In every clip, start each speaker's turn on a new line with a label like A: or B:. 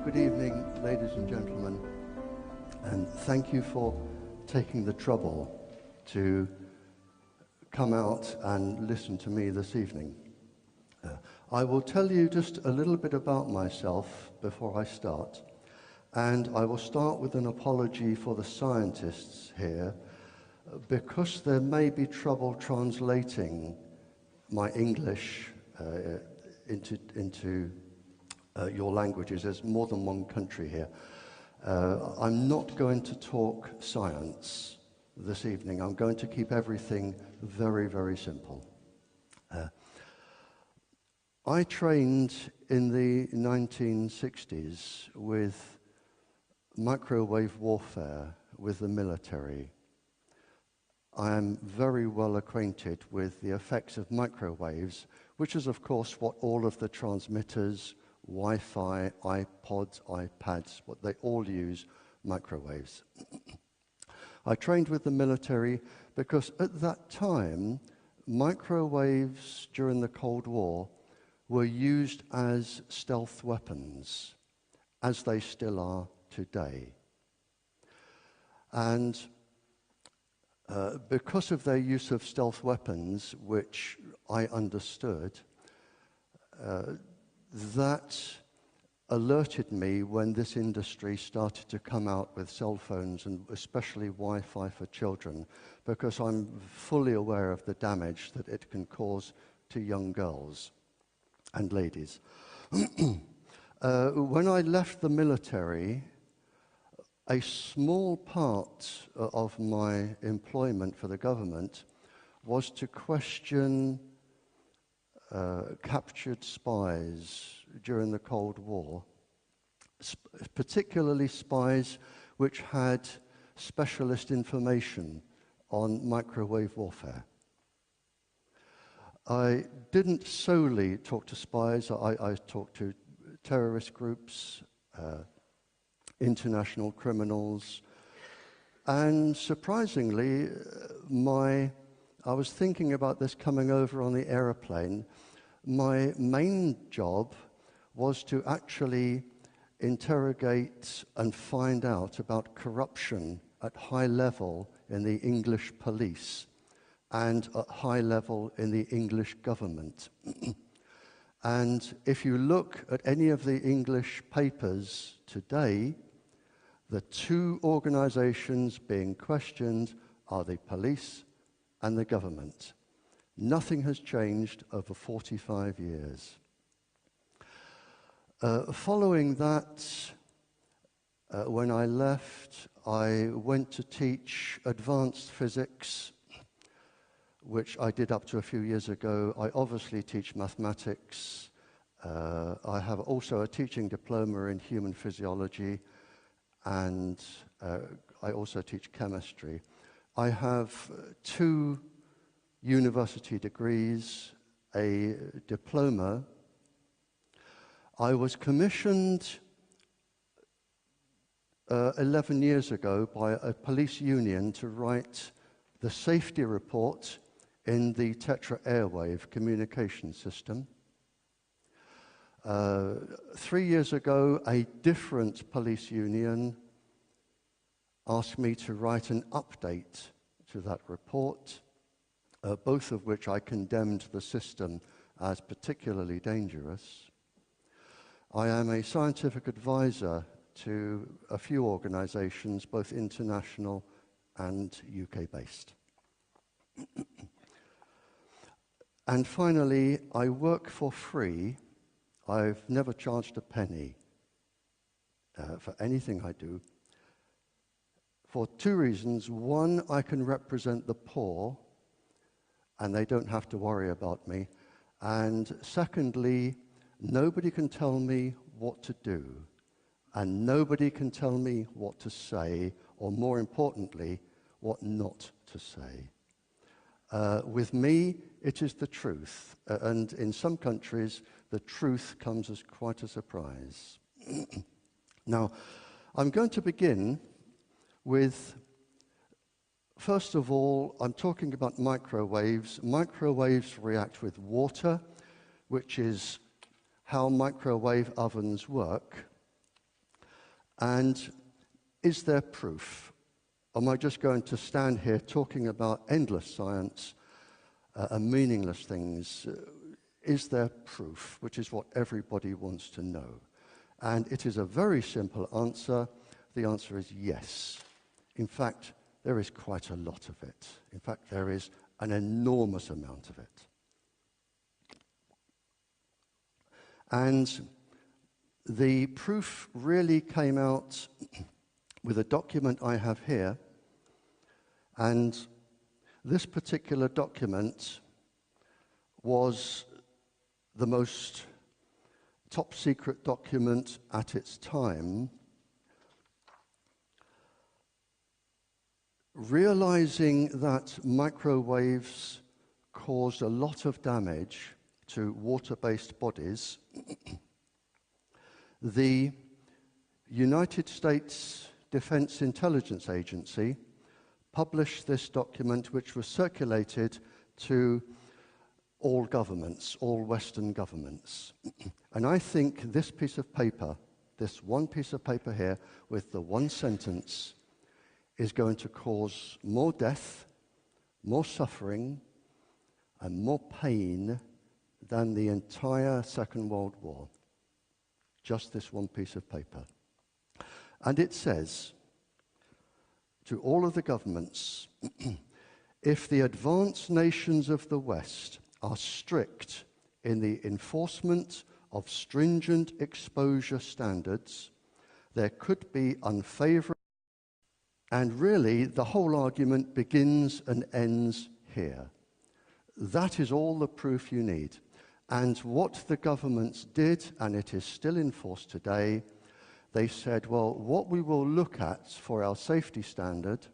A: Good evening, ladies and gentlemen, and thank you for taking the trouble to come out and listen to me this evening. I will tell you just a little bit about myself before I start, and I will start with an apology for the scientists here, because there may be trouble translating my English into your languages. There's more than one country here. I'm not going to talk science this evening. I'm going to keep everything very, very simple. I trained in the 1960s with microwave warfare with the military. I am very well acquainted with the effects of microwaves, which is, of course, what all of the transmitters, Wi-Fi, iPods, iPads, what they all use, microwaves. I trained with the military because at that time, microwaves during the Cold War were used as stealth weapons, as they still are today. And because of their use of stealth weapons, which I understood, that alerted me when this industry started to come out with cell phones, and especially Wi-Fi for children, because I'm fully aware of the damage that it can cause to young girls and ladies. When I left the military, a small part of my employment for the government was to question captured spies during the Cold War, particularly spies which had specialist information on microwave warfare. I didn't solely talk to spies. I talked to terrorist groups, international criminals, and surprisingly, I was thinking about this coming over on the aeroplane. My main job was to actually interrogate and find out about corruption at high level in the English police and at high level in the English government. And if you look at any of the English papers today, the two organizations being questioned are the police and the government. Nothing has changed over 45 years. Following that, when I left, I went to teach advanced physics, which I did up to a few years ago. I obviously teach mathematics. I have also a teaching diploma in human physiology, and I also teach chemistry. I have 2 university degrees, a diploma. I was commissioned 11 years ago by a police union to write the safety report in the Tetra airwave communication system. 3 years ago, a different police union asked me to write an update to that report, both of which I condemned the system as particularly dangerous. I am a scientific advisor to a few organizations, both international and UK-based. And finally, I work for free. I've never charged a penny for anything I do, for 2 reasons. One, I can represent the poor, and they don't have to worry about me. And secondly, nobody can tell me what to do, and nobody can tell me what to say, or more importantly, what not to say. With me, it is the truth, and in some countries, the truth comes as quite a surprise. Now, I'm going to begin with, first of all, I'm talking about microwaves. Microwaves react with water, which is how microwave ovens work. And is there proof? Am I just going to stand here talking about endless science and meaningless things? Is there proof? Which is what everybody wants to know. And it is a very simple answer. The answer is yes. In fact, there is quite a lot of it. In fact, there is an enormous amount of it. And the proof really came out with a document I have here. And this particular document was the most top secret document at its time. Realizing that microwaves caused a lot of damage to water-based bodies, the United States Defense Intelligence Agency published this document, which was circulated to all governments, all Western governments. And I think this piece of paper, this one piece of paper here with the one sentence, is going to cause more death, more suffering, and more pain than the entire Second World War. Just this one piece of paper. And it says to all of the governments, if the advanced nations of the West are strict in the enforcement of stringent exposure standards, there could be unfavorable. And really, the whole argument begins and ends here. That is all the proof you need. And what the governments did, and it is still in force today, they said, well, what we will look at for our safety standard,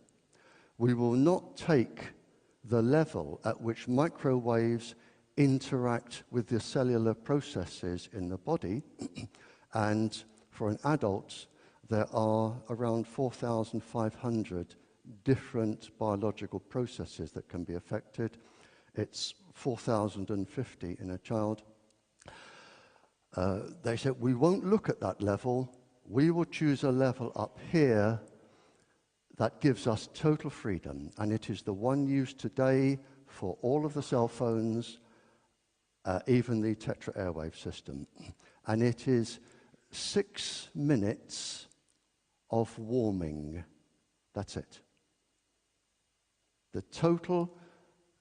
A: we will not take the level at which microwaves interact with the cellular processes in the body. And for an adult, there are around 4,500 different biological processes that can be affected. It's 4,050 in a child. They said, we won't look at that level. We will choose a level up here that gives us total freedom. And it is the one used today for all of the cell phones, even the Tetra airwave system. And it is 6 minutes of warming. That's it. The total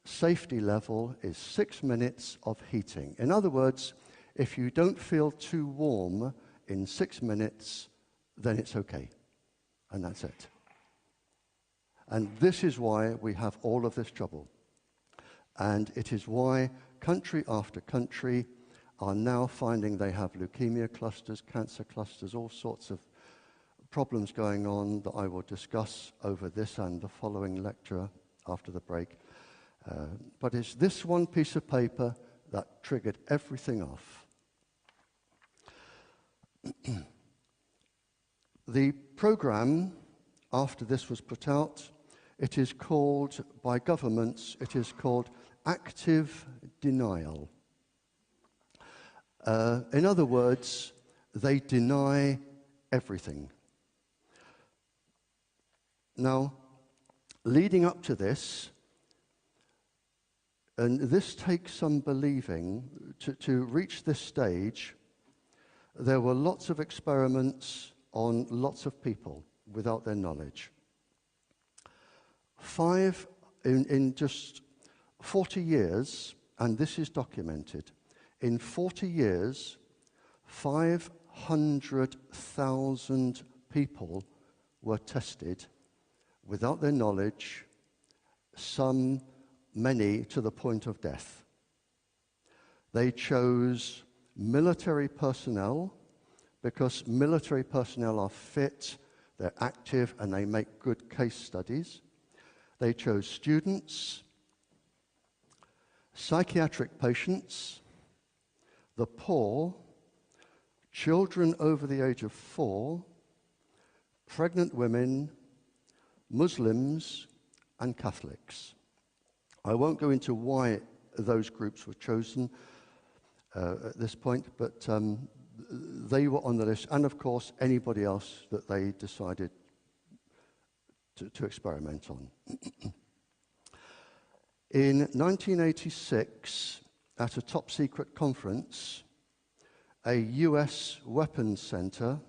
A: safety level is 6 minutes of heating. In other words, if you don't feel too warm in 6 minutes, then it's okay. And that's it. And this is why we have all of this trouble. And it is why country after country are now finding they have leukemia clusters, cancer clusters, all sorts of problems going on that I will discuss over this and the following lecture after the break. But it's this one piece of paper that triggered everything off. The program, after this was put out, it is called, by governments, it is called active denial. In other words, they deny everything. Now, leading up to this, and this takes some believing, to reach this stage, there were lots of experiments on lots of people without their knowledge. In just 40 years, and this is documented, in 40 years, 500,000 people were tested without their knowledge, many to the point of death. They chose military personnel because military personnel are fit, they're active, and they make good case studies. They chose students, psychiatric patients, the poor, children over the age of 4, pregnant women, Muslims, and Catholics. I won't go into why those groups were chosen at this point, but they were on the list, and of course anybody else that they decided to experiment on. In 1986, at a top-secret conference, a US weapons center,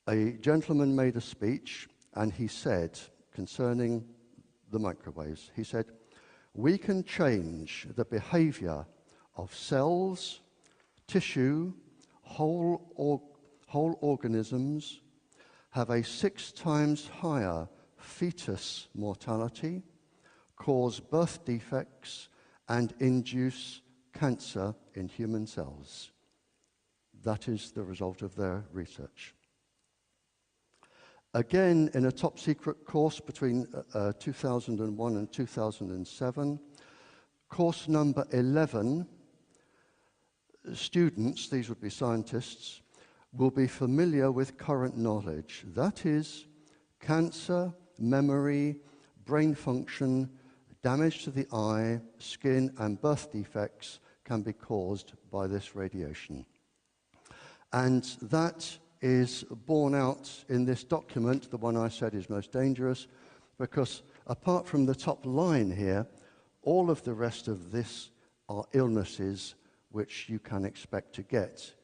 A: a gentleman made a speech, and he said, concerning the microwaves, he said, "We can change the behavior of cells, tissue, whole organisms, have a 6 times higher fetus mortality, cause birth defects, and induce cancer in human cells." That is the result of their research. Again, in a top-secret course between 2001 and 2007, course number 11, students, these would be scientists, will be familiar with current knowledge. That is, cancer, memory, brain function, damage to the eye, skin, and birth defects can be caused by this radiation. And that is borne out in this document, the one I said is most dangerous, because apart from the top line here, all of the rest of this are illnesses which you can expect to get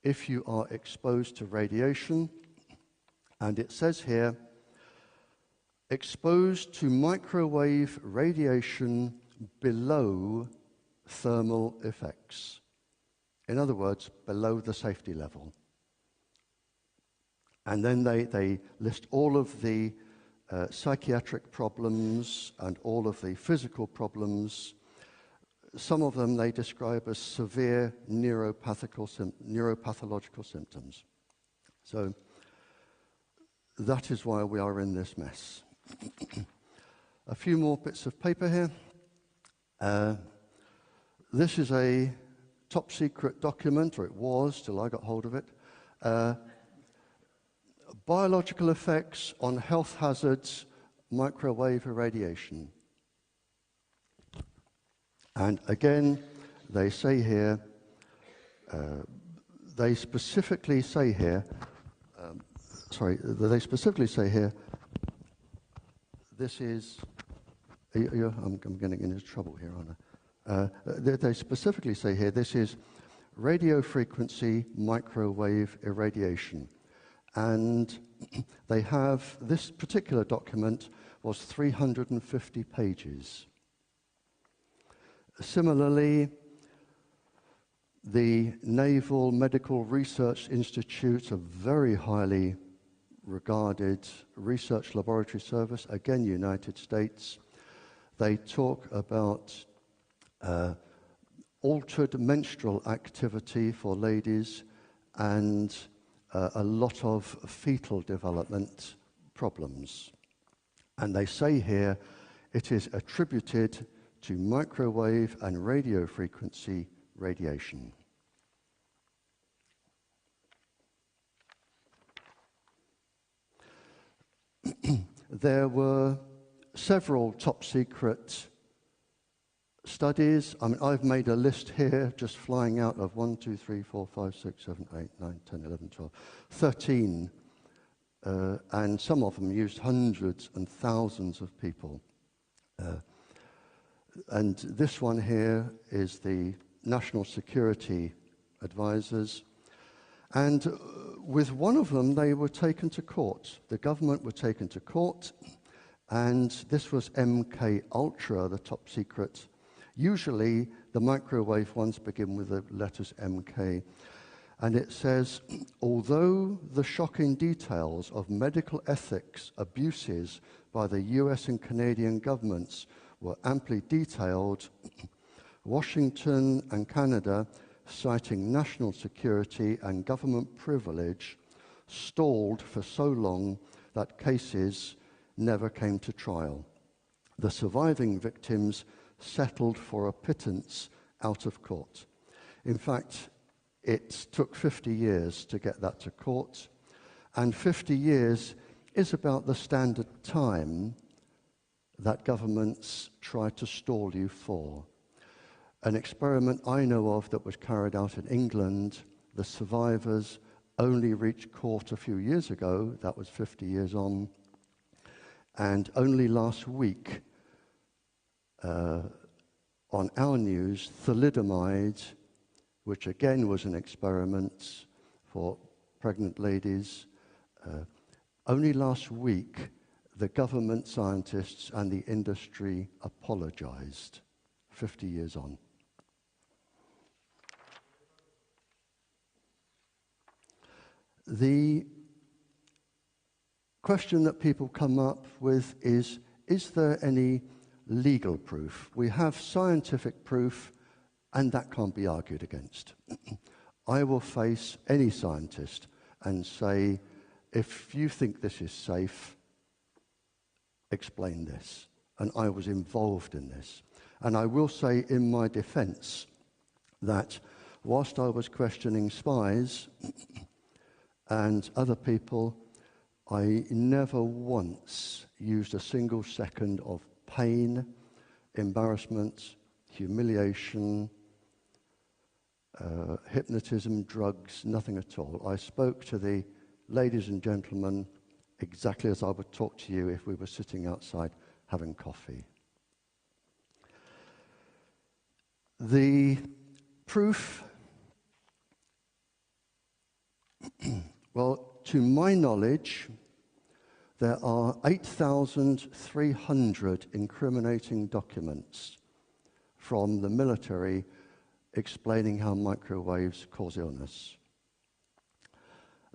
A: if you are exposed to radiation. And it says here, exposed to microwave radiation below thermal effects. In other words, below the safety level. And then they list all of the psychiatric problems and all of the physical problems. Some of them they describe as severe neuropathological symptoms. So that is why we are in this mess. A few more bits of paper here. This is a top secret document, or it was till I got hold of it. Biological effects on health hazards, microwave irradiation. And again, they say here, they specifically say here, this is, I'm getting into trouble here, aren't I? They specifically say here, this is radio frequency microwave irradiation. And they have, this particular document was 350 pages. Similarly, the Naval Medical Research Institute, a very highly regarded research laboratory service, again United States, they talk about altered menstrual activity for ladies and a lot of fetal development problems. And they say here it is attributed to microwave and radio frequency radiation. There were several top secret studies. I mean, I've made a list here, just flying out of 1, 2, 3, 4, 5, 6, 7, 8, 9, 10, 11, 12, 13. And some of them used hundreds and thousands of people. And this one here is the National Security Advisors. And with one of them, they were taken to court. The government were taken to court, and this was MK Ultra, the top secret. Usually, the microwave ones begin with the letters MK. And it says, although the shocking details of medical ethics abuses by the US and Canadian governments were amply detailed, Washington and Canada, citing national security and government privilege, stalled for so long that cases never came to trial. The surviving victims settled for a pittance out of court. In fact, it took 50 years to get that to court, and 50 years is about the standard time that governments try to stall you for. An experiment I know of that was carried out in England, the survivors only reached court a few years ago, that was 50 years on, and only last week on our news, thalidomide, which again was an experiment for pregnant ladies, only last week the government scientists and the industry apologized, 50 years on. The question that people come up with is there any legal proof? We have scientific proof, and that can't be argued against. I will face any scientist and say, if you think this is safe, explain this. And I was involved in this. And I will say in my defense that whilst I was questioning spies and other people, I never once used a single second of pain, embarrassment, humiliation, hypnotism, drugs, nothing at all. I spoke to the ladies and gentlemen exactly as I would talk to you if we were sitting outside having coffee. The proof, well, to my knowledge, there are 8,300 incriminating documents from the military explaining how microwaves cause illness.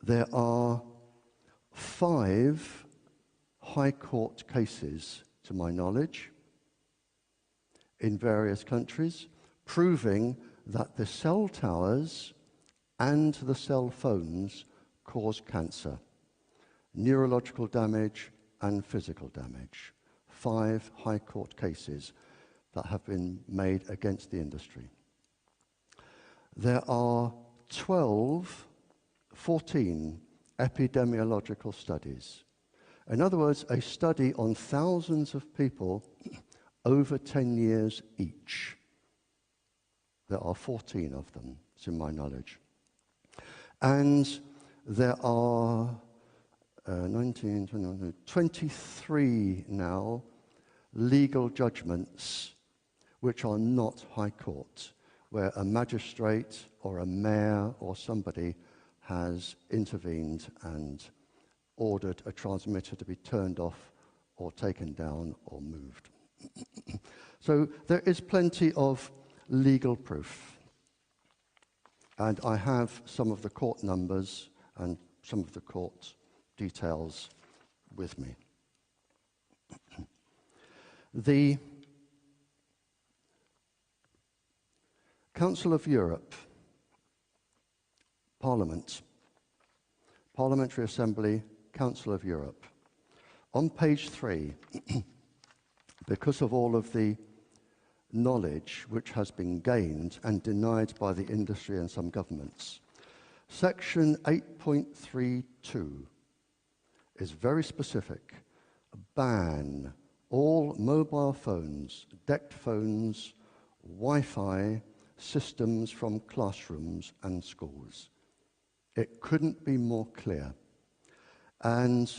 A: There are 5 high court cases, to my knowledge, in various countries, proving that the cell towers and the cell phones cause cancer, neurological damage and physical damage. 5 high court cases that have been made against the industry. There are 14 epidemiological studies. In other words, a study on thousands of people over 10 years each. There are 14 of them, to my knowledge. And there are 23 now legal judgments which are not high court, where a magistrate or a mayor or somebody has intervened and ordered a transmitter to be turned off or taken down or moved. So there is plenty of legal proof. And I have some of the court numbers and some of the court details with me. The Council of Europe, Parliament, Parliamentary Assembly, Council of Europe. On page 3, because of all of the knowledge which has been gained and denied by the industry and some governments, section 8.32 is very specific. Ban all mobile phones, DECT phones, Wi-Fi systems from classrooms and schools. It couldn't be more clear. And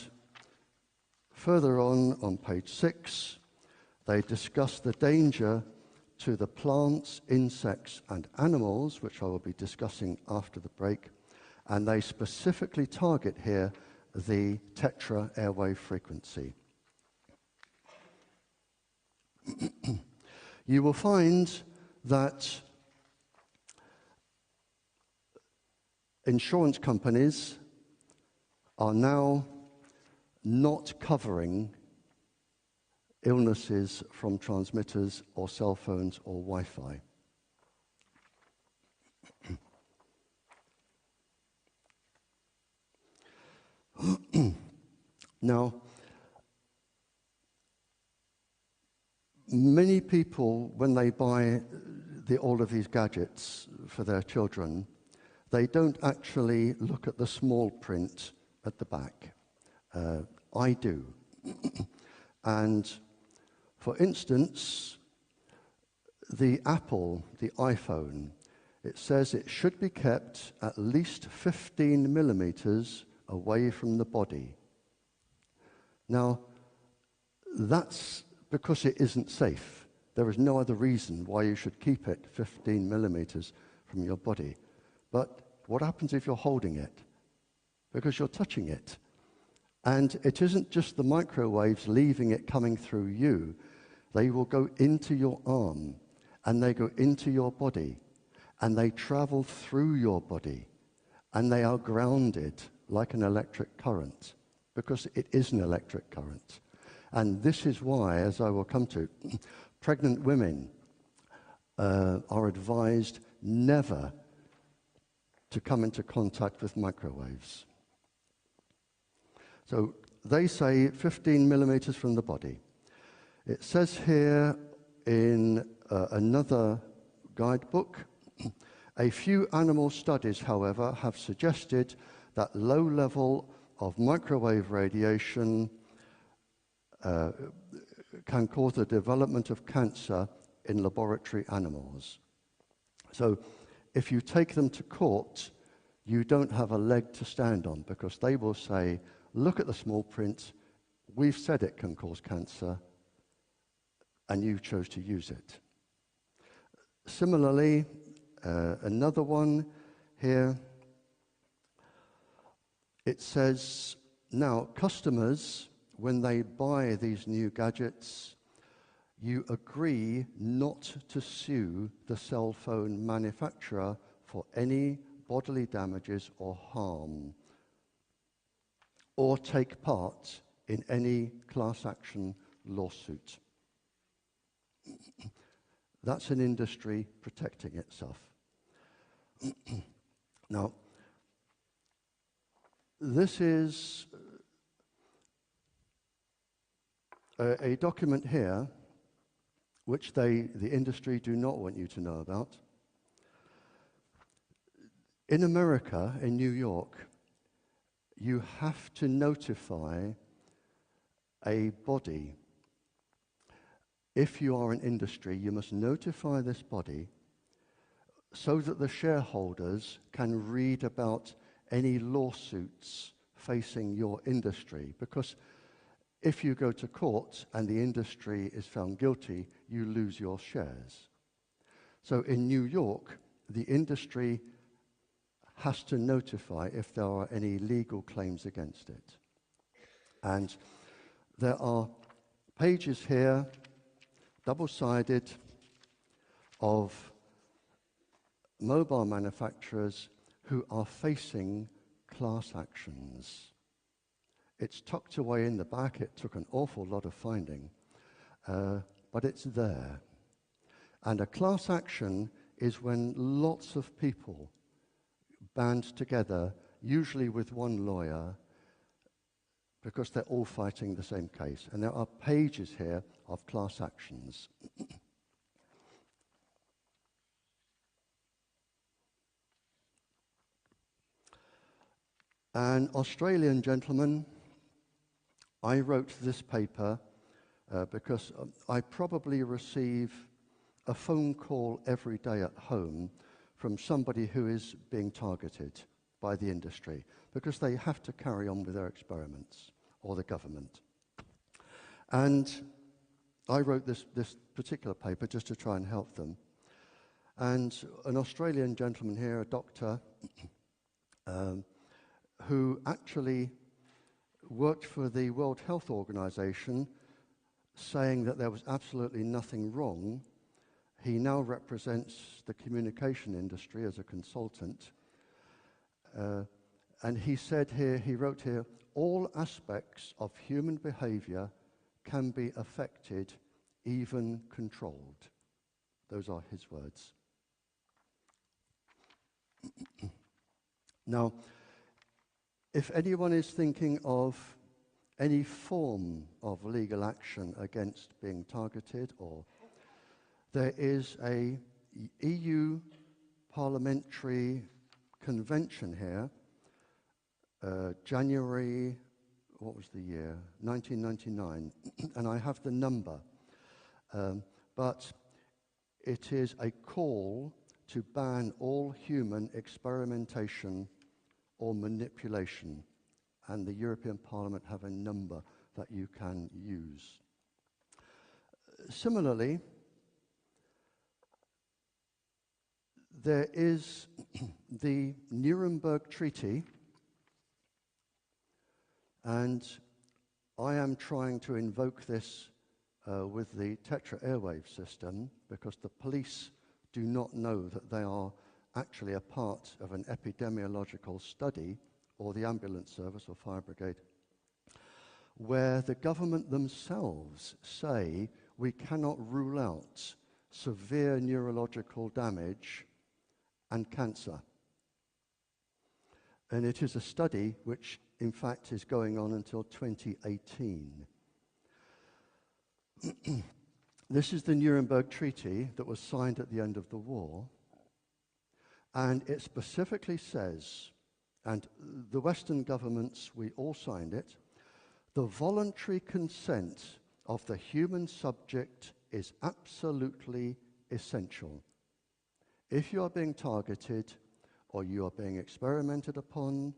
A: further on page 6, they discuss the danger to the plants, insects, and animals, which I will be discussing after the break, and they specifically target here the tetra airwave frequency. You will find that insurance companies are now not covering illnesses from transmitters or cell phones or Wi-Fi. Now, many people, when they buy all of these gadgets for their children, they don't actually look at the small print at the back. I do. And for instance, The Apple, the iPhone, it says it should be kept at least 15 millimeters away from the body. Now, that's because it isn't safe. There is no other reason why you should keep it 15 millimeters from your body. But what happens if you're holding it? Because you're touching it. And it isn't just the microwaves leaving it coming through you. They will go into your arm, and they go into your body, and they travel through your body, and they are grounded like an electric current, because it is an electric current. And this is why, as I will come to, pregnant women are advised never to come into contact with microwaves. So they say 15 millimeters from the body. It says here in another guidebook, a few animal studies, however, have suggested that low level of microwave radiation can cause the development of cancer in laboratory animals. So if you take them to court, you don't have a leg to stand on, because they will say, look at the small print, we've said it can cause cancer, and you chose to use it. Similarly, another one here, it says, now customers, when they buy these new gadgets, you agree not to sue the cell phone manufacturer for any bodily damages or harm, or take part in any class action lawsuit. That's an industry protecting itself. Now, this is a document here which the industry do not want you to know about. In America, in New York, you have to notify a body. If you are an industry, you must notify this body so that the shareholders can read about any lawsuits facing your industry. Because if you go to court and the industry is found guilty, you lose your shares. So in New York, the industry has to notify if there are any legal claims against it. And there are pages here, double-sided, of mobile manufacturers who are facing class actions. It's tucked away in the back. It took an awful lot of finding, but it's there. And a class action is when lots of people band together, usually with one lawyer, because they're all fighting the same case. And there are pages here of class actions. An Australian gentleman, I wrote this paper because I probably receive a phone call every day at home from somebody who is being targeted by the industry because they have to carry on with their experiments, or the government. And I wrote this particular paper just to try and help them. And an Australian gentleman here, a doctor, who actually worked for the World Health Organization, saying that there was absolutely nothing wrong. He now represents the communication industry as a consultant. And he said here, he wrote here, all aspects of human behavior can be affected, even controlled. Those are his words. Now, if anyone is thinking of any form of legal action against being targeted, or there is a EU parliamentary convention here, January, what was the year? 1999, and I have the number. But it is a call to ban all human experimentation or manipulation, and the European Parliament have a number that you can use. Similarly, there is the Nuremberg Treaty, and I am trying to invoke this with the Tetra airwave system because the police do not know that they are actually a part of an epidemiological study, or the ambulance service or fire brigade, where the government themselves say we cannot rule out severe neurological damage and cancer. And it is a study which, in fact, is going on until 2018. This is the Nuremberg Treaty that was signed at the end of the war, and it specifically says, and the Western governments, we all signed it, the voluntary consent of the human subject is absolutely essential. If you are being targeted or you are being experimented upon,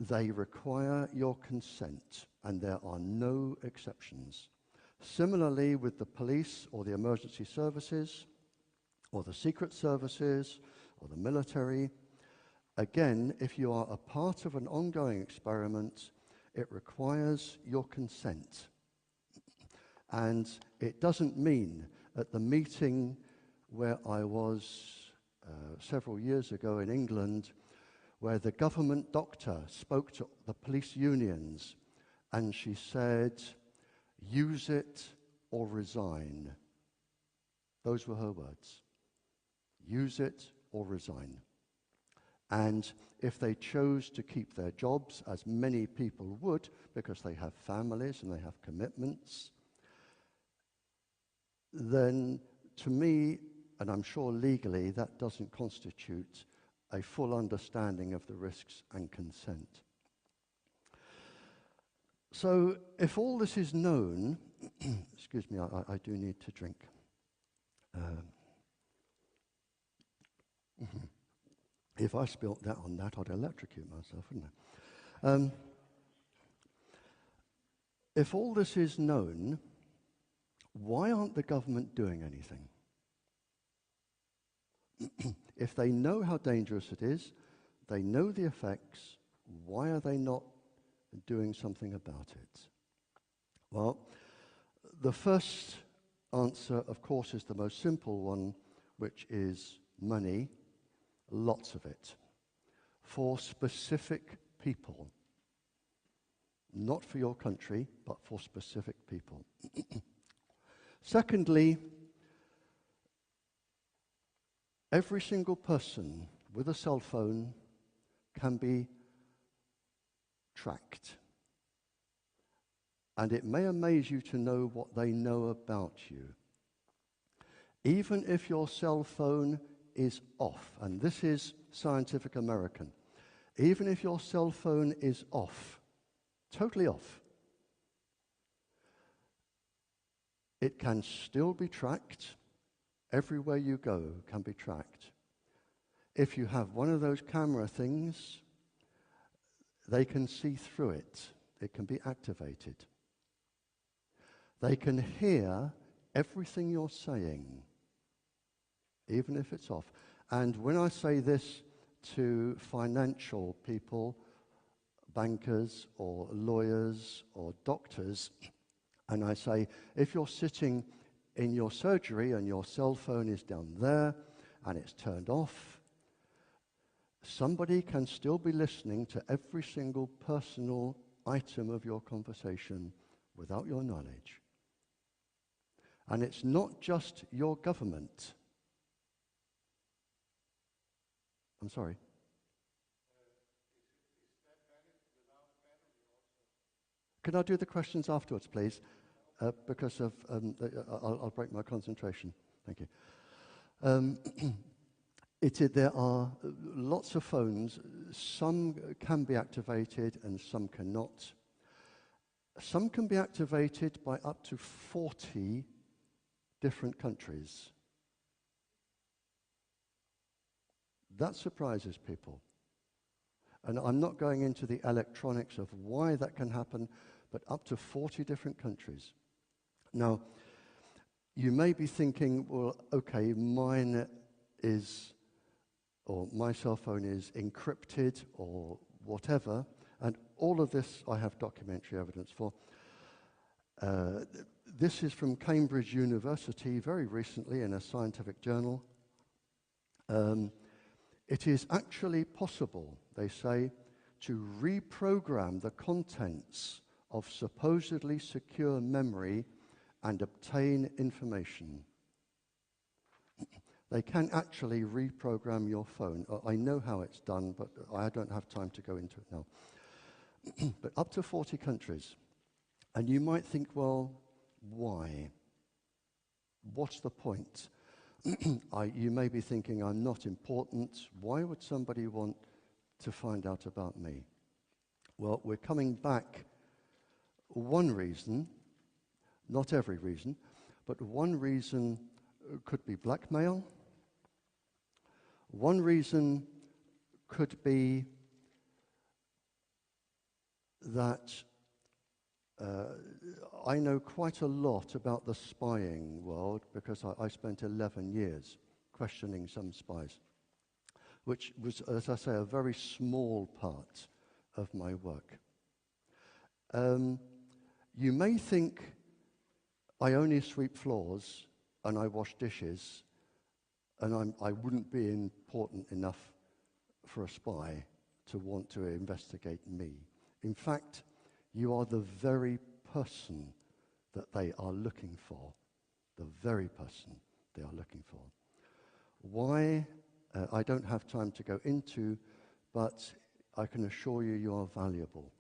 A: they require your consent, and there are no exceptions. Similarly, with the police or the emergency services or the secret services or the military, again, if you are a part of an ongoing experiment, it requires your consent. And it doesn't mean at the meeting where I was several years ago in England, where the government doctor spoke to the police unions, and she said, use it or resign. Those were her words. Use it or resign. And if they chose to keep their jobs, as many people would, because they have families and they have commitments, then to me, and I'm sure legally, that doesn't constitute a full understanding of the risks and consent. So if all this is known, excuse me, I do need to drink. If I spilt that on that, I'd electrocute myself, wouldn't I? If all this is known, why aren't the government doing anything? If they know how dangerous it is, they know the effects, why are they not doing something about it? Well, the first answer, of course, is the most simple one, which is money, lots of it, for specific people. Not for your country, but for specific people. Secondly, every single person with a cell phone can be tracked. And it may amaze you to know what they know about you. Even if your cell phone is off, and this is Scientific American, even if your cell phone is off, totally off, it can still be tracked. Everywhere you go can be tracked. If you have one of those camera things, they can see through it. It can be activated. They can hear everything you're saying, even if it's off. And when I say this to financial people, bankers or lawyers or doctors, and I say, if you're sitting in your surgery and your cell phone is down there and it's turned off, somebody can still be listening to every single personal item of your conversation without your knowledge. And it's not just your government. I'm sorry. Can I do the questions afterwards, please? Because of I'll break my concentration. Thank you. There are lots of phones. Some can be activated and some cannot. Some can be activated by up to 40 different countries. That surprises people. And I'm not going into the electronics of why that can happen, but up to 40 different countries. Now, you may be thinking, well, okay, mine is, or my cell phone is encrypted or whatever, and all of this I have documentary evidence for. This is from Cambridge University very recently in a scientific journal. It is actually possible, they say, to reprogram the contents of supposedly secure memory and obtain information. They can actually reprogram your phone. I know how it's done, but I don't have time to go into it now. But up to 40 countries. And you might think, well, why? What's the point? You may be thinking, I'm not important. Why would somebody want to find out about me? Well, we're coming back. One reason, not every reason, but one reason could be blackmail. One reason could be that I know quite a lot about the spying world because I spent 11 years questioning some spies, which was, as I say, a very small part of my work. You may think I only sweep floors and I wash dishes and I wouldn't be important enough for a spy to want to investigate me. In fact, you are the very person that they are looking for. The very person they are looking for. Why? I don't have time to go into, but I can assure you you are valuable.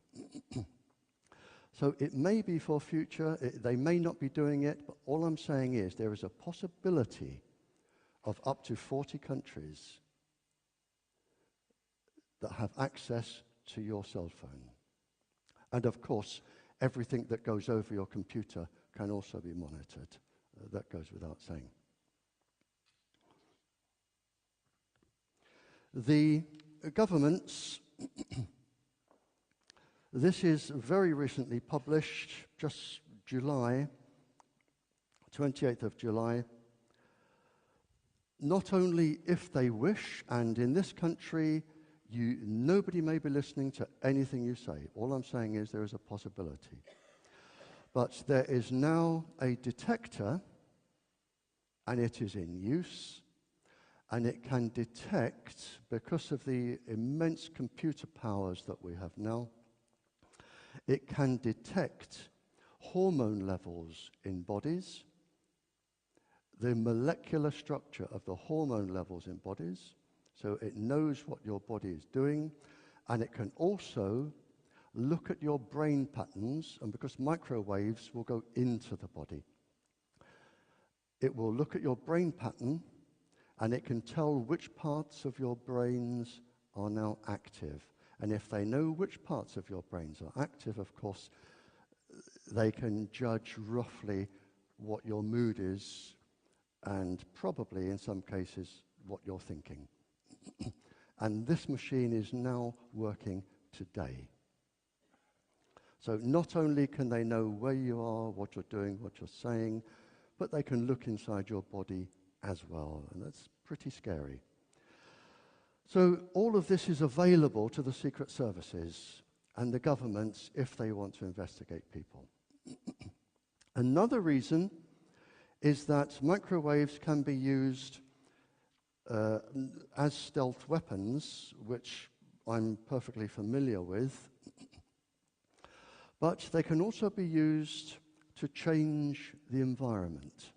A: So it may be for future, they may not be doing it, but all I'm saying is there is a possibility of up to 40 countries that have access to your cell phone. And of course, everything that goes over your computer can also be monitored. That goes without saying. The governments, this is very recently published, just July, 28th of July. Not only if they wish, and in this country, nobody may be listening to anything you say. All I'm saying is there is a possibility. But there is now a detector, and it is in use, and it can detect, because of the immense computer powers that we have now, it can detect hormone levels in bodies, the molecular structure of the hormone levels in bodies, so it knows what your body is doing, and it can also look at your brain patterns, and because microwaves will go into the body, it will look at your brain pattern, and it can tell which parts of your brains are now active. And if they know which parts of your brains are active, of course, they can judge roughly what your mood is, and probably, in some cases, what you're thinking. And this machine is now working today. So not only can they know where you are, what you're doing, what you're saying, but they can look inside your body as well, and that's pretty scary. So all of this is available to the secret services and the governments if they want to investigate people. Another reason is that microwaves can be used as stealth weapons, which I'm perfectly familiar with, but they can also be used to change the environment.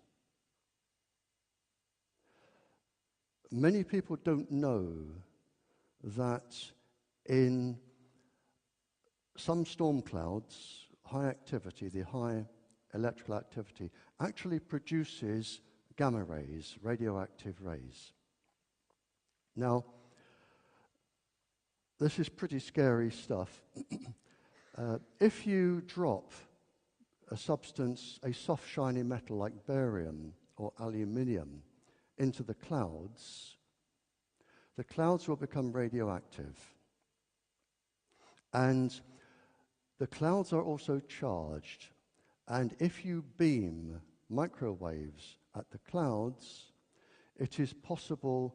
A: Many people don't know that in some storm clouds, high activity, the high electrical activity, actually produces gamma rays, radioactive rays. Now, this is pretty scary stuff. If you drop a substance, a soft, shiny metal like barium, or aluminium into the clouds will become radioactive. And the clouds are also charged. And if you beam microwaves at the clouds, it is possible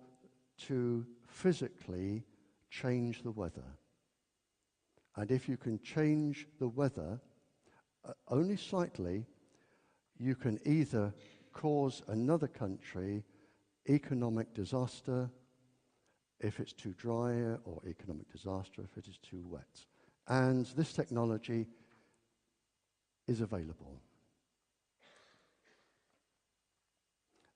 A: to physically change the weather. And if you can change the weather only slightly, you can either cause another country economic disaster if it's too dry, or economic disaster if it is too wet. And this technology is available,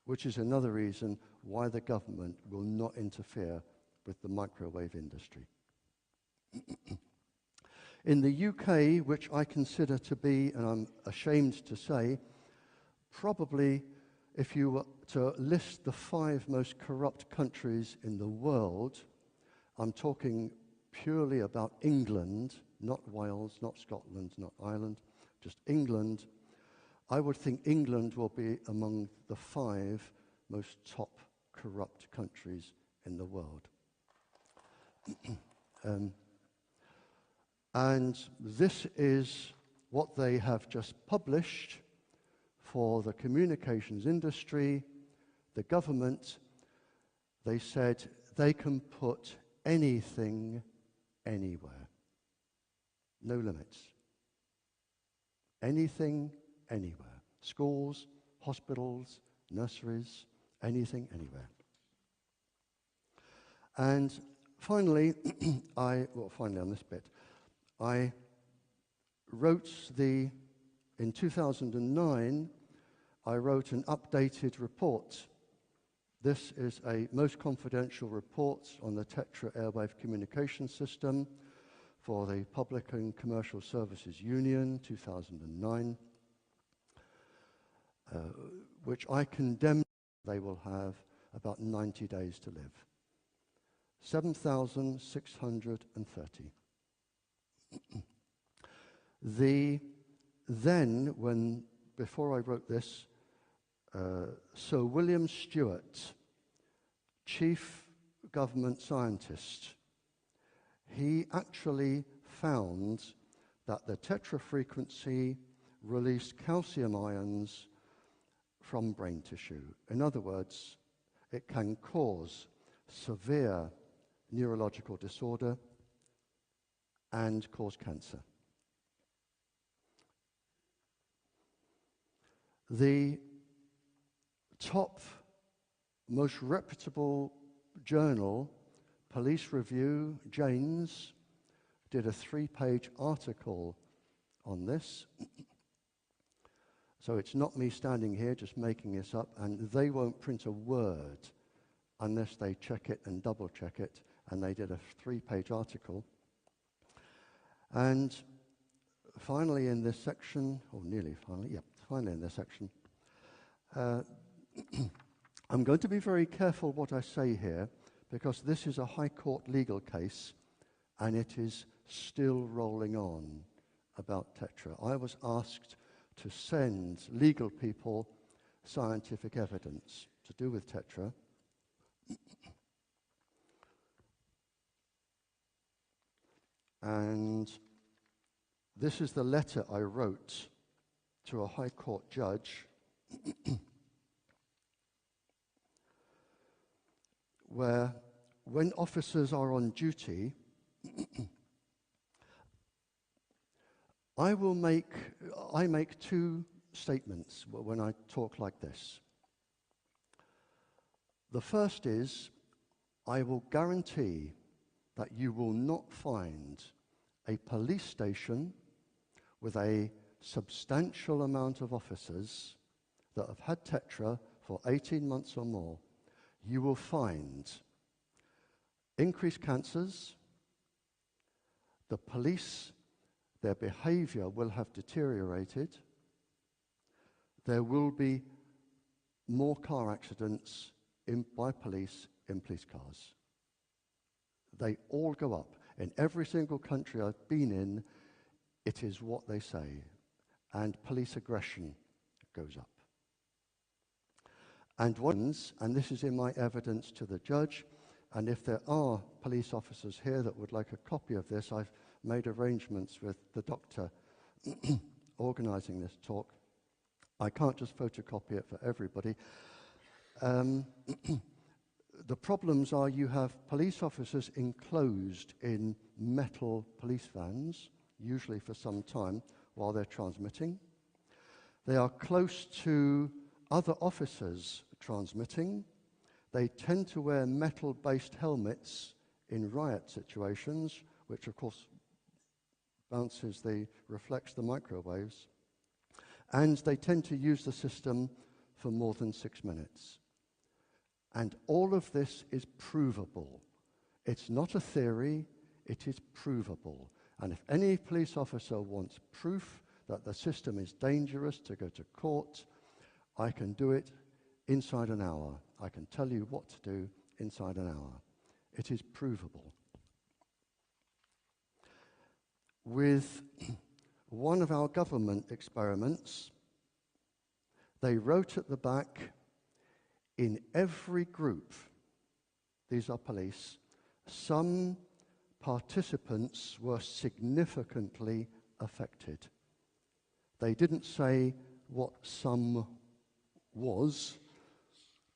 A: which is another reason why the government will not interfere with the microwave industry. In the UK, which I consider to be, and I'm ashamed to say, probably if you were to list the 5 most corrupt countries in the world, I'm talking purely about England, not Wales, not Scotland, not Ireland, just England. I would think England will be among the 5 most top corrupt countries in the world. And this is what they have just published for the communications industry, the government. They said they can put anything anywhere. No limits. Anything, anywhere. Schools, hospitals, nurseries, anything, anywhere. And finally, finally on this bit, I wrote in 2009, I wrote an updated report. This is a most confidential report on the Tetra airwave communication system for the Public and Commercial Services Union, 2009, which I condemn. They will have about 90 days to live. 7,630. Before I wrote this, Sir William Stewart, chief government scientist, he actually found that the Tetra frequency released calcium ions from brain tissue. In other words, it can cause severe neurological disorder and cause cancer. The top, most reputable journal, Police Review, Janes, did a 3-page article on this. So it's not me standing here just making this up, and they won't print a word unless they check it and double check it, and they did a 3-page article. And finally in this section, or nearly finally, finally in this section, I'm going to be very careful what I say here, because this is a High Court legal case, and it is still rolling on about Tetra. I was asked to send legal people scientific evidence to do with Tetra. And this is the letter I wrote to a High Court judge where, when officers are on duty, I make 2 statements when I talk like this. The first is, I will guarantee that you will not find a police station with a substantial amount of officers that have had Tetra for 18 months or more. You will find increased cancers. The police, their behavior will have deteriorated. There will be more car accidents by police in police cars. They all go up. In every single country I've been in, it is what they say. And police aggression goes up. And this is in my evidence to the judge, and if there are police officers here that would like a copy of this, I've made arrangements with the doctor organising this talk. I can't just photocopy it for everybody. The problems are you have police officers enclosed in metal police vans, usually for some time, while they're transmitting. They are close to other officers transmitting. They tend to wear metal-based helmets in riot situations, which of course reflects the microwaves. And they tend to use the system for more than 6 minutes. And all of this is provable. It's not a theory, it is provable. And if any police officer wants proof that the system is dangerous to go to court, I can do it inside an hour. I can tell you what to do inside an hour. It is provable. With one of our government experiments, they wrote at the back, in every group, these are police, some participants were significantly affected. They didn't say what sum was,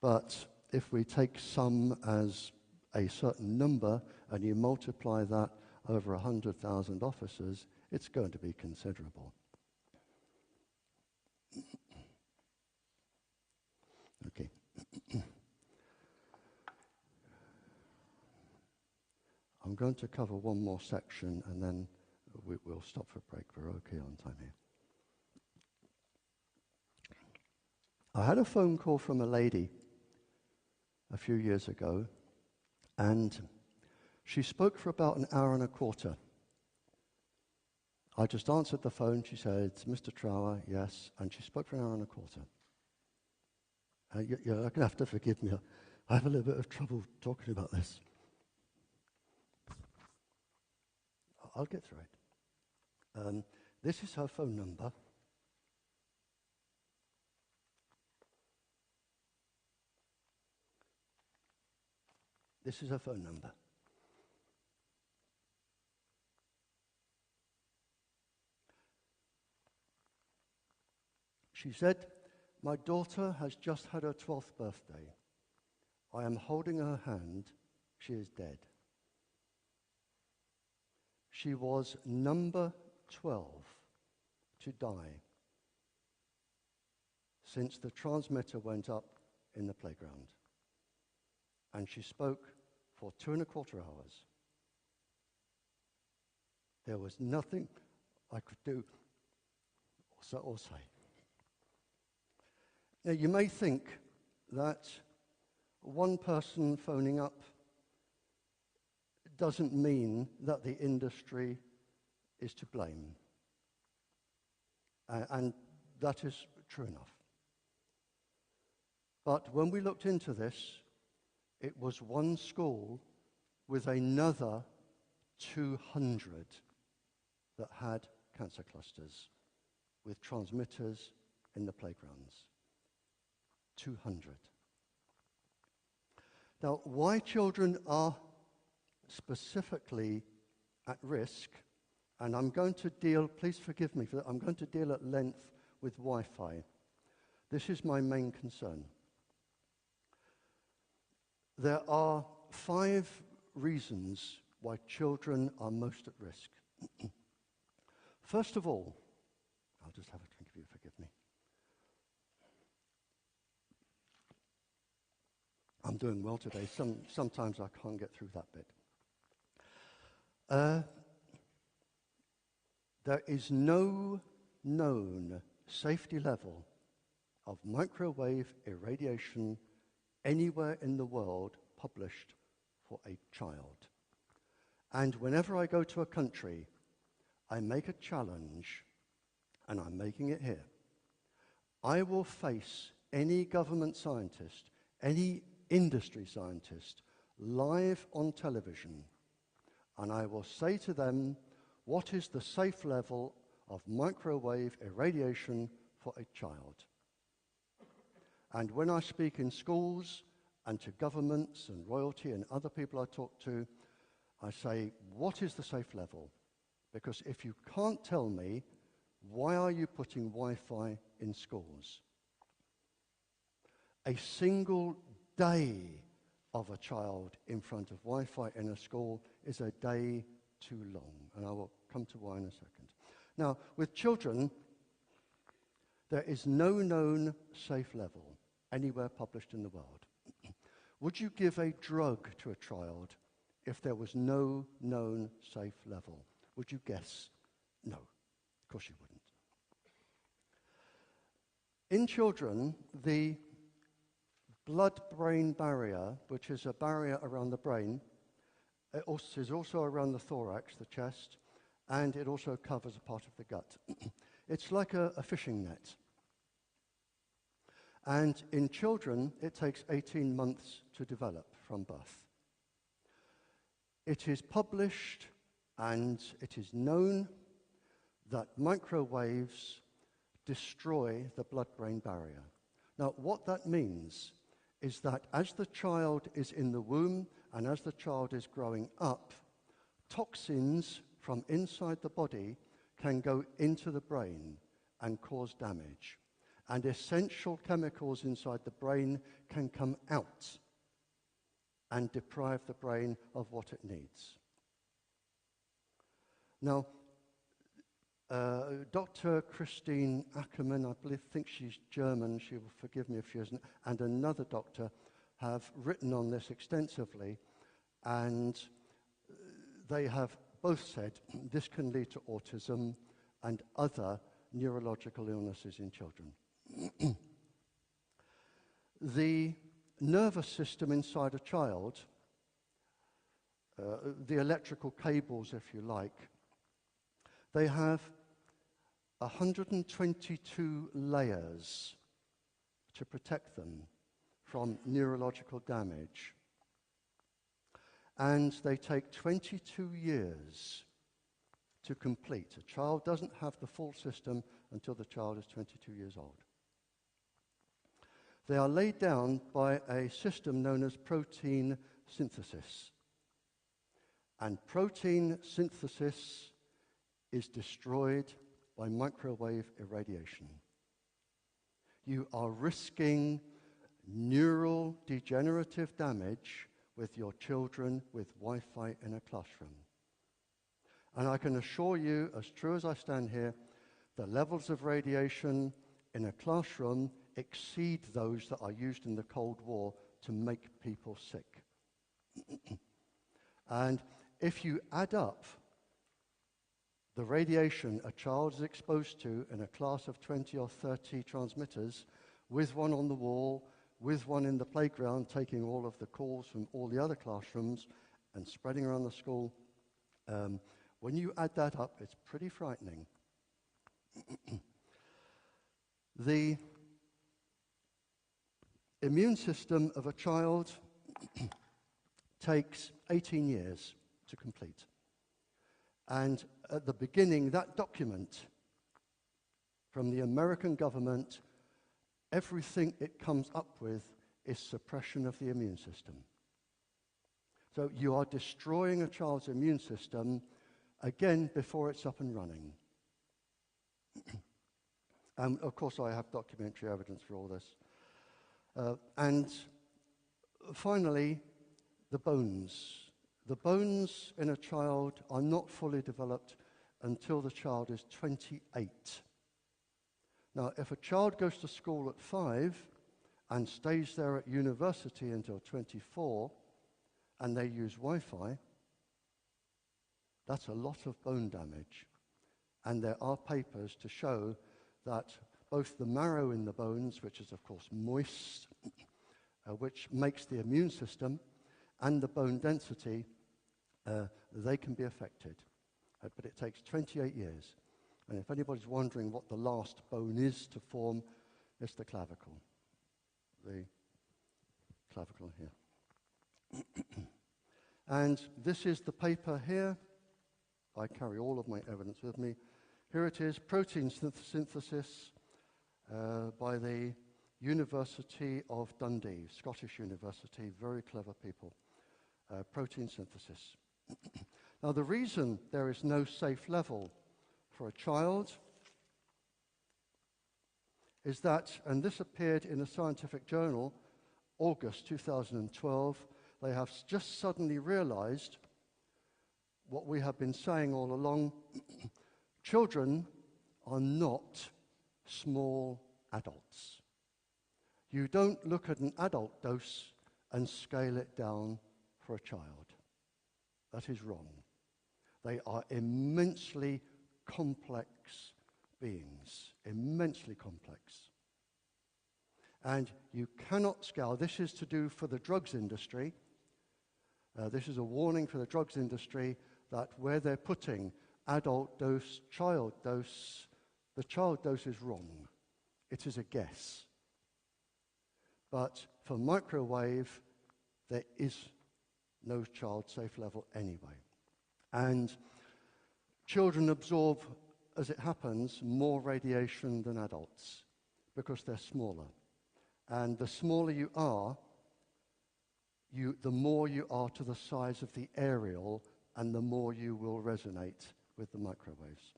A: but if we take sum as a certain number and you multiply that over 100,000 officers, it's going to be considerable. Okay. I'm going to cover one more section and then we'll stop for break. We're okay on time here. I had a phone call from a lady a few years ago, and she spoke for about an hour and a quarter. I just answered the phone. She said, "Mr. Trower," yes, and she spoke for an hour and a quarter. You're going to have to forgive me. I have a little bit of trouble talking about this. I'll get through it. This is her phone number. This is her phone number. She said, "My daughter has just had her 12th birthday. I am holding her hand. She is dead. She was number 12 to die since the transmitter went up in the playground. And she spoke for 2.25 hours. There was nothing I could do or say." Now, you may think that one person phoning up doesn't mean that the industry is to blame. And that is true enough. But when we looked into this, it was one school with another 200 that had cancer clusters with transmitters in the playgrounds. 200. Now, why children are specifically at risk, and I'm going to deal, please forgive me for that, I'm going to deal at length with Wi-Fi. This is my main concern. There are 5 reasons why children are most at risk. First of all, I'll just have a drink if you forgive me. I'm doing well today. Sometimes I can't get through that bit. There is no known safety level of microwave irradiation anywhere in the world published for a child. And whenever I go to a country, I make a challenge, and I'm making it here. I will face any government scientist, any industry scientist, live on television, and I will say to them, what is the safe level of microwave irradiation for a child? And when I speak in schools and to governments and royalty and other people I talk to, I say, what is the safe level? Because if you can't tell me, why are you putting Wi-Fi in schools? A single day of a child in front of Wi-Fi in a school is a day too long. And I will come to why in a second. Now, with children, there is no known safe level anywhere published in the world. Would you give a drug to a child if there was no known safe level? Would you guess? No, of course you wouldn't. In children, the blood-brain barrier, which is a barrier around the brain, is also around the thorax, the chest, and it also covers a part of the gut. It's like a fishing net. And in children, it takes 18 months to develop from birth. It is published and it is known that microwaves destroy the blood-brain barrier. Now, what that means is that as the child is in the womb and as the child is growing up, toxins from inside the body can go into the brain and cause damage. And essential chemicals inside the brain can come out and deprive the brain of what it needs. Now, Dr. Christine Ackermann, I think she's German, she will forgive me if she isn't, and another doctor have written on this extensively, and they have both said this can lead to autism and other neurological illnesses in children. The nervous system inside a child, the electrical cables, if you like, they have 122 layers to protect them from neurological damage. And they take 22 years to complete. A child doesn't have the full system until the child is 22 years old. They are laid down by a system known as protein synthesis. And protein synthesis is destroyed by microwave irradiation. You are risking neural degenerative damage with your children with Wi-Fi in a classroom. And I can assure you, as true as I stand here, the levels of radiation in a classroom exceed those that are used in the Cold War to make people sick. And if you add up the radiation a child is exposed to in a class of 20 or 30 transmitters, with one on the wall, with one in the playground, taking all of the calls from all the other classrooms and spreading around the school, when you add that up, it's pretty frightening. The immune system of a child takes 18 years to complete. And at the beginning, that document from the American government, everything it comes up with is suppression of the immune system. So you are destroying a child's immune system, again, before it's up and running. And of course, I have documentary evidence for all this. And finally, the bones. The bones in a child are not fully developed until the child is 28. Now, if a child goes to school at 5 and stays there at university until 24, and they use Wi-Fi, that's a lot of bone damage. And there are papers to show that both the marrow in the bones, which is of course moist, which makes the immune system, and the bone density, they can be affected. But it takes 28 years. And if anybody's wondering what the last bone is to form, it's the clavicle. The clavicle here. And this is the paper here. I carry all of my evidence with me. Here it is, protein synthesis by the University of Dundee, Scottish University, very clever people, protein synthesis. Now, the reason there is no safe level for a child is that, and this appeared in a scientific journal, August 2012, they have just suddenly realized what we have been saying all along. Children are not small adults. You don't look at an adult dose and scale it down for a child. That is wrong. They are immensely complex beings, immensely complex. And you cannot scale. This is to do for the drugs industry. This is a warning for the drugs industry that where they're putting adult dose, child dose, the child dose is wrong. It is a guess. But for microwave, there is no child safe level anyway. And children absorb, as it happens, more radiation than adults because they're smaller. And the smaller you are, the more you are to the size of the aerial, and the more you will resonate with the microwaves.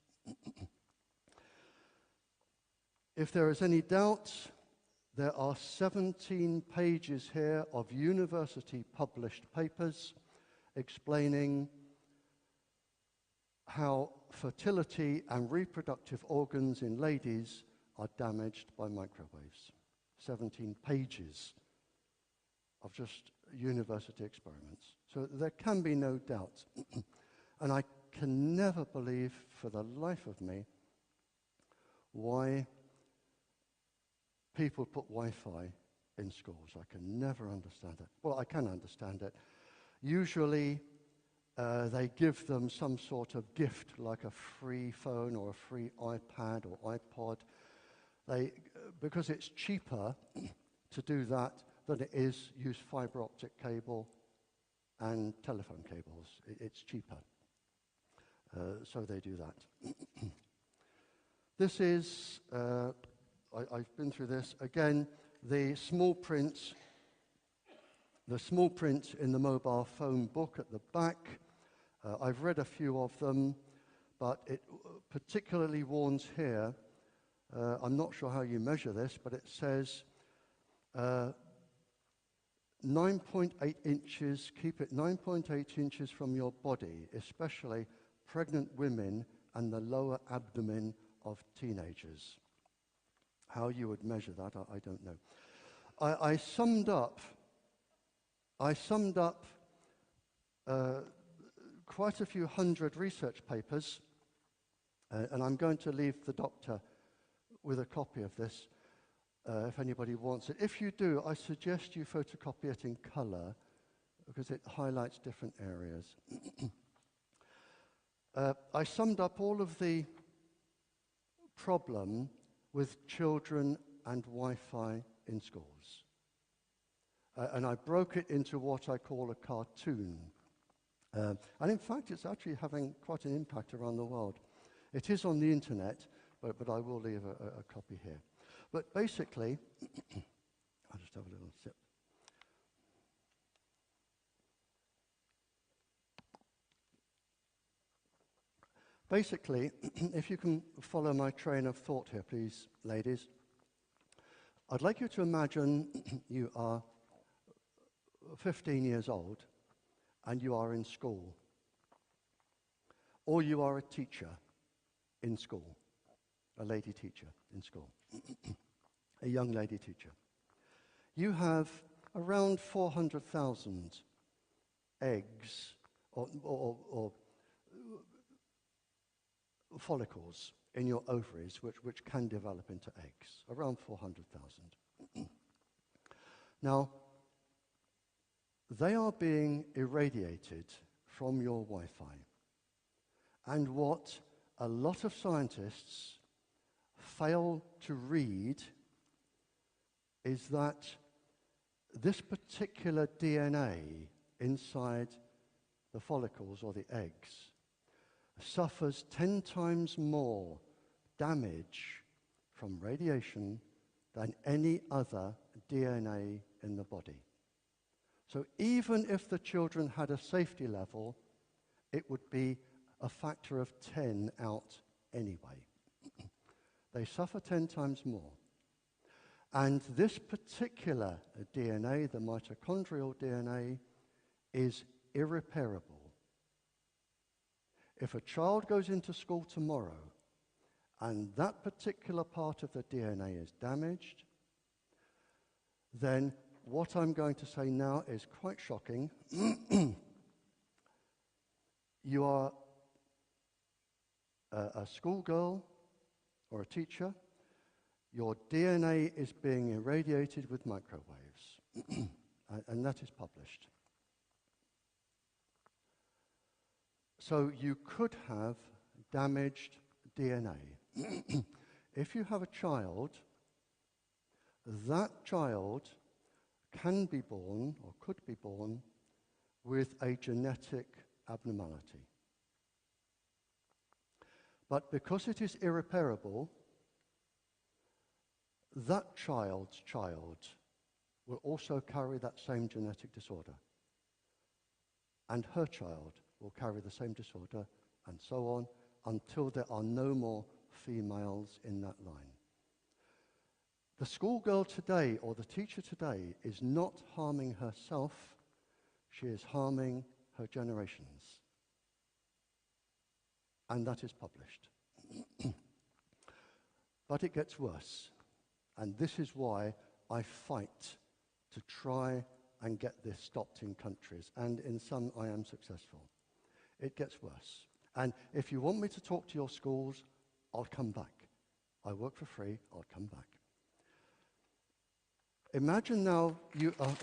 A: If there is any doubt, there are 17 pages here of university-published papers explaining how fertility and reproductive organs in ladies are damaged by microwaves. 17 pages of just university experiments. So there can be no doubt. And I can never believe for the life of me why people put Wi-Fi in schools. I can never understand it. Well, I can understand it. Usually they give them some sort of gift like a free phone or a free iPad or iPod. Because it's cheaper to do that than it is use fiber optic cable and telephone cables. It's cheaper. So they do that. This is, I've been through this. Again, the small print in the mobile phone book at the back. I've read a few of them, but it particularly warns here, I'm not sure how you measure this, but it says 9.8 inches, keep it 9.8 inches from your body, especially pregnant women and the lower abdomen of teenagers. How you would measure that, I don't know. I summed up quite a few hundred research papers, and I'm going to leave the doctor with a copy of this if anybody wants it. If you do, I suggest you photocopy it in color because it highlights different areas. I summed up all of the problem with children and Wi-Fi in schools. And I broke it into what I call a cartoon. And in fact, it's actually having quite an impact around the world. It is on the internet, but I will leave a copy here. But basically, I'll just have a little sip. Basically, if you can follow my train of thought here, please, ladies, I'd like you to imagine you are 15 years old and you are in school, or you are a teacher in school, a lady teacher in school, a young lady teacher. You have around 400,000 eggs or follicles in your ovaries which can develop into eggs, around 400,000. Now, they are being irradiated from your Wi-Fi. And what a lot of scientists fail to read is that this particular DNA inside the follicles or the eggs suffers 10 times more damage from radiation than any other DNA in the body. So even if the children had a safety level, it would be a factor of 10 out anyway. They suffer 10 times more. And this particular DNA, the mitochondrial DNA, is irreparable. If a child goes into school tomorrow and that particular part of the DNA is damaged, then what I'm going to say now is quite shocking. You are a schoolgirl or a teacher, your DNA is being irradiated with microwaves, and that is published. So you could have damaged DNA. If you have a child, that child can be born or could be born with a genetic abnormality. But because it is irreparable, that child's child will also carry that same genetic disorder. And her child will carry the same disorder, and so on, until there are no more females in that line. The schoolgirl today, or the teacher today, is not harming herself, she is harming her generations. And that is published. But it gets worse. And this is why I fight to try and get this stopped in countries. And in some I am successful. It gets worse. And if you want me to talk to your schools, I'll come back. I work for free, I'll come back. Imagine now you are...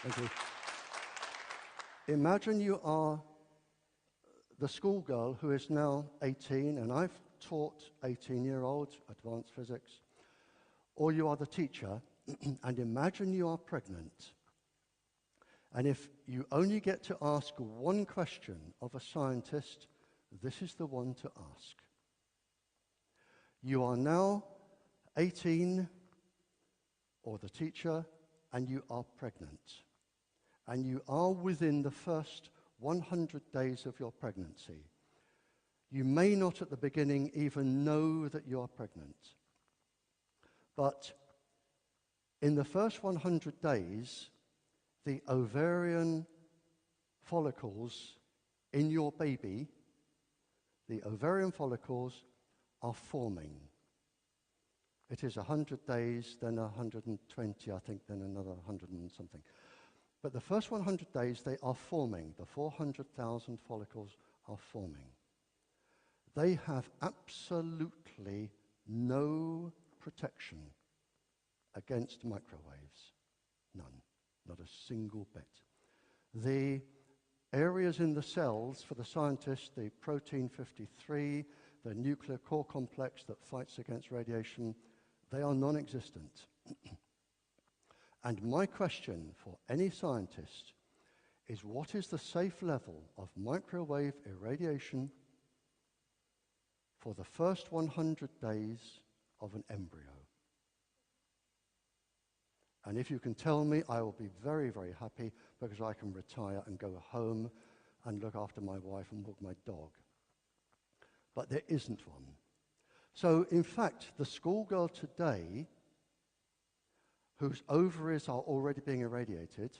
A: Thank you. Imagine you are the schoolgirl who is now 18, and I've taught 18-year-olds advanced physics, or you are the teacher, and imagine you are pregnant. And if you only get to ask one question of a scientist, this is the one to ask. You are now 18, or the teacher, and you are pregnant. And you are within the first 100 days of your pregnancy. You may not at the beginning even know that you are pregnant. But in the first 100 days, the ovarian follicles in your baby, the ovarian follicles are forming. It is 100 days, then 120, I think, then another 100 and something. But the first 100 days, they are forming. The 400,000 follicles are forming. They have absolutely no protection against microwaves. None. Not a single bit. The areas in the cells, for the scientists, the protein 53, the nuclear core complex that fights against radiation, they are non-existent. And my question for any scientist is, what is the safe level of microwave irradiation for the first 100 days of an embryo? And if you can tell me, I will be very, very happy, because I can retire and go home and look after my wife and walk my dog. But there isn't one. So, in fact, the schoolgirl today, whose ovaries are already being irradiated,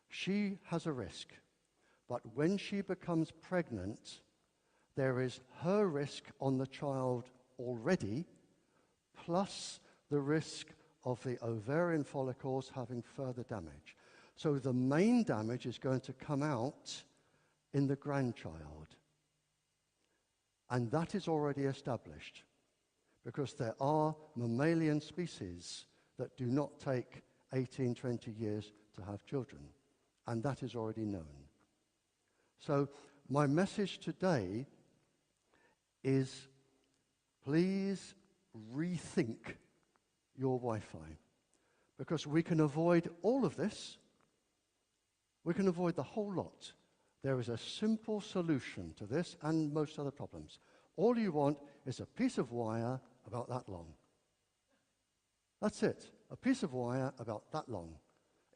A: she has a risk. But when she becomes pregnant, there is her risk on the child already, plus the risk of the ovarian follicles having further damage. So the main damage is going to come out in the grandchild. And that is already established, because there are mammalian species that do not take 18, 20 years to have children. And that is already known. So my message today is, please rethink your Wi-Fi. Because we can avoid all of this. We can avoid the whole lot There is a simple solution to this and most other problems. All you want is a piece of wire about that long. That's it. A piece of wire about that long.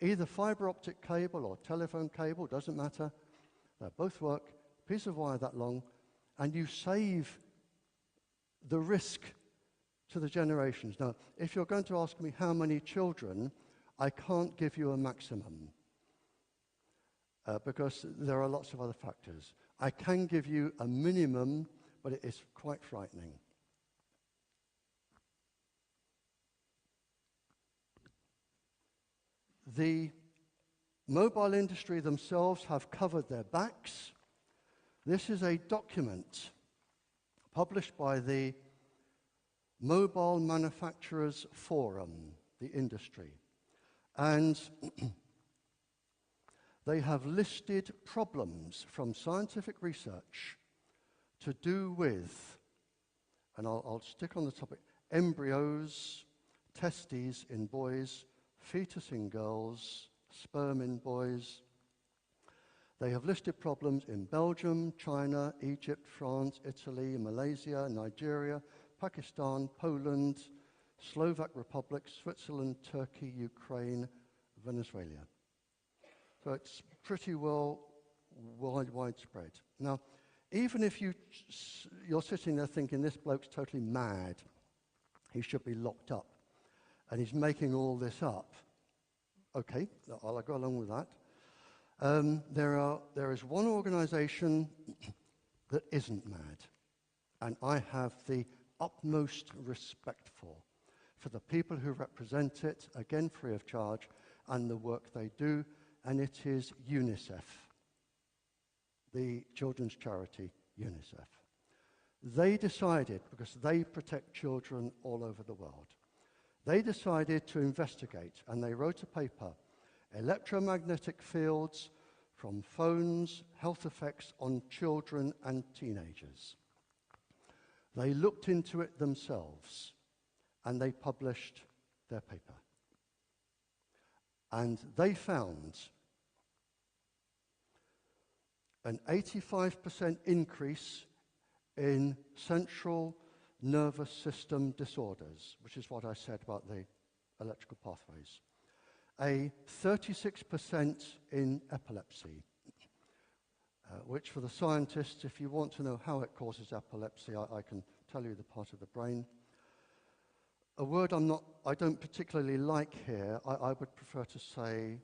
A: Either fiber optic cable or telephone cable, doesn't matter. They both work. Piece of wire that long, and you save the risk to the generations. Now, if you're going to ask me how many children, I can't give you a maximum because there are lots of other factors. I can give you a minimum, but it is quite frightening. The mobile industry themselves have covered their backs. This is a document published by the Mobile Manufacturers Forum, the industry. And they have listed problems from scientific research to do with, and I'll stick on the topic, embryos, testes in boys, fetus in girls, sperm in boys. They have listed problems in Belgium, China, Egypt, France, Italy, Malaysia, Nigeria, Pakistan, Poland, Slovak Republic, Switzerland, Turkey, Ukraine, Venezuela. So it's pretty well widespread. Now, even if you're sitting there thinking this bloke's totally mad, he should be locked up, and he's making all this up. Okay, I'll go along with that. There is one organization that isn't mad, and I have the utmost respect for the people who represent it, again free of charge, and the work they do, and it is UNICEF, the children's charity UNICEF. They decided, because they protect children all over the world, they decided to investigate, and they wrote a paper, Electromagnetic Fields from Phones, Health Effects on Children and Teenagers. They looked into it themselves, and they published their paper. And they found an 85% increase in central nervous system disorders, which is what I said about the electrical pathways. A 36% in epilepsy, which for the scientists, if you want to know how it causes epilepsy, I can tell you the part of the brain. A word I don't particularly like here, I would prefer to say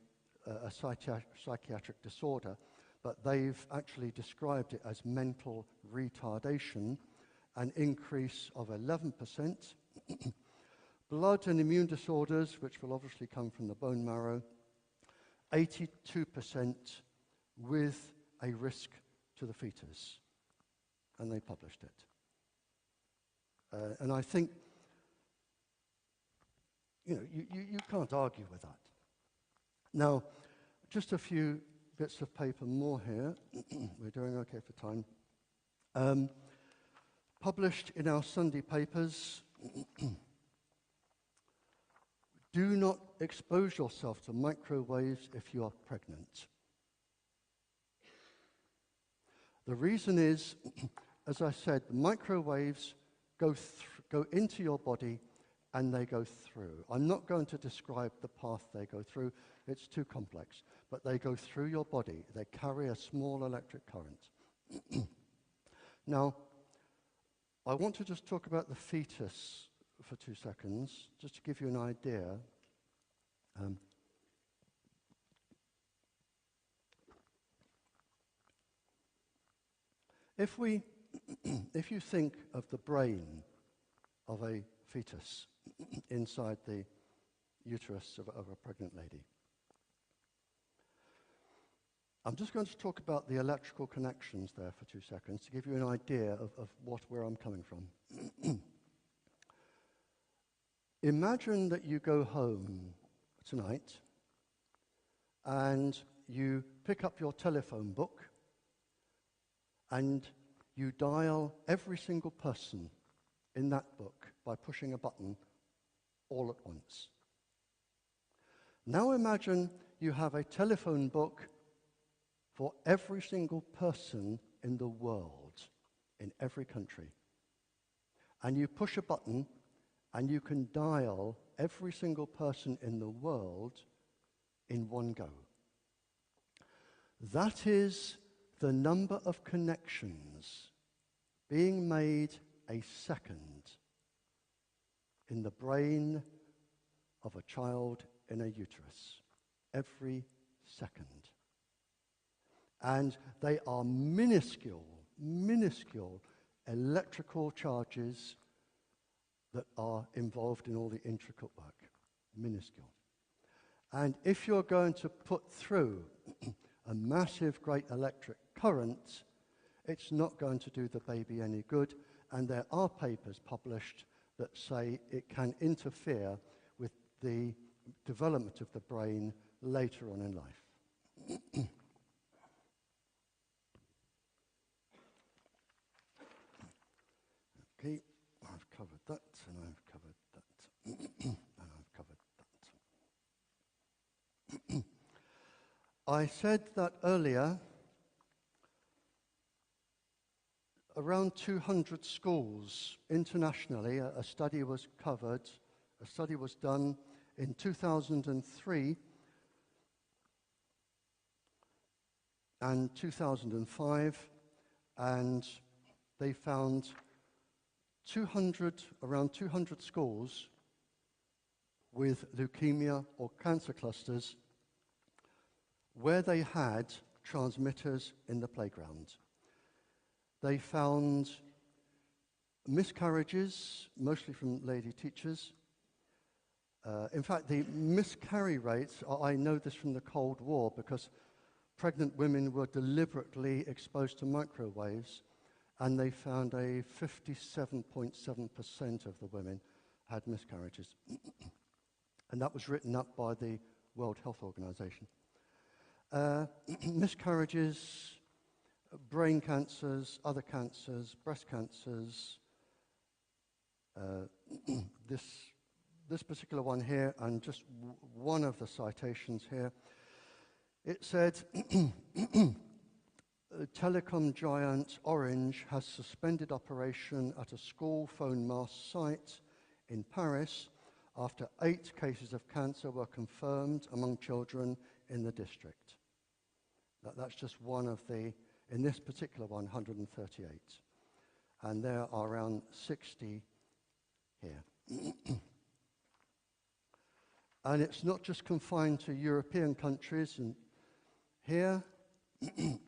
A: a psychiatric disorder, but they've actually described it as mental retardation, an increase of 11%. Blood and immune disorders, which will obviously come from the bone marrow, 82% with a risk to the fetus. And they published it. And I think, you can't argue with that. Now, just a few bits of paper more here. We're doing okay for time. Published in our Sunday papers, do not expose yourself to microwaves if you are pregnant. The reason is, as I said, the microwaves go into your body and they go through. I'm not going to describe the path they go through. It's too complex. But they go through your body. They carry a small electric current. Now, I want to just talk about the fetus for 2 seconds, just to give you an idea. If you think of the brain of a fetus inside the uterus of a pregnant lady, I'm just going to talk about the electrical connections there for 2 seconds to give you an idea of where I'm coming from. Imagine that you go home tonight and you pick up your telephone book and you dial every single person in that book by pushing a button all at once. Now imagine you have a telephone book for every single person in the world, in every country. And you push a button and you can dial every single person in the world in one go. That is the number of connections being made a second in the brain of a child in a uterus. Every second. And they are minuscule electrical charges that are involved in all the intricate work. Minuscule. And if you're going to put through a massive, great electric current, it's not going to do the baby any good. And there are papers published that say it can interfere with the development of the brain later on in life. Okay, I've covered that, and I've covered that, and I've covered that. I said that earlier, around 200 schools internationally, a study was covered, a study was done in 2003 and 2005, and they found around 200 schools with leukemia or cancer clusters where they had transmitters in the playground. They found miscarriages, mostly from lady teachers. In fact, the miscarry rates, I know this from the Cold War because pregnant women were deliberately exposed to microwaves, and they found a 57.7% of the women had miscarriages. And that was written up by the World Health Organization. Miscarriages, brain cancers, other cancers, breast cancers, this particular one here, and just one of the citations here, it said, telecom giant Orange has suspended operation at a school phone mast site in Paris after 8 cases of cancer were confirmed among children in the district. That's just one of the, in this particular one, 138. And there are around 60 here. And it's not just confined to European countries. And here,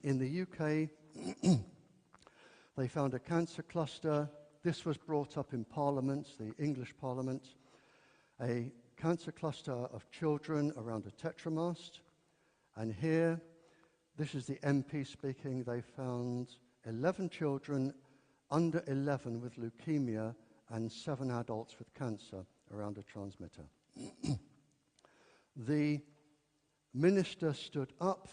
A: in the UK, they found a cancer cluster. This was brought up in Parliament, the English Parliament, a cancer cluster of children around a tetramast. And here, this is the MP speaking, they found 11 children under 11 with leukemia and 7 adults with cancer around a transmitter. The minister stood up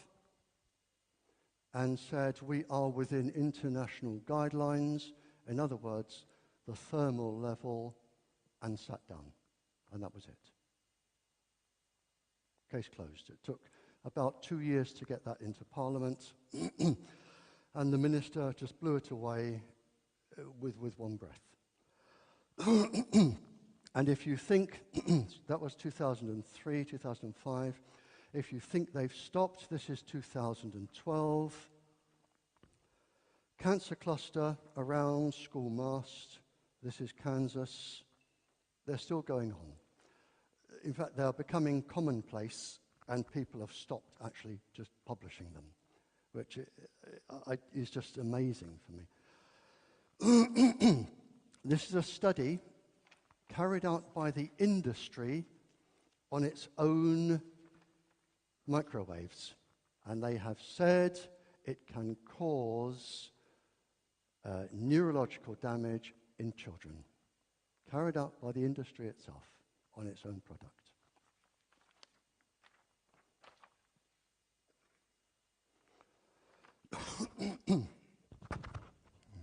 A: and said, we are within international guidelines, in other words, the thermal level, and sat down. And that was it. Case closed. It took about 2 years to get that into Parliament, and the minister just blew it away with one breath. And if you think, that was 2003, 2005, if you think they've stopped, this is 2012. Cancer cluster around school mast, this is Kansas. They're still going on. In fact, they're becoming commonplace, and people have stopped actually just publishing them, which is just amazing for me. This is a study carried out by the industry on its own microwaves, and they have said it can cause neurological damage in children, carried out by the industry itself on its own product.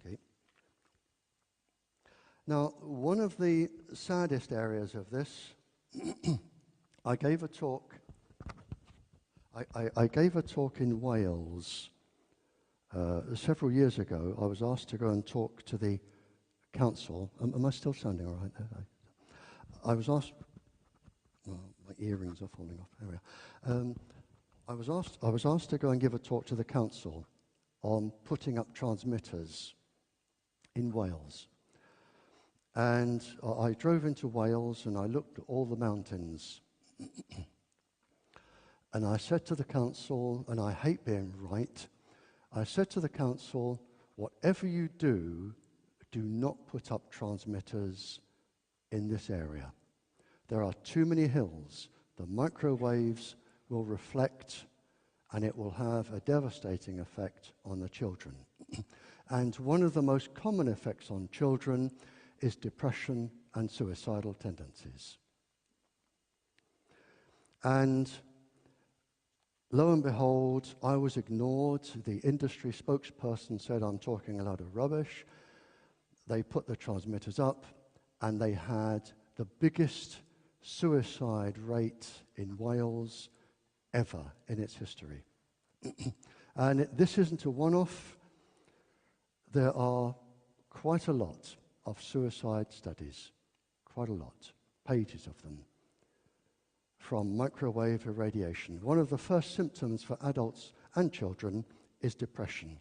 A: Okay. Now, one of the saddest areas of this, I gave a talk in Wales Several years ago, I was asked to go and talk to the council. Am I still sounding all right there? I was asked. Well, my earrings are falling off. There we are. I was asked to go and give a talk to the council on putting up transmitters in Wales. And I drove into Wales and I looked at all the mountains. And I said to the council, and I hate being right, I said to the council, whatever you do not put up transmitters in this area. There are too many hills. The microwaves will reflect and it will have a devastating effect on the children. And one of the most common effects on children is depression and suicidal tendencies. And lo and behold, I was ignored. The industry spokesperson said I'm talking a lot of rubbish. They put the transmitters up and they had the biggest suicide rate in Wales ever in its history. And this isn't a one-off. There are quite a lot of suicide studies, quite a lot, pages of them, from microwave irradiation. One of the first symptoms for adults and children is depression,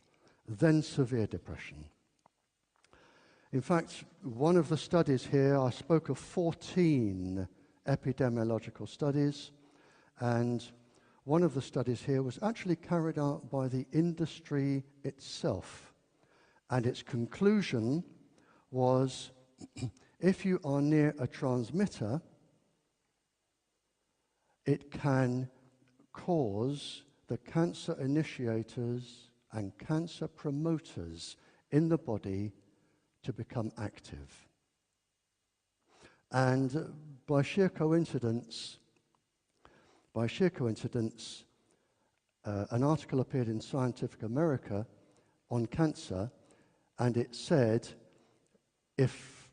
A: then severe depression. In fact, one of the studies here, I spoke of 14 epidemiological studies, and one of the studies here was actually carried out by the industry itself. And its conclusion was, if you are near a transmitter, it can cause the cancer initiators and cancer promoters in the body to become active. And by sheer coincidence, an article appeared in Scientific America on cancer, and it said if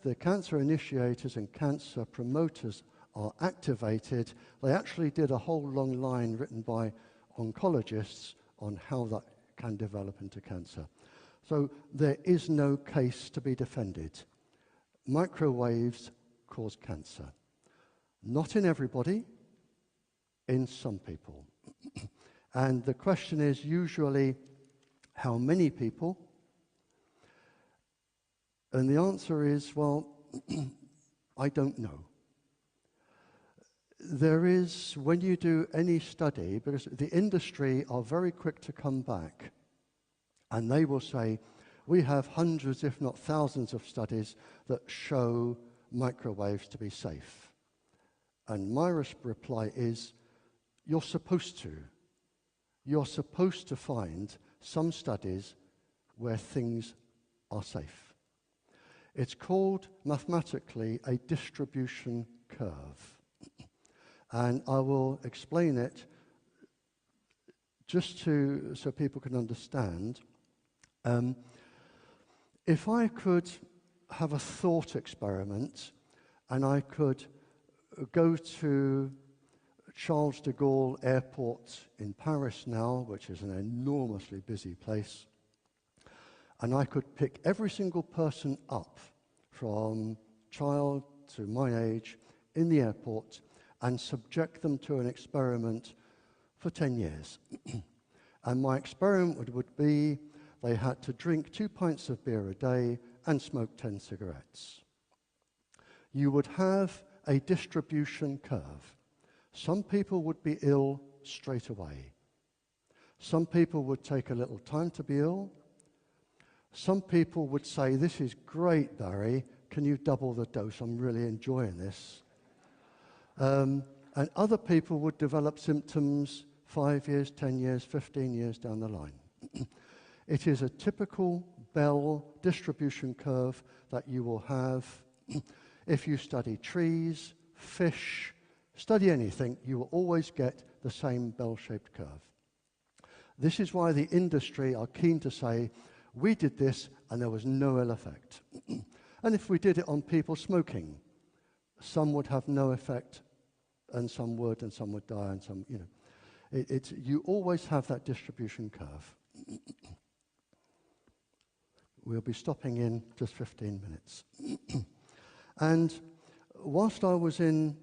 A: the cancer initiators and cancer promoters are activated, they actually did a whole long line written by oncologists on how that can develop into cancer. So there is no case to be defended. Microwaves cause cancer. Not in everybody, in some people. And the question is usually, how many people? And the answer is, well, I don't know. There is, when you do any study, because the industry are very quick to come back, and they will say, we have hundreds, if not thousands, of studies that show microwaves to be safe. And my reply is, you're supposed to. You're supposed to find some studies where things are safe. It's called, mathematically, a distribution curve. And I will explain it just so people can understand. If I could have a thought experiment and I could go to Charles de Gaulle Airport in Paris now, which is an enormously busy place, and I could pick every single person up from child to my age in the airport and subject them to an experiment for 10 years. And my experiment would be they had to drink 2 pints of beer a day and smoke 10 cigarettes. You would have a distribution curve. Some people would be ill straight away. Some people would take a little time to be ill. Some people would say, this is great, Barrie, can you double the dose? I'm really enjoying this. And other people would develop symptoms 5 years, 10 years, 15 years down the line. It is a typical Bell distribution curve that you will have. If you study trees, fish, study anything, you will always get the same bell-shaped curve. This is why the industry are keen to say, we did this and there was no ill effect. And if we did it on people smoking, some would have no effect and some would die and some, you always have that distribution curve. We'll be stopping in just 15 minutes. And whilst I was in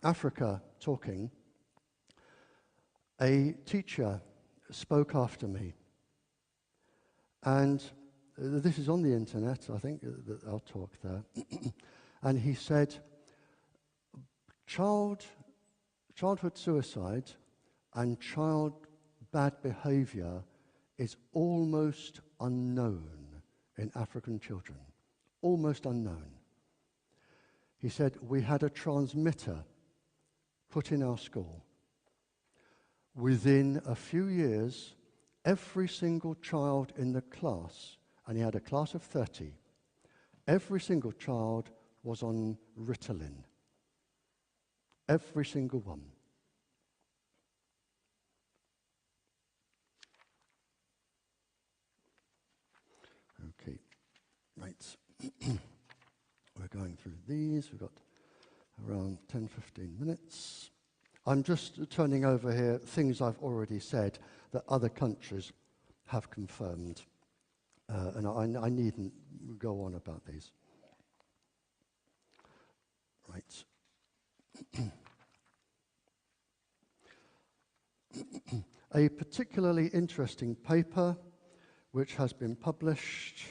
A: Africa talking, a teacher spoke after me. And this is on the internet, I think that I'll talk there. And he said, childhood suicide and child bad behavior is almost unknown in African children. Almost unknown. He said, we had a transmitter put in our school. Within a few years, every single child in the class, and he had a class of 30, every single child was on Ritalin. Every single one. Okay, right. We're going through these. We've got around 10, 15 minutes. I'm just turning over here things I've already said that other countries have confirmed. And I needn't go on about these. Right. A particularly interesting paper which has been published,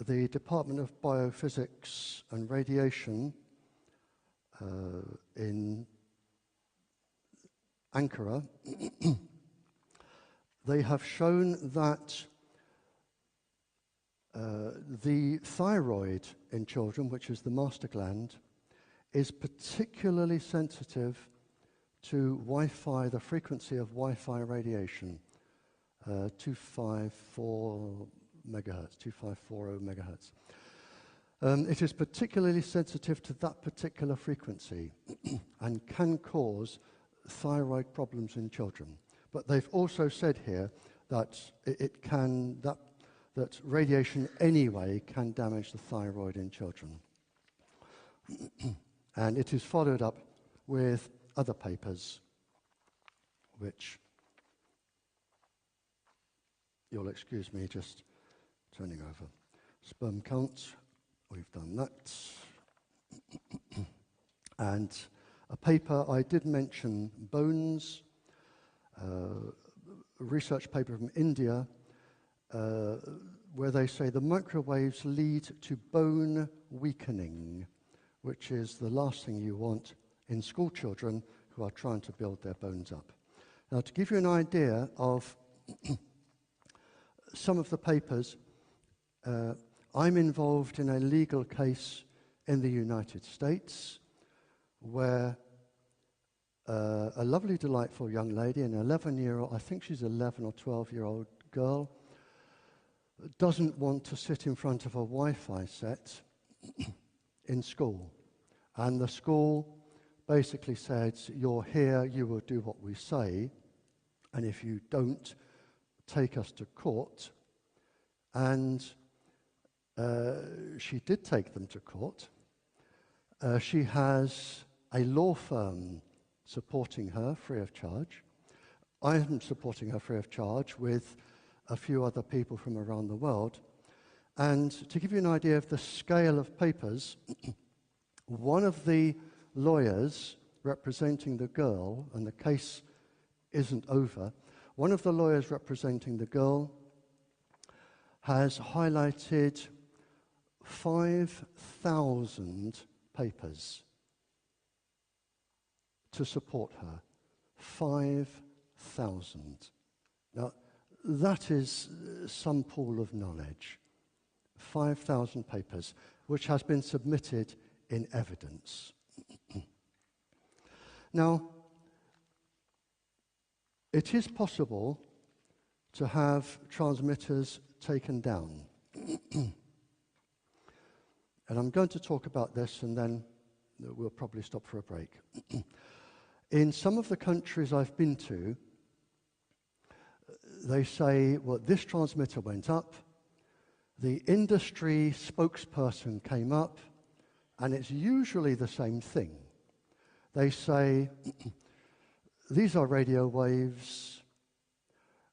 A: the Department of Biophysics and Radiation in Ankara, they have shown that the thyroid in children, which is the master gland, is particularly sensitive to Wi-Fi, the frequency of Wi-Fi radiation, 254 megahertz, 2540 megahertz. It is particularly sensitive to that particular frequency and can cause thyroid problems in children. But they've also said here that that radiation anyway can damage the thyroid in children. And it is followed up with other papers, which you'll excuse me just turning over. Sperm count, we've done that. And a paper, I did mention bones, a research paper from India, where they say the microwaves lead to bone weakening, which is the last thing you want in school children who are trying to build their bones up. Now, to give you an idea of some of the papers, I'm involved in a legal case in the United States where a lovely, delightful young lady, an 11-year-old, I think she's 11 or 12-year-old girl, doesn't want to sit in front of a Wi-Fi set in school. And the school basically said, you're here, you will do what we say, and if you don't, take us to court. And she did take them to court. She has a law firm supporting her free of charge. I'm supporting her free of charge with a few other people from around the world. And to give you an idea of the scale of papers, one of the lawyers representing the girl, and the case isn't over, one of the lawyers representing the girl has highlighted 5,000 papers to support her. 5,000. Now, that is some pool of knowledge. 5,000 papers, which has been submitted in evidence. Now, it is possible to have transmitters taken down. And I'm going to talk about this, and then we'll probably stop for a break. In some of the countries I've been to, they say, well, this transmitter went up, the industry spokesperson came up, and it's usually the same thing. They say, these are radio waves.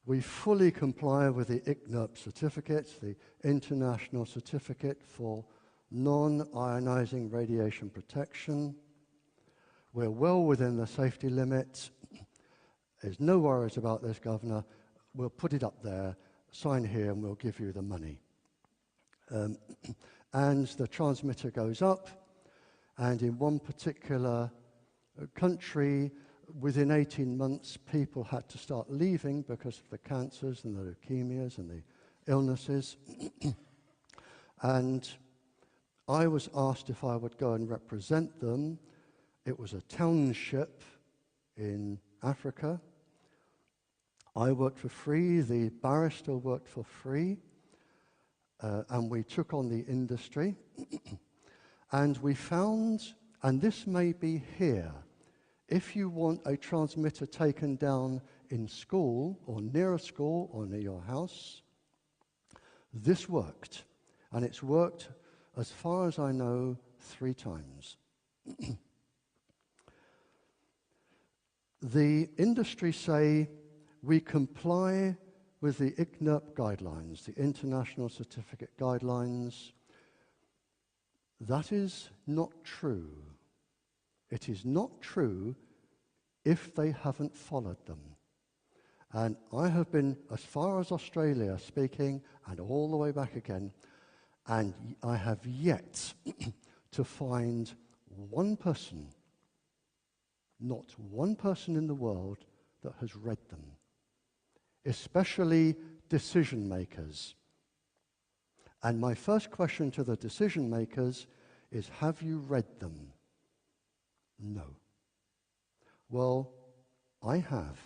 A: We fully comply with the ICNIRP certificate, the International Certificate for Non-Ionizing Radiation Protection. We're well within the safety limits. There's no worries about this, Governor. We'll put it up there, sign here, and we'll give you the money. And the transmitter goes up, and in one particular country, within 18 months, people had to start leaving because of the cancers and the leukemias and the illnesses. And I was asked if I would go and represent them. It was a township in Africa. I worked for free, the barrister worked for free, and we took on the industry. And we found, and this may be here, if you want a transmitter taken down in school or near a school or near your house, this worked. And it's worked, as far as I know, 3 times. The industry say we comply with the ICNIRP guidelines, the International Certificate Guidelines. That is not true. It is not true if they haven't followed them. And I have been as far as Australia speaking and all the way back again, and I have yet to find one person, not one person in the world that has read them, especially decision makers. And my first question to the decision makers is, have you read them? No. Well, I have.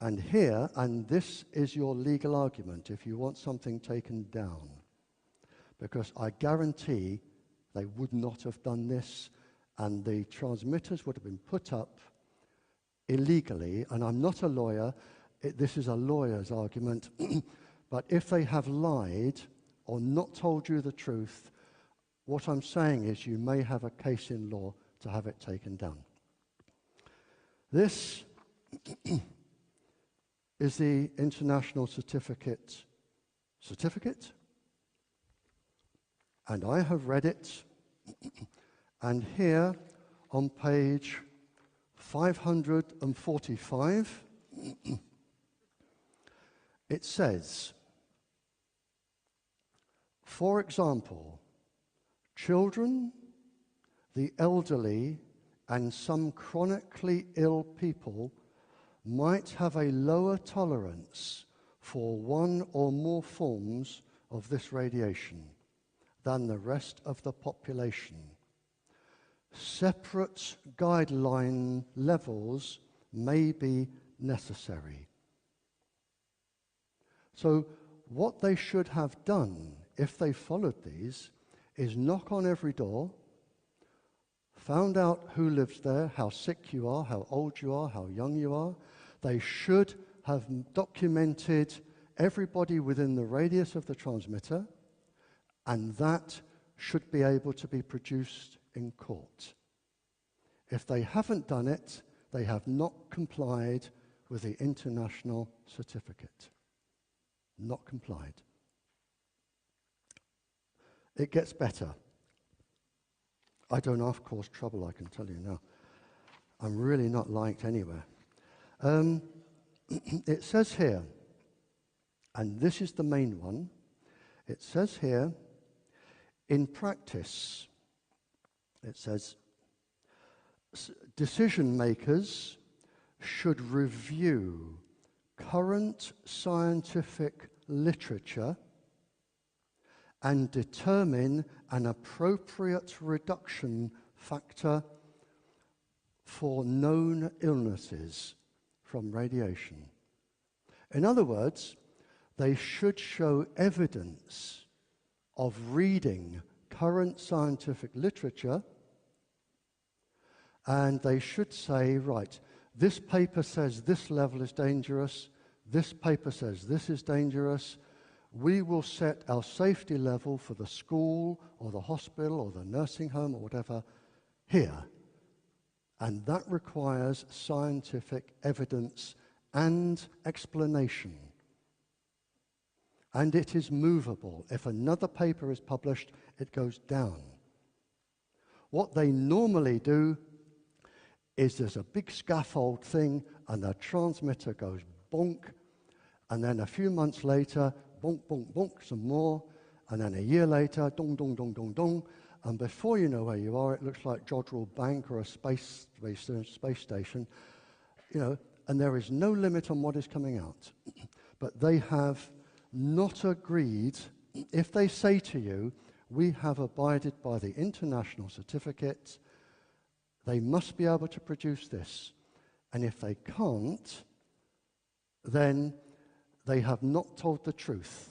A: And here, and this is your legal argument if you want something taken down, because I guarantee they would not have done this, and the transmitters would have been put up illegally. And I'm not a lawyer, this is a lawyer's argument, but if they have lied or not told you the truth, what I'm saying is you may have a case in law to have it taken down. This is the International Certificate, and I have read it, and here on page 545, it says, for example, children, the elderly, and some chronically ill people might have a lower tolerance for one or more forms of this radiation than the rest of the population. Separate guideline levels may be necessary. So what they should have done, if they followed these, is knock on every door, found out who lives there, how sick you are, how old you are, how young you are. They should have documented everybody within the radius of the transmitter, and that should be able to be produced in court. If they haven't done it, they have not complied with the international certificate. Not complied. It gets better. I don't half cause trouble, I can tell you now. I'm really not liked anywhere. It says here, and this is the main one, it says here, in practice, it says, decision makers should review current scientific literature and determine an appropriate reduction factor for known illnesses from radiation. In other words, they should show evidence of reading current scientific literature, and they should say, right, this paper says this level is dangerous, this paper says this is dangerous. We will set our safety level for the school or the hospital or the nursing home or whatever here. And that requires scientific evidence and explanation. And it is movable. If another paper is published, it goes down. What they normally do is there's a big scaffold thing, and the transmitter goes bonk, and then a few months later, bonk, bonk, bonk, some more, and then a year later, dong, dong, dong, dong, dong, and before you know where you are, it looks like Jodrell Bank or a space station, you know, and there is no limit on what is coming out. But they have not agreed. If they say to you, we have abided by the international certificate, they must be able to produce this. And if they can't, then they have not told the truth.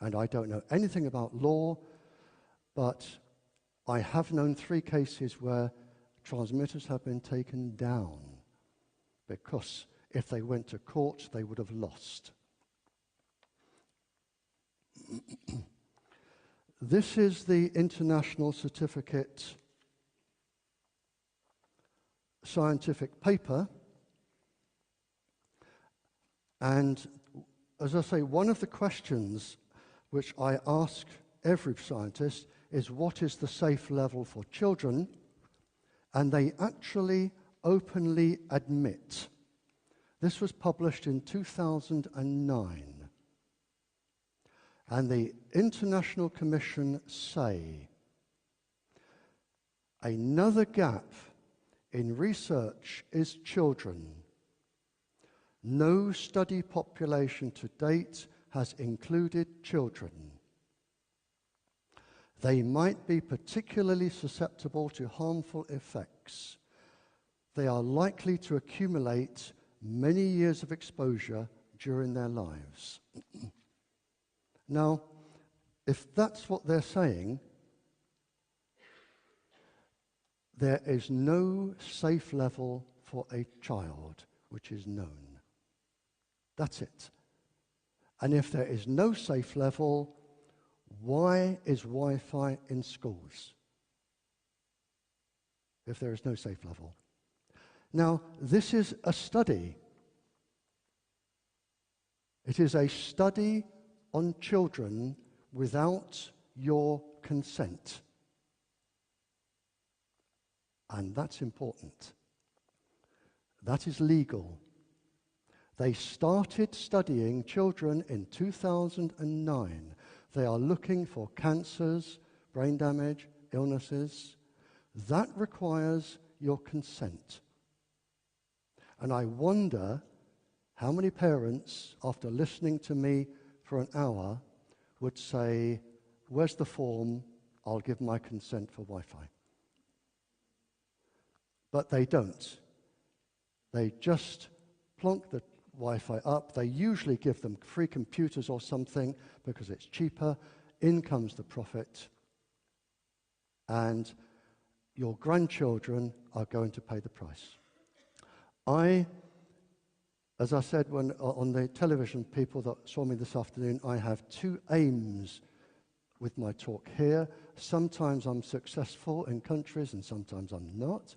A: And I don't know anything about law, but I have known 3 cases where transmitters have been taken down because if they went to court, they would have lost. This is the international certificate scientific paper. And as I say, one of the questions which I ask every scientist is what is the safe level for children? And they actually openly admit. This was published in 2009. And the International Commission say another gap in research is children. No study population to date has included children. They might be particularly susceptible to harmful effects. They are likely to accumulate many years of exposure during their lives. Now, if that's what they're saying, there is no safe level for a child which is known. That's it. And if there is no safe level, why is Wi-Fi in schools? If there is no safe level. Now, this is a study. It is a study on children without your consent. And that's important. That is legal. They started studying children in 2009. They are looking for cancers, brain damage, illnesses. That requires your consent. And I wonder how many parents, after listening to me for an hour, would say, where's the form? I'll give my consent for Wi-Fi. But they don't. They just plonk the Wi-Fi up. They usually give them free computers or something because it's cheaper. In comes the profit. And your grandchildren are going to pay the price. As I said when on the television, people that saw me this afternoon, I have 2 aims with my talk here. Sometimes I'm successful in countries and sometimes I'm not.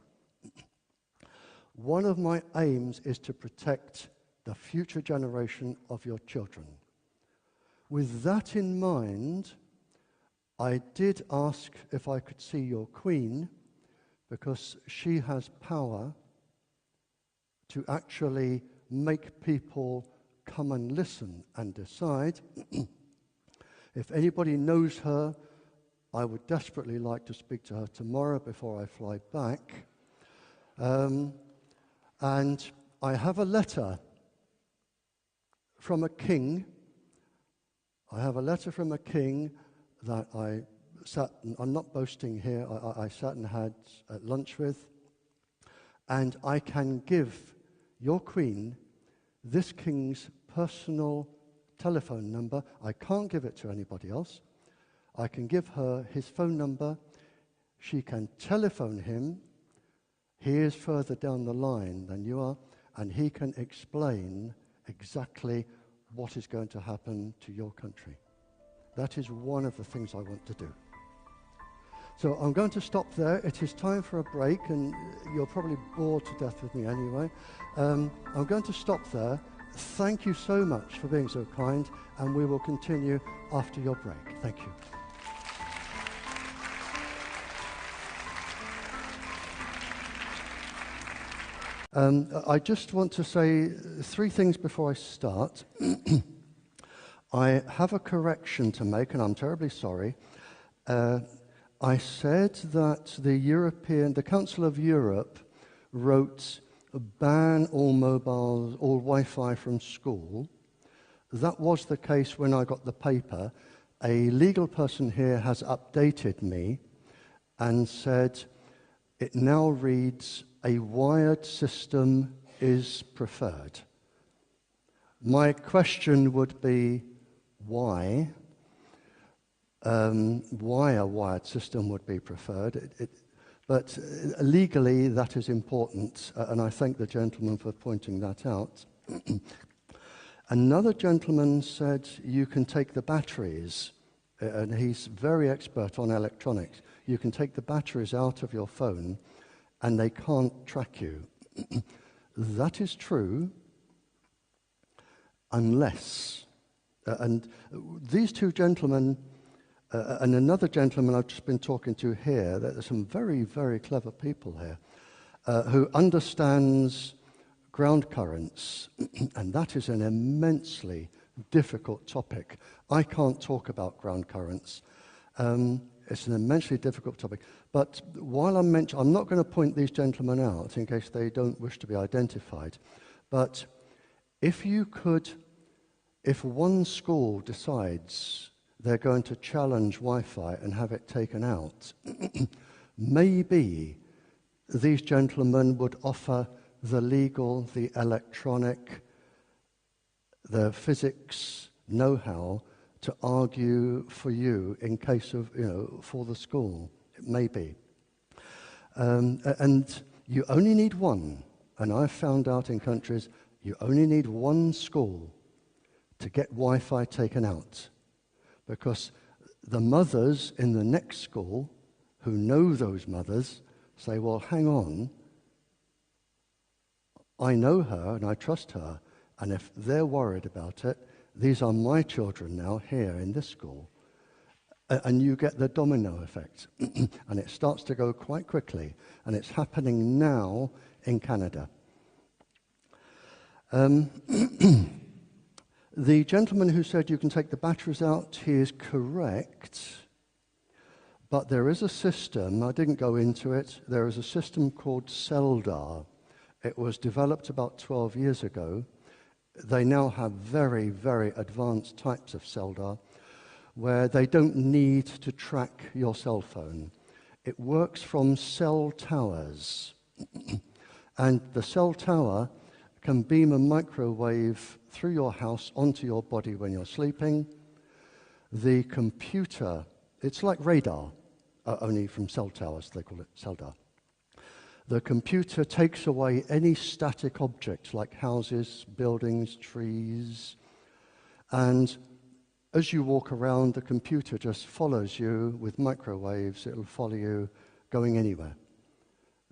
A: One of my aims is to protect the future generation of your children. With that in mind, I did ask if I could see your Queen, because she has power to actually make people come and listen and decide. If anybody knows her, I would desperately like to speak to her tomorrow before I fly back. And I have a letter from a king. I have a letter from a king that I sat, I'm not boasting here, I sat and had lunch with. And I can give your Queen this king's personal telephone number. I can't give it to anybody else. I can give her his phone number. She can telephone him. He is further down the line than you are, and he can explain exactly what is going to happen to your country. That is one of the things I want to do. So I'm going to stop there. It is time for a break, and you're probably bored to death with me anyway. I'm going to stop there. Thank you so much for being so kind, and we will continue after your break. Thank you. I just want to say 3 things before I start. I have a correction to make, and I'm terribly sorry. I said that the Council of Europe wrote ban all mobiles, all Wi-Fi from school. That was the case when I got the paper. A legal person here has updated me and said it now reads a wired system is preferred. My question would be why? Why a wired system would be preferred. But legally, that is important, and I thank the gentleman for pointing that out. Another gentleman said you can take the batteries, and he's very expert on electronics. You can take the batteries out of your phone, and they can't track you. That is true, unless, and these 2 gentlemen, and another gentleman I've just been talking to here, there's some very, very clever people here, who understands ground currents, and that is an immensely difficult topic. I can't talk about ground currents. It's an immensely difficult topic. But while I'm not going to point these gentlemen out in case they don't wish to be identified, but if one school decides they're going to challenge Wi-Fi and have it taken out, maybe these gentlemen would offer the legal, the electronic, the physics know-how to argue for you in case of, for the school. It may be. And you only need one. And I've found out in countries, you only need one school to get Wi-Fi taken out. Because the mothers in the next school who know those mothers say, well, hang on, I know her and I trust her, and if they're worried about it, these are my children now here in this school. And you get the domino effect. And it starts to go quite quickly, and it's happening now in Canada. The gentleman who said you can take the batteries out, he is correct, but there is a system, I didn't go into it, there is a system called CELDAR. It was developed about 12 years ago. They now have very, very advanced types of CELDAR where they don't need to track your cell phone. It works from cell towers. And the cell tower can beam a microwave through your house onto your body when you're sleeping. The computer, it's like radar, only from cell towers, they call it CELDAR. The computer takes away any static objects like houses, buildings, trees, and as you walk around, the computer just follows you with microwaves. It'll follow you going anywhere.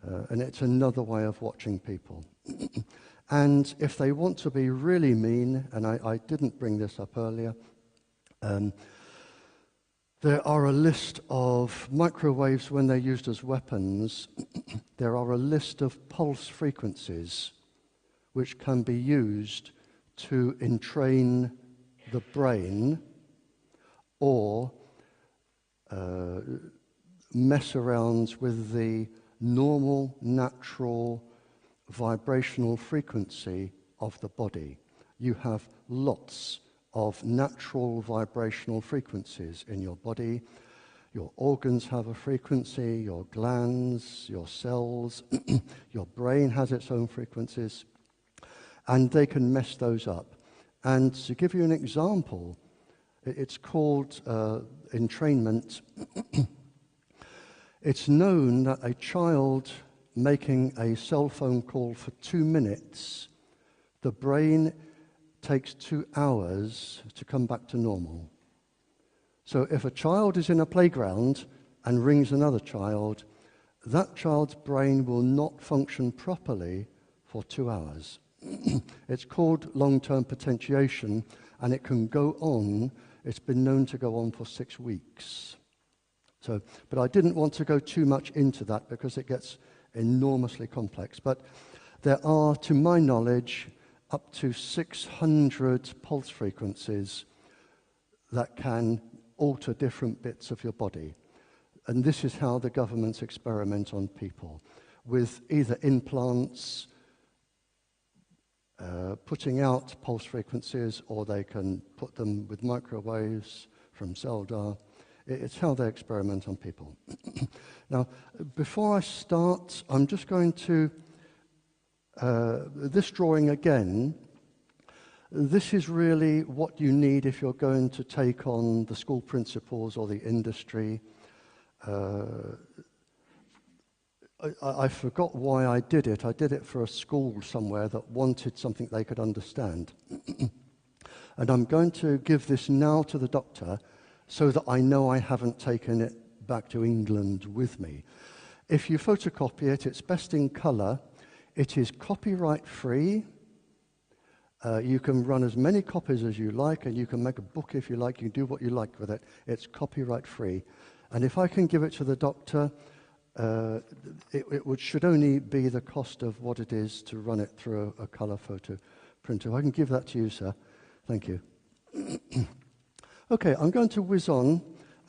A: And it's another way of watching people. And if they want to be really mean, and I didn't bring this up earlier, there are a list of microwaves when they're used as weapons. There are a list of pulse frequencies which can be used to entrain the brain or mess around with the normal, natural vibrational frequency of the body. You have lots of natural vibrational frequencies in your body. Your organs have a frequency, your glands, your cells, your brain has its own frequencies, and they can mess those up. And to give you an example, it's called entrainment. It's known that a child making a cell phone call for 2 minutes, the brain takes 2 hours to come back to normal. So if a child is in a playground and rings another child, that child's brain will not function properly for 2 hours. It's called long-term potentiation, and it can go on. It's been known to go on for 6 weeks. But I didn't want to go too much into that because it gets enormously complex. But there are, to my knowledge, up to 600 pulse frequencies that can alter different bits of your body. And this is how the governments experiment on people, with either implants, putting out pulse frequencies, or they can put them with microwaves from Zelda. It's how they experiment on people. Now, before I start, I'm just going to, this drawing again, this is really what you need if you're going to take on the school principals or the industry. I forgot why I did it. I did it for a school somewhere that wanted something they could understand. And I'm going to give this now to the doctor so that I know I haven't taken it back to England with me. If you photocopy it, it's best in colour. It is copyright free. You can run as many copies as you like, and you can make a book if you like. You can do what you like with it. It's copyright free. And if I can give it to the doctor, it should only be the cost of what it is to run it through a colour photo printer. I can give that to you, sir. Thank you. Okay, I'm going to whiz on,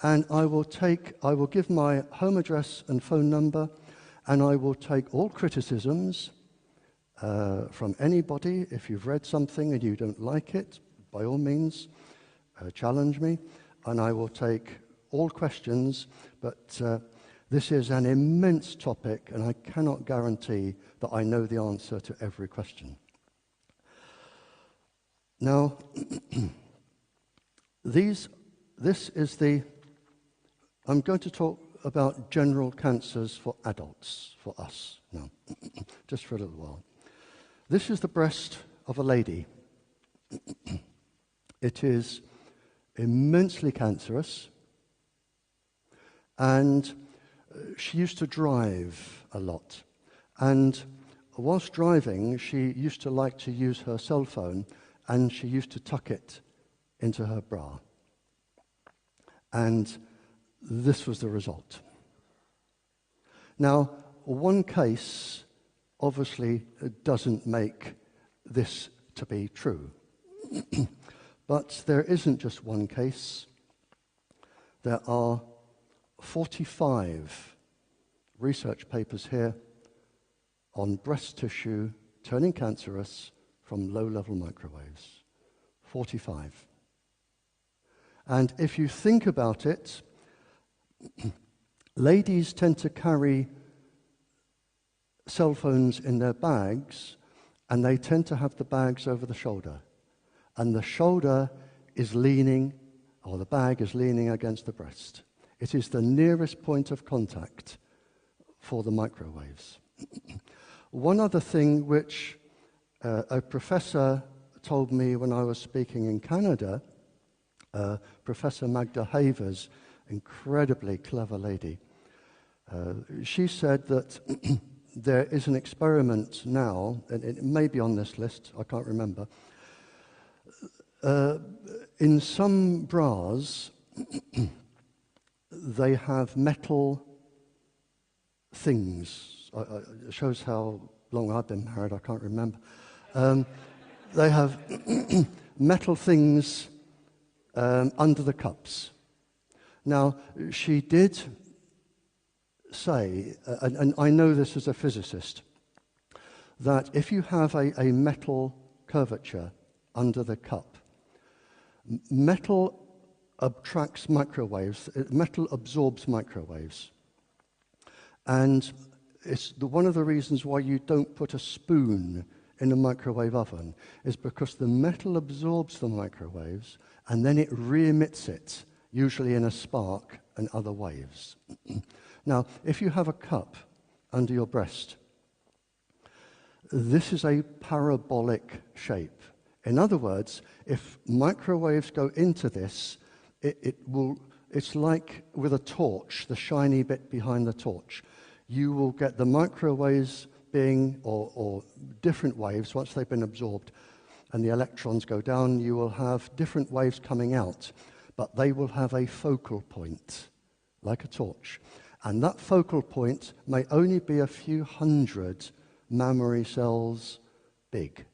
A: and I will give my home address and phone number, and I will take all criticisms from anybody. If you've read something and you don't like it, by all means, challenge me, and I will take all questions, but this is an immense topic, and I cannot guarantee that I know the answer to every question. Now, I'm going to talk about general cancers for adults, for us now, just for a little while. This is the breast of a lady. It is immensely cancerous, and she used to drive a lot. And whilst driving, she used to like to use her cell phone, and she used to tuck it into her bra. And this was the result. Now, one case obviously doesn't make this to be true. But there isn't just one case. There are 45 research papers here on breast tissue turning cancerous from low-level microwaves. 45. And if you think about it, ladies tend to carry cell phones in their bags, and they tend to have the bags over the shoulder. And the shoulder is leaning, or the bag is leaning against the breast. It is the nearest point of contact for the microwaves. One other thing which a professor told me when I was speaking in Canada, Professor Magda Havers, incredibly clever lady, she said that there is an experiment now, and it may be on this list, I can't remember. In some bras, they have metal things. It shows how long I've been married, I can't remember. They have metal things under the cups. Now, she did say, and I know this as a physicist, that if you have a metal curvature under the cup, metal attracts microwaves, metal absorbs microwaves. And it's one of the reasons why you don't put a spoon in a microwave oven is because the metal absorbs the microwaves and then it re-emits it, usually in a spark and other waves. Now, if you have a cup under your breast, this is a parabolic shape. In other words, if microwaves go into this, it will it's like with a torch, the shiny bit behind the torch. You will get the microwaves being, or different waves, once they've been absorbed, and the electrons go down, you will have different waves coming out, but they will have a focal point, like a torch. And that focal point may only be a few hundred mammary cells big.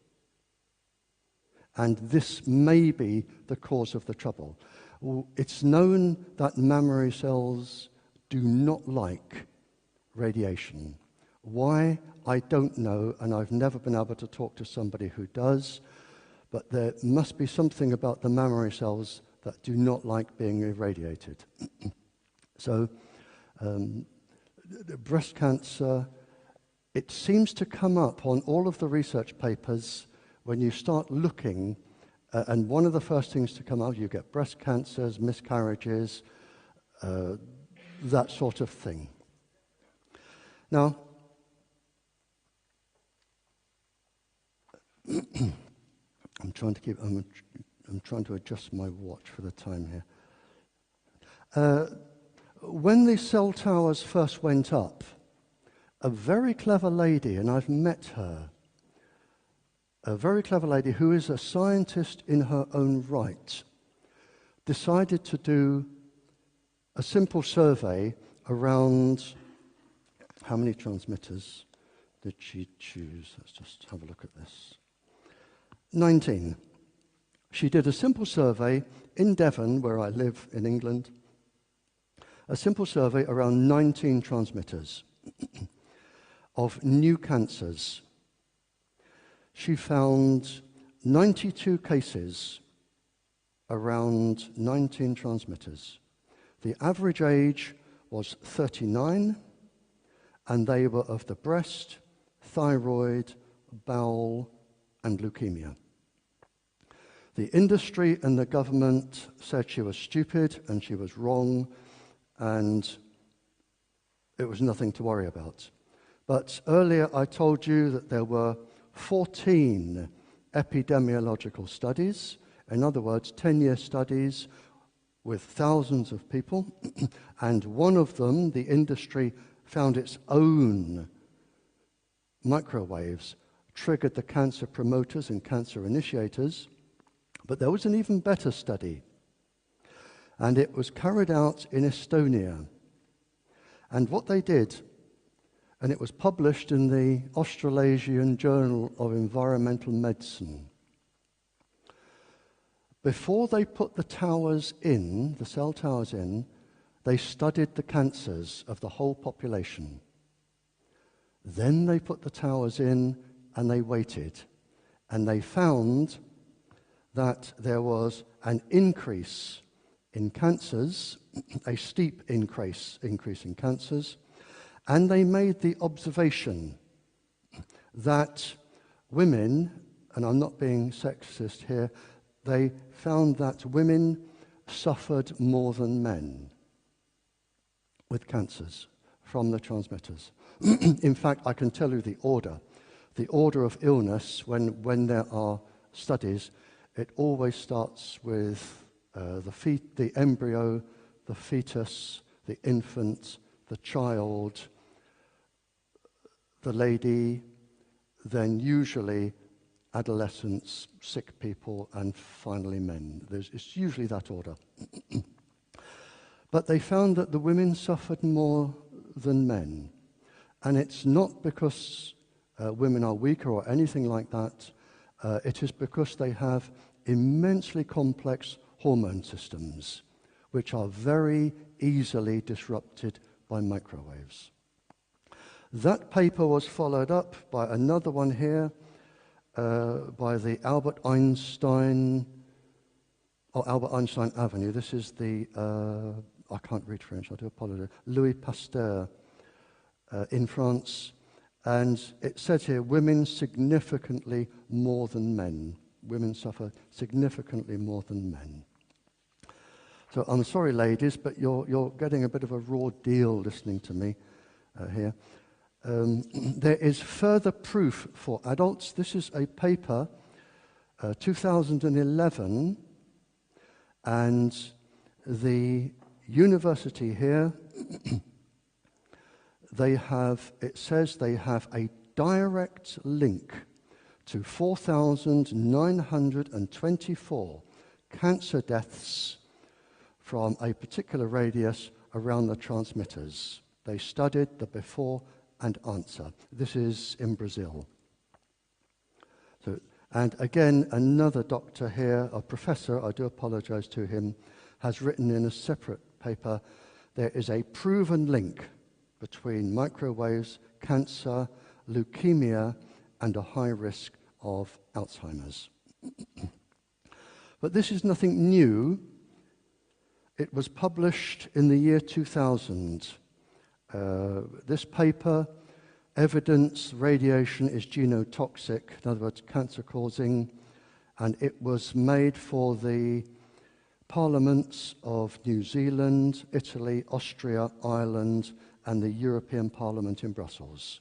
A: And this may be the cause of the trouble. It's known that mammary cells do not like radiation. Why? I don't know, and I've never been able to talk to somebody who does, but there must be something about the mammary cells that do not like being irradiated. So, breast cancer, it seems to come up on all of the research papers when you start looking, and one of the first things to come out, you get breast cancers, miscarriages, that sort of thing. Now, I'm trying to adjust my watch for the time here. When the cell towers first went up, a very clever lady, and I've met her, a very clever lady who is a scientist in her own right, decided to do a simple survey around how many transmitters did she choose? Let's just have a look at this. 19. She did a simple survey in Devon, where I live in England, a simple survey around 19 transmitters of new cancers. She found 92 cases around 19 transmitters. The average age was 39, and they were of the breast, thyroid, bowel, and leukemia. The industry and the government said she was stupid and she was wrong, and it was nothing to worry about. But earlier I told you that there were 14 epidemiological studies, in other words, 10-year studies with thousands of people, and one of them, the industry found its own microwaves triggered the cancer promoters and cancer initiators. But there was an even better study, and it was carried out in Estonia. And what they did, and it was published in the Australasian Journal of Environmental Medicine. Before they put the towers in, the cell towers in, they studied the cancers of the whole population. Then they put the towers in and they waited. And they found that there was an increase in cancers, a steep increase in cancers, and they made the observation that women, and I'm not being sexist here, they found that women suffered more than men with cancers from the transmitters. In fact, I can tell you the order of illness when there are studies. It always starts with the embryo, the fetus, the infant, the child, the lady, then usually adolescents, sick people, and finally men. It's usually that order. But they found that the women suffered more than men. And it's not because women are weaker or anything like that. It is because they have immensely complex hormone systems, which are very easily disrupted by microwaves. That paper was followed up by another one here, by the Albert Einstein Avenue. This is the, I can't read French, I do apologize, Louis Pasteur in France. And it says here, women significantly more than men. Women suffer significantly more than men. So I'm sorry, ladies, but you're getting a bit of a raw deal listening to me here. There is further proof for adults. This is a paper, 2011, and the university here, it says they have a direct link to 4,924 cancer deaths from a particular radius around the transmitters. They studied the before and answer. This is in Brazil. And again, another doctor here, a professor, I do apologize to him, has written in a separate paper, there is a proven link between microwaves, cancer, leukemia, and a high risk of Alzheimer's. But this is nothing new. It was published in the year 2000. This paper, Evidence Radiation is Genotoxic, in other words, cancer-causing, and it was made for the parliaments of New Zealand, Italy, Austria, Ireland, and the European Parliament in Brussels.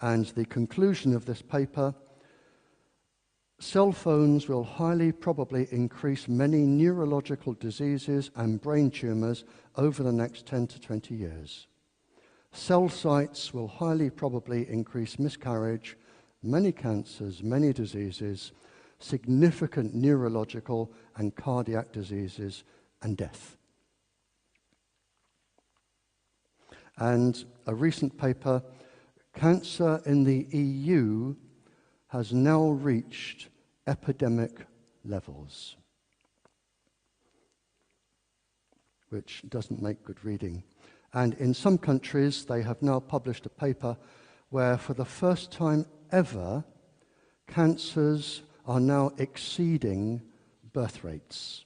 A: And the conclusion of this paper, cell phones will highly probably increase many neurological diseases and brain tumors over the next 10 to 20 years. Cell sites will highly probably increase miscarriage, many cancers, many diseases, significant neurological and cardiac diseases, and death. And a recent paper, cancer in the EU has now reached epidemic levels, which doesn't make good reading. And in some countries, they have now published a paper where, for the first time ever, cancers are now exceeding birth rates.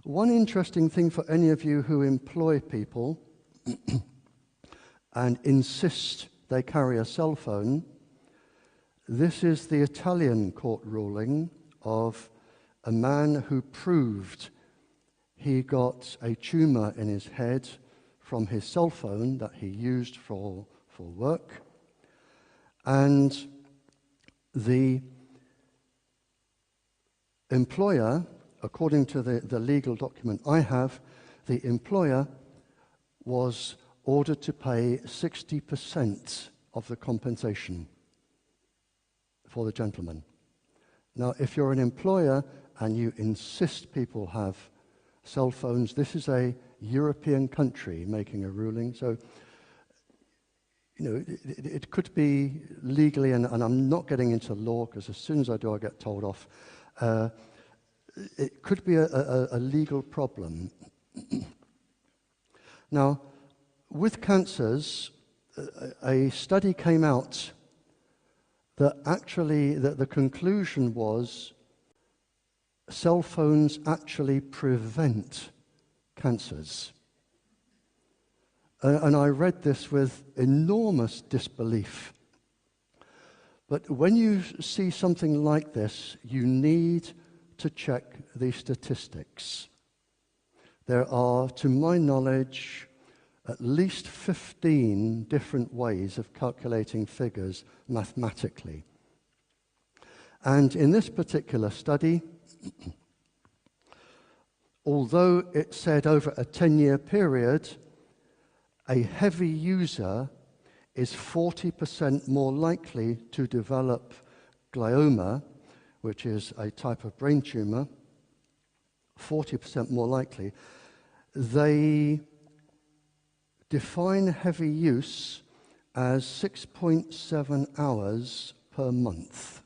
A: One interesting thing for any of you who employ people and insist they carry a cell phone, this is the Italian court ruling of a man who proved he got a tumor in his head from his cell phone that he used for work. And the employer, according to the legal document I have, the employer was ordered to pay 60% of the compensation for the gentleman. Now, if you're an employer and you insist people have cell phones, this is a European country making a ruling, so you know, it could be legally, and I'm not getting into law because as soon as I do I get told off, it could be a legal problem. Now, with cancers, a study came out that actually the conclusion was cell phones actually prevent cancers. And I read this with enormous disbelief. But when you see something like this, you need to check the statistics. There are, to my knowledge, at least 15 different ways of calculating figures mathematically. And in this particular study, although it said over a 10-year period, a heavy user is 40% more likely to develop glioma, which is a type of brain tumor, 40% more likely. They define heavy use as 6.7 hours per month.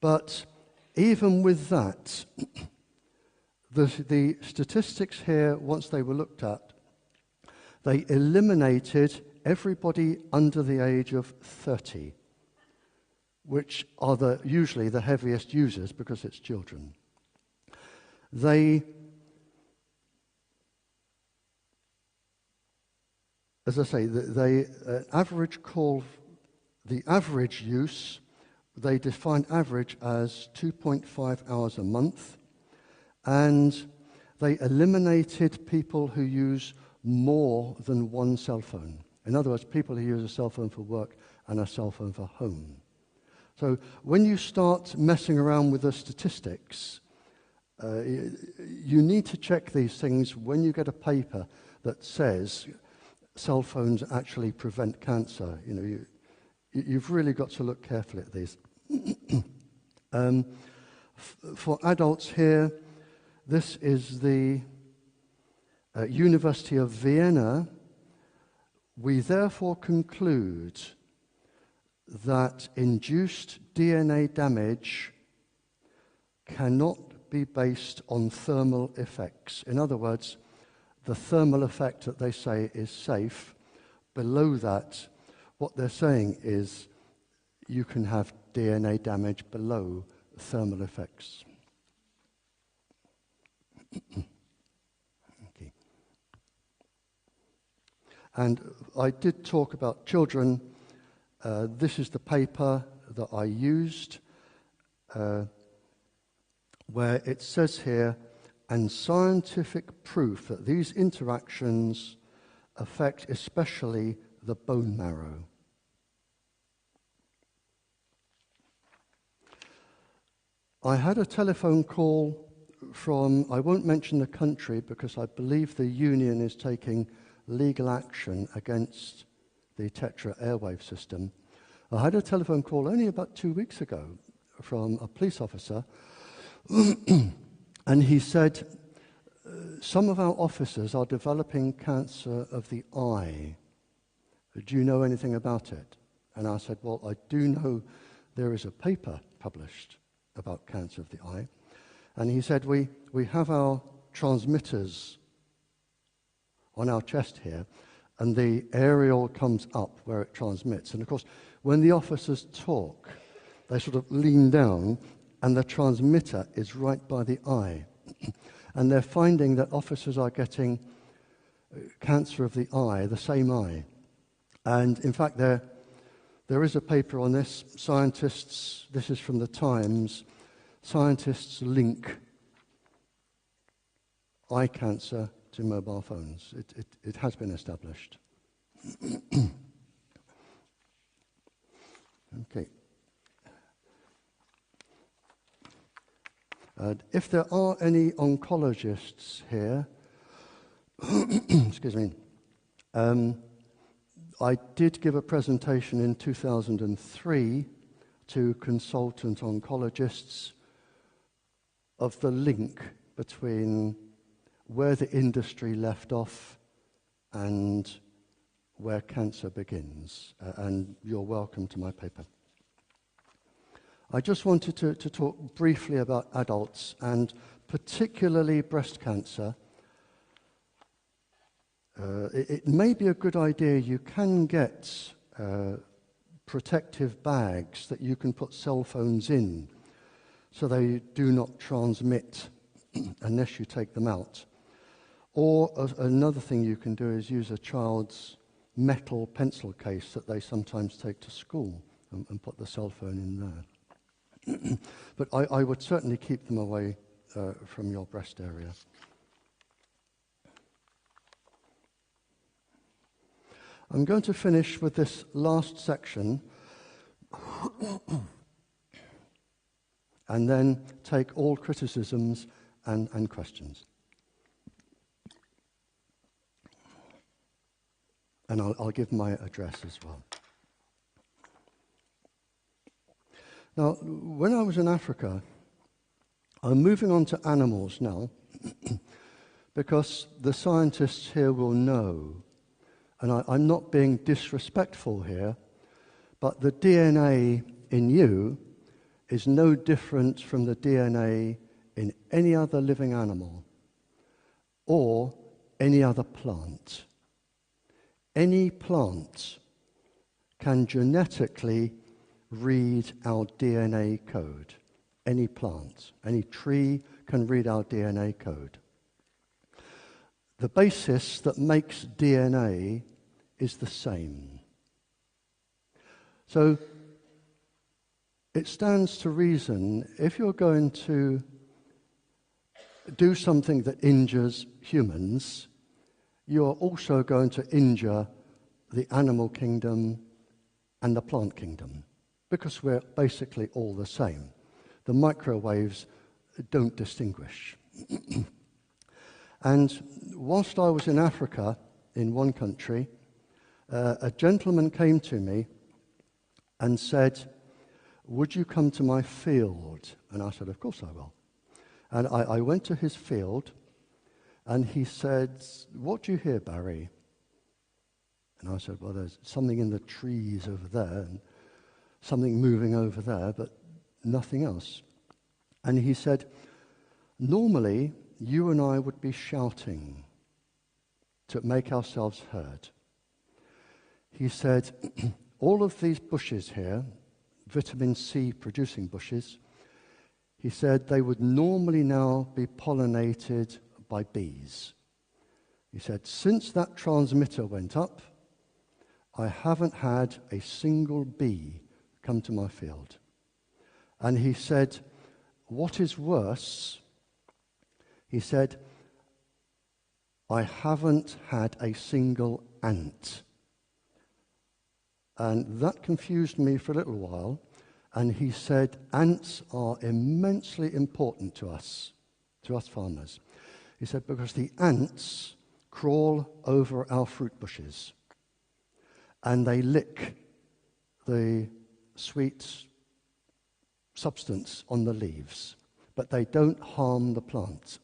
A: But even with that, the statistics here, once they were looked at, they eliminated everybody under the age of 30, which are usually the heaviest users because it's children. As I say, the average use, they define average as 2.5 hours a month, and they eliminated people who use more than one cell phone. In other words, people who use a cell phone for work and a cell phone for home. So when you start messing around with the statistics, you need to check these things when you get a paper that says cell phones actually prevent cancer. You know, you've really got to look carefully at these. For adults here, this is the University of Vienna. We therefore conclude that induced DNA damage cannot be based on thermal effects. In other words, the thermal effect that they say is safe. Below that, what they're saying is you can have DNA damage below thermal effects. Okay. And I did talk about children. This is the paper that I used, where it says here, and scientific proof that these interactions affect especially the bone marrow. I had a telephone call from, I won't mention the country because I believe the union is taking legal action against the Tetra airwave system. I had a telephone call only about 2 weeks ago from a police officer, and he said, some of our officers are developing cancer of the eye. Do you know anything about it? And I said, well, I do know there is a paper published about cancer of the eye. And he said, we have our transmitters on our chest here, and the aerial comes up where it transmits. And of course, when the officers talk, they sort of lean down, and the transmitter is right by the eye. And they're finding that officers are getting cancer of the eye, the same eye. And in fact, there is a paper on this. Scientists, this is from the Times, scientists link eye cancer to mobile phones. It has been established. Okay. If there are any oncologists here, excuse me, I did give a presentation in 2003 to consultant oncologists of the link between where the industry left off and where cancer begins. And you're welcome to my paper. I just wanted to talk briefly about adults, and particularly breast cancer. It may be a good idea. You can get protective bags that you can put cell phones in so they do not transmit unless you take them out. Or another thing you can do is use a child's metal pencil case that they sometimes take to school and put the cell phone in there. But I would certainly keep them away from your breast area. I'm going to finish with this last section and then take all criticisms and questions. And I'll give my address as well. Now, when I was in Africa, I'm moving on to animals now, because the scientists here will know, and I'm not being disrespectful here, but the DNA in you is no different from the DNA in any other living animal or any other plant. Any plant can genetically read our DNA code. Any plant, any tree can read our DNA code. The basis that makes DNA is the same. So it stands to reason, if you're going to do something that injures humans, you're also going to injure the animal kingdom and the plant kingdom, because we're basically all the same. The microwaves don't distinguish. And whilst I was in Africa, in one country, a gentleman came to me and said, "Would you come to my field?" And I said, "Of course I will." And I went to his field, and he said, "What do you hear, Barrie?" And I said, "Well, there's something in the trees over there, and something moving over there, but nothing else." And he said, "Normally, you and I would be shouting to make ourselves heard." He said, "All of these bushes here, vitamin C producing bushes," he said, "they would normally now be pollinated by bees." He said, "Since that transmitter went up, I haven't had a single bee come to my field." And he said, "What is worse," he said, "I haven't had a single ant." And that confused me for a little while. And he said, ants are immensely important to us farmers. He said, because the ants crawl over our fruit bushes and they lick the sweet substance on the leaves, but they don't harm the plant.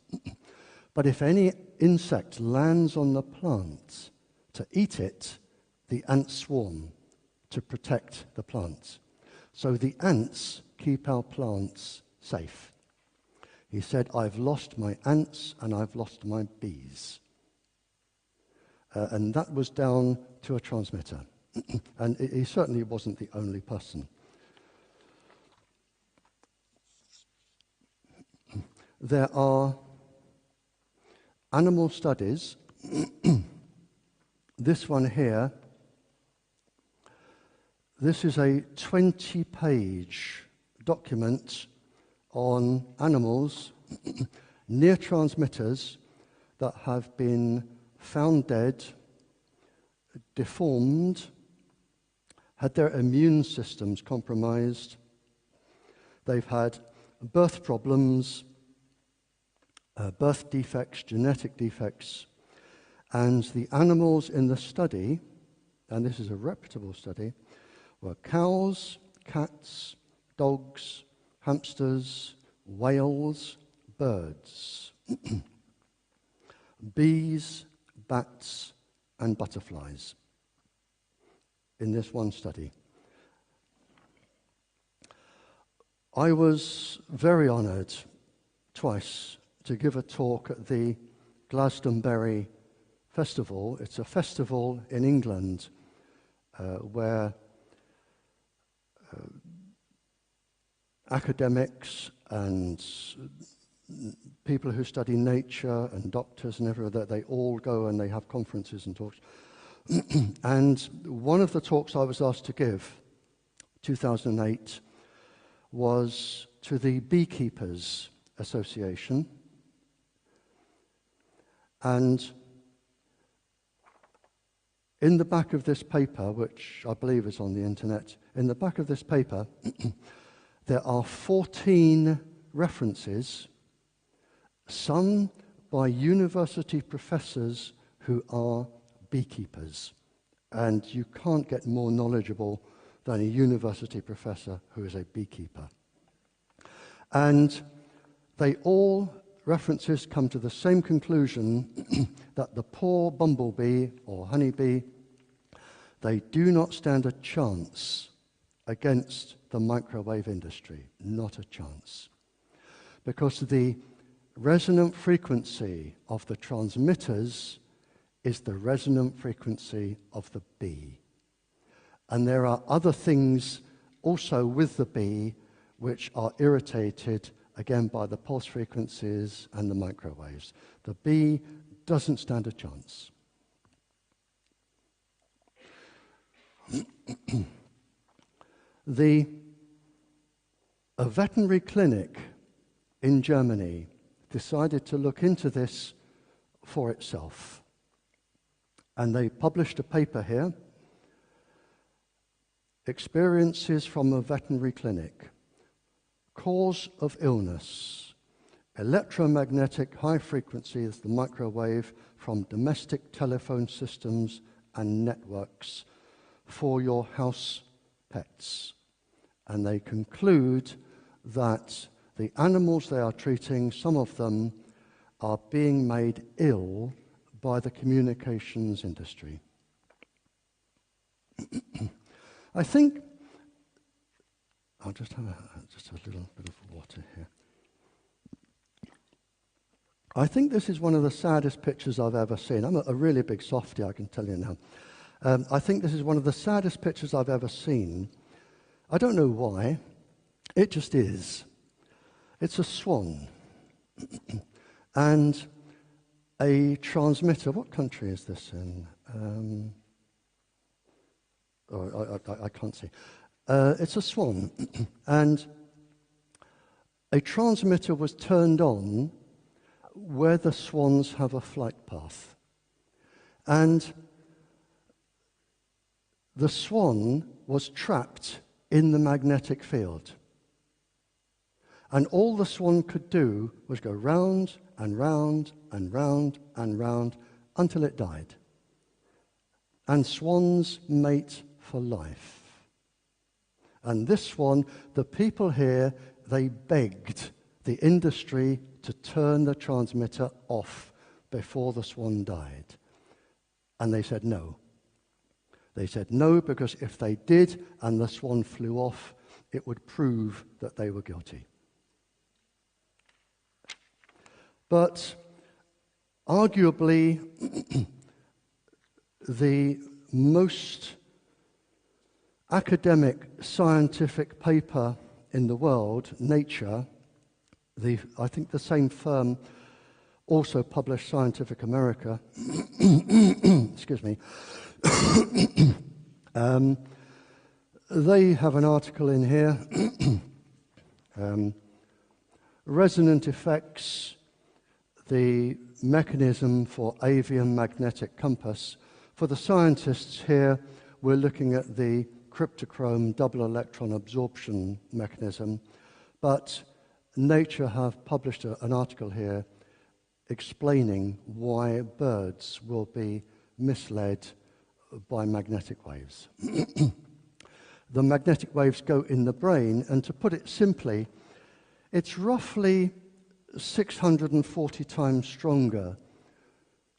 A: But if any insect lands on the plant to eat it, the ants swarm to protect the plant. So the ants keep our plants safe. He said, "I've lost my ants and I've lost my bees." And that was down to a transmitter. And he certainly wasn't the only person. There are animal studies. This one here, this is a 20-page document on animals near transmitters that have been found dead, deformed, had their immune systems compromised. They've had birth problems, birth defects, genetic defects, and the animals in the study, and this is a reputable study, were cows, cats, dogs, hamsters, whales, birds, bees, bats, and butterflies in this one study. I was very honoured twice to give a talk at the Glastonbury Festival. It's a festival in England where academics and people who study nature and doctors and everything, they all go and they have conferences and talks. And one of the talks I was asked to give, 2008, was to the Beekeepers Association. And in the back of this paper, which I believe is on the internet, in the back of this paper, there are 14 references, some by university professors who are beekeepers. And you can't get more knowledgeable than a university professor who is a beekeeper. And they all, references come to the same conclusion that the poor bumblebee or honeybee, they do not stand a chance against the microwave industry, not a chance. Because the resonant frequency of the transmitters is the resonant frequency of the bee. And there are other things also with the bee which are irritated, again, by the pulse frequencies and the microwaves. The bee doesn't stand a chance. A veterinary clinic in Germany decided to look into this for itself. And they published a paper here. experiences from a veterinary clinic, cause of illness, electromagnetic high frequency is the microwave from domestic telephone systems and networks for your house pets. And they conclude that the animals they are treating, some of them are being made ill by the communications industry. I think, I'll just have a little bit of water here. I think this is one of the saddest pictures I've ever seen. I'm a really big softie, I can tell you now. I think this is one of the saddest pictures I've ever seen. I don't know why. It just is. It's a swan and a transmitter. What country is this in? I can't see. It's a swan, and a transmitter was turned on where the swans have a flight path. And the swan was trapped in the magnetic field. And all the swan could do was go round and round and round and round until it died. And swans mate for life. And this one, the people here, they begged the industry to turn the transmitter off before the swan died. And they said no. They said no because if they did and the swan flew off, it would prove that they were guilty. But arguably, the most academic scientific paper in the world, Nature, I think the same firm also published Scientific America, excuse me, they have an article in here, resonant effects, the mechanism for avian magnetic compass. For the scientists here, we're looking at the cryptochrome double electron absorption mechanism, but Nature have published an article here explaining why birds will be misled by magnetic waves. The magnetic waves go in the brain, and to put it simply, it's roughly 640 times stronger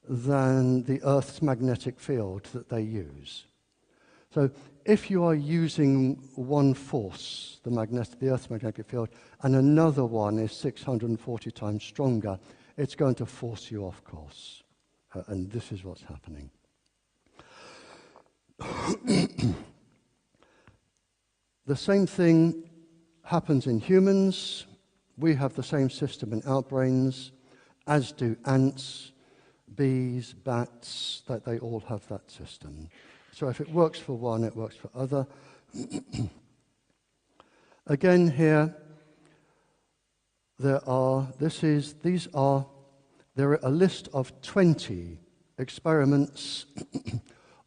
A: than the Earth's magnetic field that they use. So if you are using one force, the Earth's magnetic field, and another one is 640 times stronger, it's going to force you off course. And this is what's happening. The same thing happens in humans. We have the same system in our brains, as do ants, bees, bats, that they all have that system. So if it works for one, it works for other. Again here, there are a list of 20 experiments,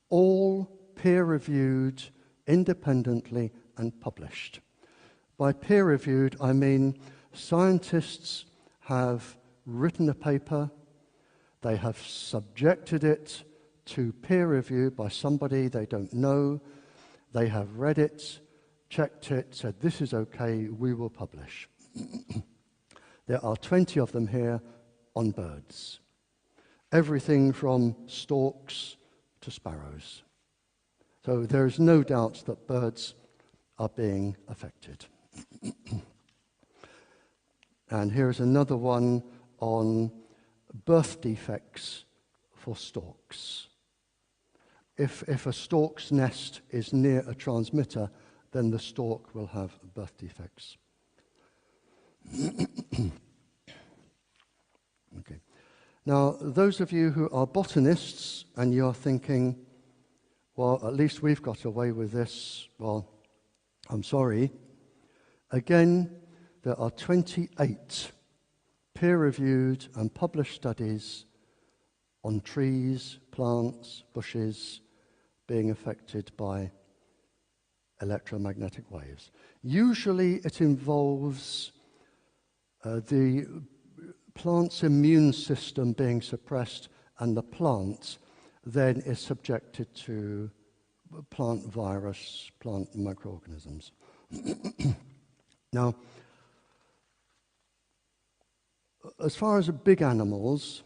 A: all peer-reviewed independently and published. By peer-reviewed, I mean scientists have written a paper, they have subjected it to peer review by somebody they don't know, they have read it, checked it, said this is okay, we will publish. There are 20 of them here on birds. Everything from storks to sparrows. So there is no doubt that birds are being affected. And here's another one on birth defects for storks. If a stork's nest is near a transmitter, then the stork will have birth defects. Okay. Now, those of you who are botanists and you're thinking, well, at least we've got away with this, well, I'm sorry. Again, there are 28 peer-reviewed and published studies on trees, plants, bushes being affected by electromagnetic waves. Usually it involves the plant's immune system being suppressed, and the plant then is subjected to plant virus, plant microorganisms. Now, as far as big animals,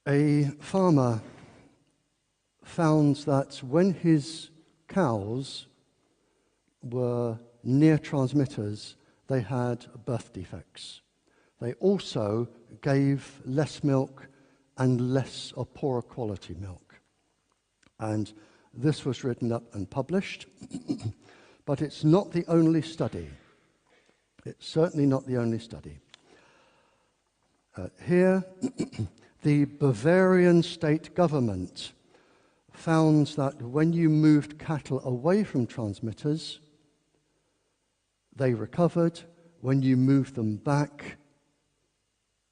A: a farmer found that when his cows were near transmitters, they had birth defects. They also gave less milk and less or poorer quality milk. And this was written up and published, but it's not the only study. It's certainly not the only study. Here, the Bavarian state government found that when you moved cattle away from transmitters, they recovered. When you moved them back,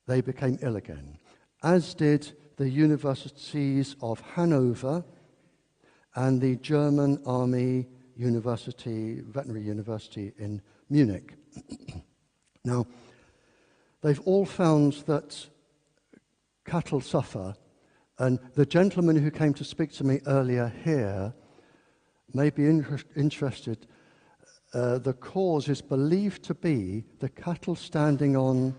A: they became ill again, as did the universities of Hanover and the German Army University, Veterinary University in Munich. Now, they've all found that cattle suffer, and the gentleman who came to speak to me earlier here may be interested. The cause is believed to be the cattle standing on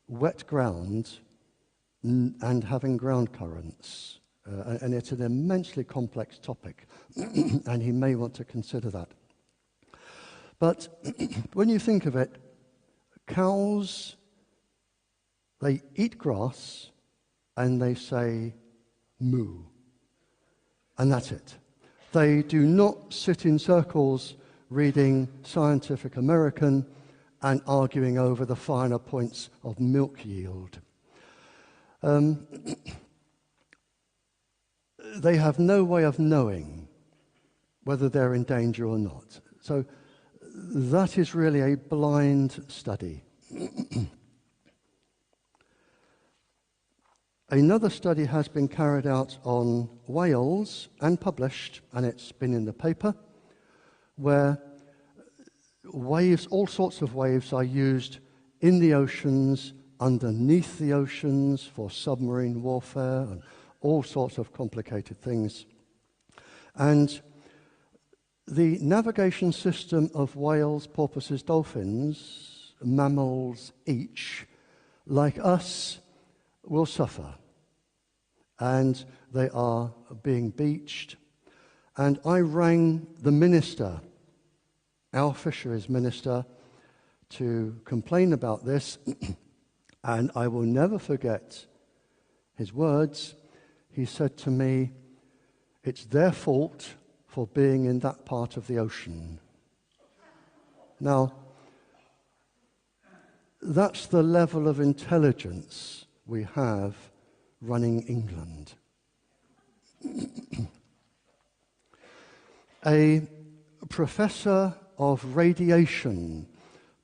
A: wet ground and having ground currents. And it's an immensely complex topic, and he may want to consider that. But when you think of it, cows, they eat grass and they say moo, and that's it. They do not sit in circles reading Scientific American and arguing over the finer points of milk yield. They have no way of knowing whether they're in danger or not. So that is really a blind study. Another study has been carried out on whales and published, and it's been in the paper, where waves, all sorts of waves, are used in the oceans, underneath the oceans, for submarine warfare and all sorts of complicated things. And the navigation system of whales, porpoises, dolphins, mammals each, like us, will suffer. And they are being beached. And I rang the minister, our fisheries minister, to complain about this. And I will never forget his words. He said to me, "It's their fault for being in that part of the ocean." Now, that's the level of intelligence we have running England. A professor of radiation,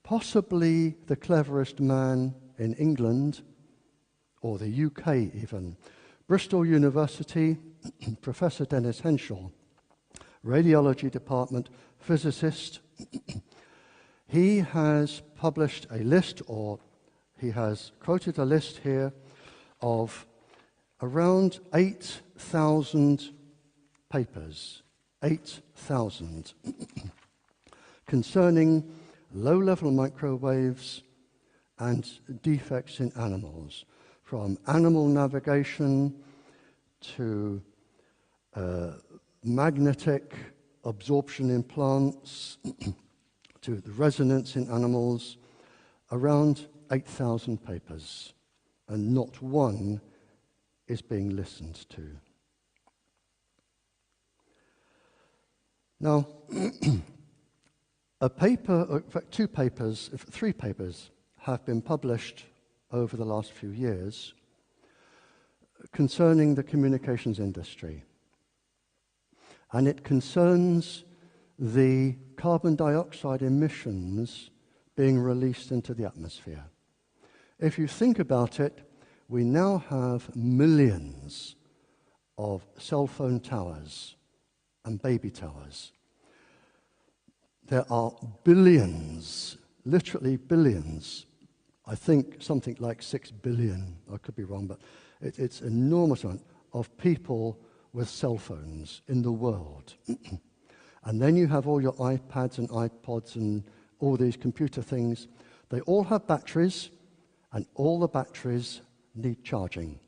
A: possibly the cleverest man in England, or the UK even, Bristol University, Professor Dennis Henschel, Radiology Department, physicist. He has published a list, or he has quoted a list here of around 8,000 papers, 8,000, concerning low-level microwaves and defects in animals, from animal navigation to magnetic absorption in plants to the resonance in animals, around 8,000 papers, and not one is being listened to. Now, a paper, or in fact, three papers have been published over the last few years concerning the communications industry. And it concerns the carbon dioxide emissions being released into the atmosphere. If you think about it, we now have millions of cell phone towers and baby towers. There are billions, literally billions, I think something like 6 billion, I could be wrong, but it's an enormous amount of people with cell phones in the world. And then you have all your iPads and iPods and all these computer things. They all have batteries, and all the batteries need charging.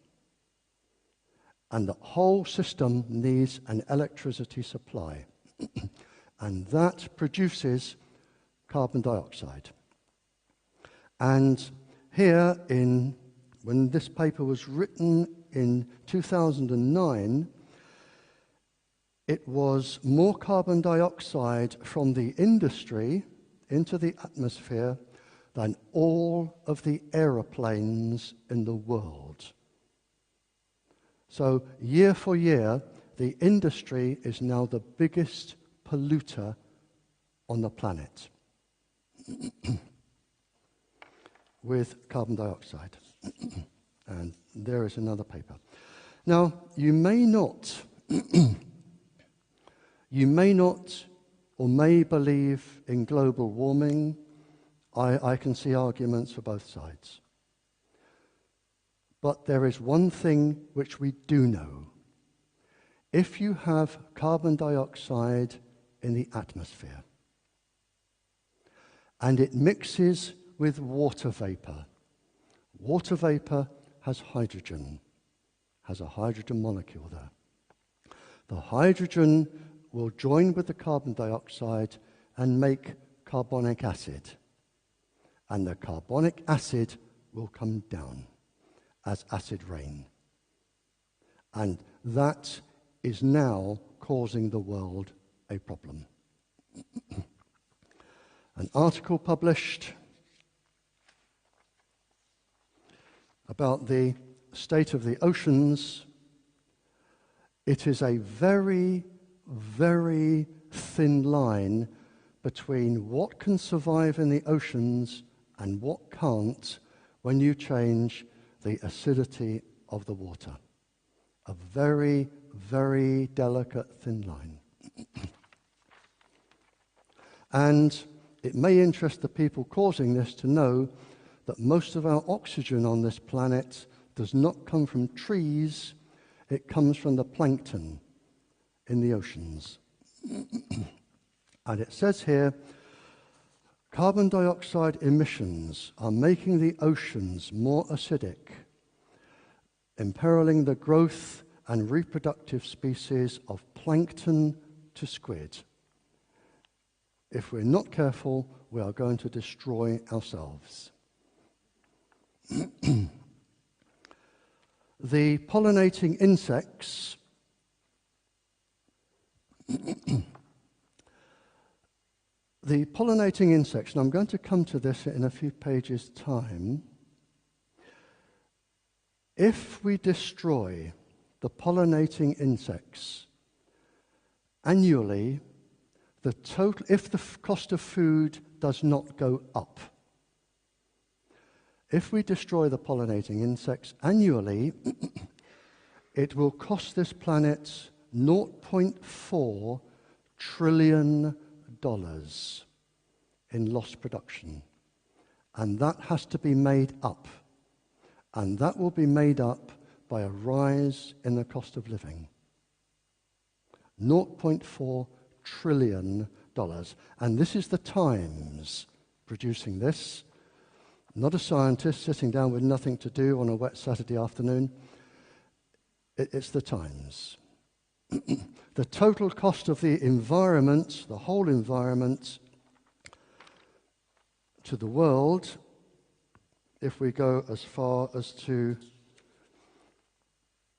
A: And the whole system needs an electricity supply. And that produces carbon dioxide. And here, when this paper was written in 2009, it was more carbon dioxide from the industry into the atmosphere than all of the aeroplanes in the world. So year for year, the industry is now the biggest polluter on the planet with carbon dioxide. And there is another paper. Now, you may not or may believe in global warming. I can see arguments for both sides. But there is one thing which we do know. If you have carbon dioxide in the atmosphere and it mixes with water vapor has hydrogen, has a hydrogen molecule there. The hydrogen will join with the carbon dioxide and make carbonic acid. And the carbonic acid will come down as acid rain. And that is now causing the world a problem. An article published about the state of the oceans. It is a very, very thin line between what can survive in the oceans and what can't when you change the acidity of the water. A very, very delicate thin line. And it may interest the people causing this to know that most of our oxygen on this planet does not come from trees, it comes from the plankton in the oceans. And it says here, carbon dioxide emissions are making the oceans more acidic, imperiling the growth and reproductive species of plankton to squid. If we're not careful, we are going to destroy ourselves. The pollinating insects and I'm going to come to this in a few pages' time. If we destroy the pollinating insects annually, if the cost of food does not go up, if we destroy the pollinating insects annually, it will cost this planet $0.4 trillion in lost production. And that has to be made up. And that will be made up by a rise in the cost of living. $0.4 trillion. And this is the Times producing this. Not a scientist sitting down with nothing to do on a wet Saturday afternoon. It's the Times. The total cost of the environment, the whole environment, to the world, if we go as far as to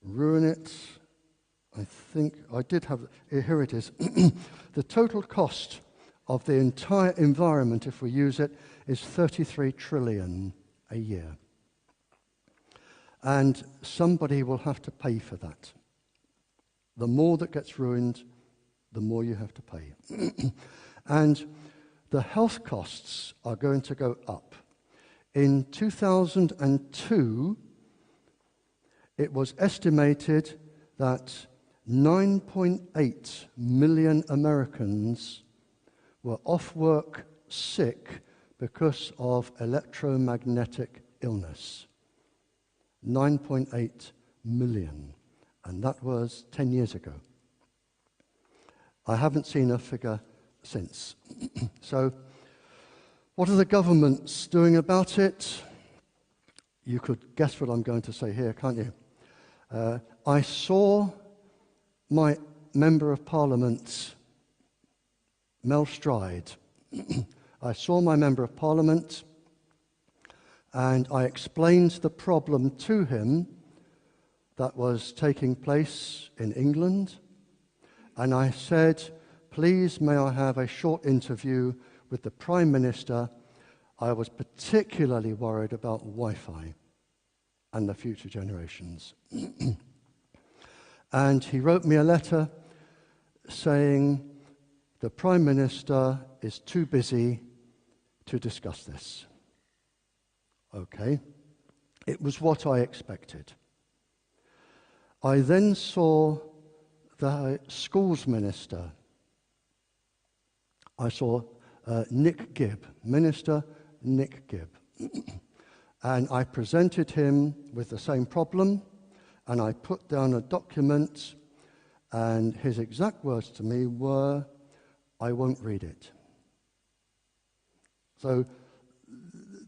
A: ruin it, I think I did have, here it is. The total cost of the entire environment, if we use it, is 33 trillion a year. And somebody will have to pay for that. The more that gets ruined, the more you have to pay. And the health costs are going to go up. In 2002, it was estimated that 9.8 million Americans were off work sick because of electromagnetic illness. 9.8 million, and that was 10 years ago. I haven't seen a figure since. So, what are the governments doing about it? You could guess what I'm going to say here, can't you? I saw my Member of Parliament, Mel Stride. I saw my Member of Parliament and I explained the problem to him that was taking place in England. And I said, please may I have a short interview with the Prime Minister. I was particularly worried about Wi-Fi and the future generations. And he wrote me a letter saying the Prime Minister is too busy to discuss this. Okay, it was what I expected. I then saw the schools minister. I saw Nick Gibb, Minister Nick Gibb. And I presented him with the same problem, and I put down a document, and his exact words to me were, I won't read it. So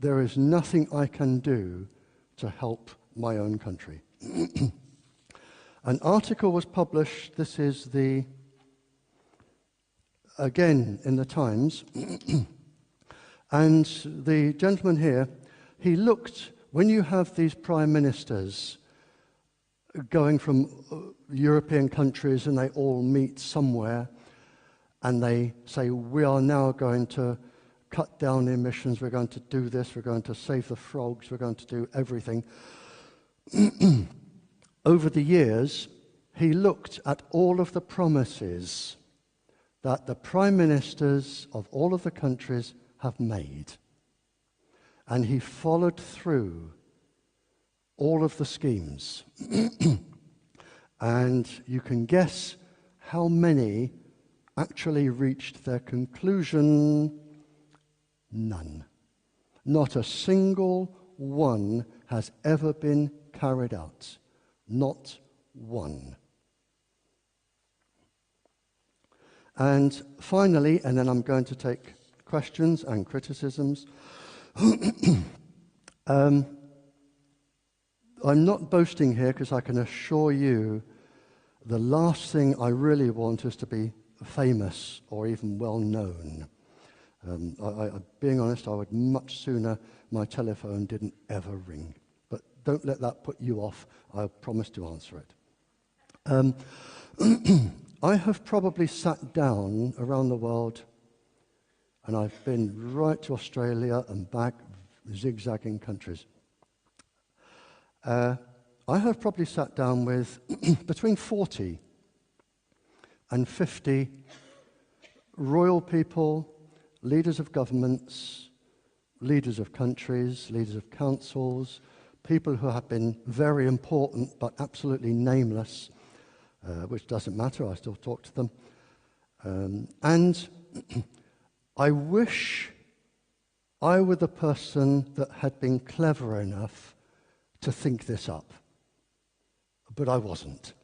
A: there is nothing I can do to help my own country. An article was published, this is again in the Times, and the gentleman here, he looked, when you have these prime ministers going from European countries and they all meet somewhere and they say, we are now going to cut down emissions, we're going to do this, we're going to save the frogs, we're going to do everything. Over the years, he looked at all of the promises that the prime ministers of all of the countries have made. And he followed through all of the schemes. And you can guess how many actually reached their conclusion. None. Not a single one has ever been carried out. Not one. And finally, and then I'm going to take questions and criticisms. I'm not boasting here because I can assure you the last thing I really want is to be famous or even well known. Being honest, I would much sooner my telephone didn't ever ring. But don't let that put you off. I promise to answer it. I have probably sat down around the world, and I've been right to Australia and back, zigzagging countries. I have probably sat down with between 40 and 50 royal people, leaders of governments, leaders of countries, leaders of councils, people who have been very important but absolutely nameless, which doesn't matter, I still talk to them. And I wish I were the person that had been clever enough to think this up, but I wasn't.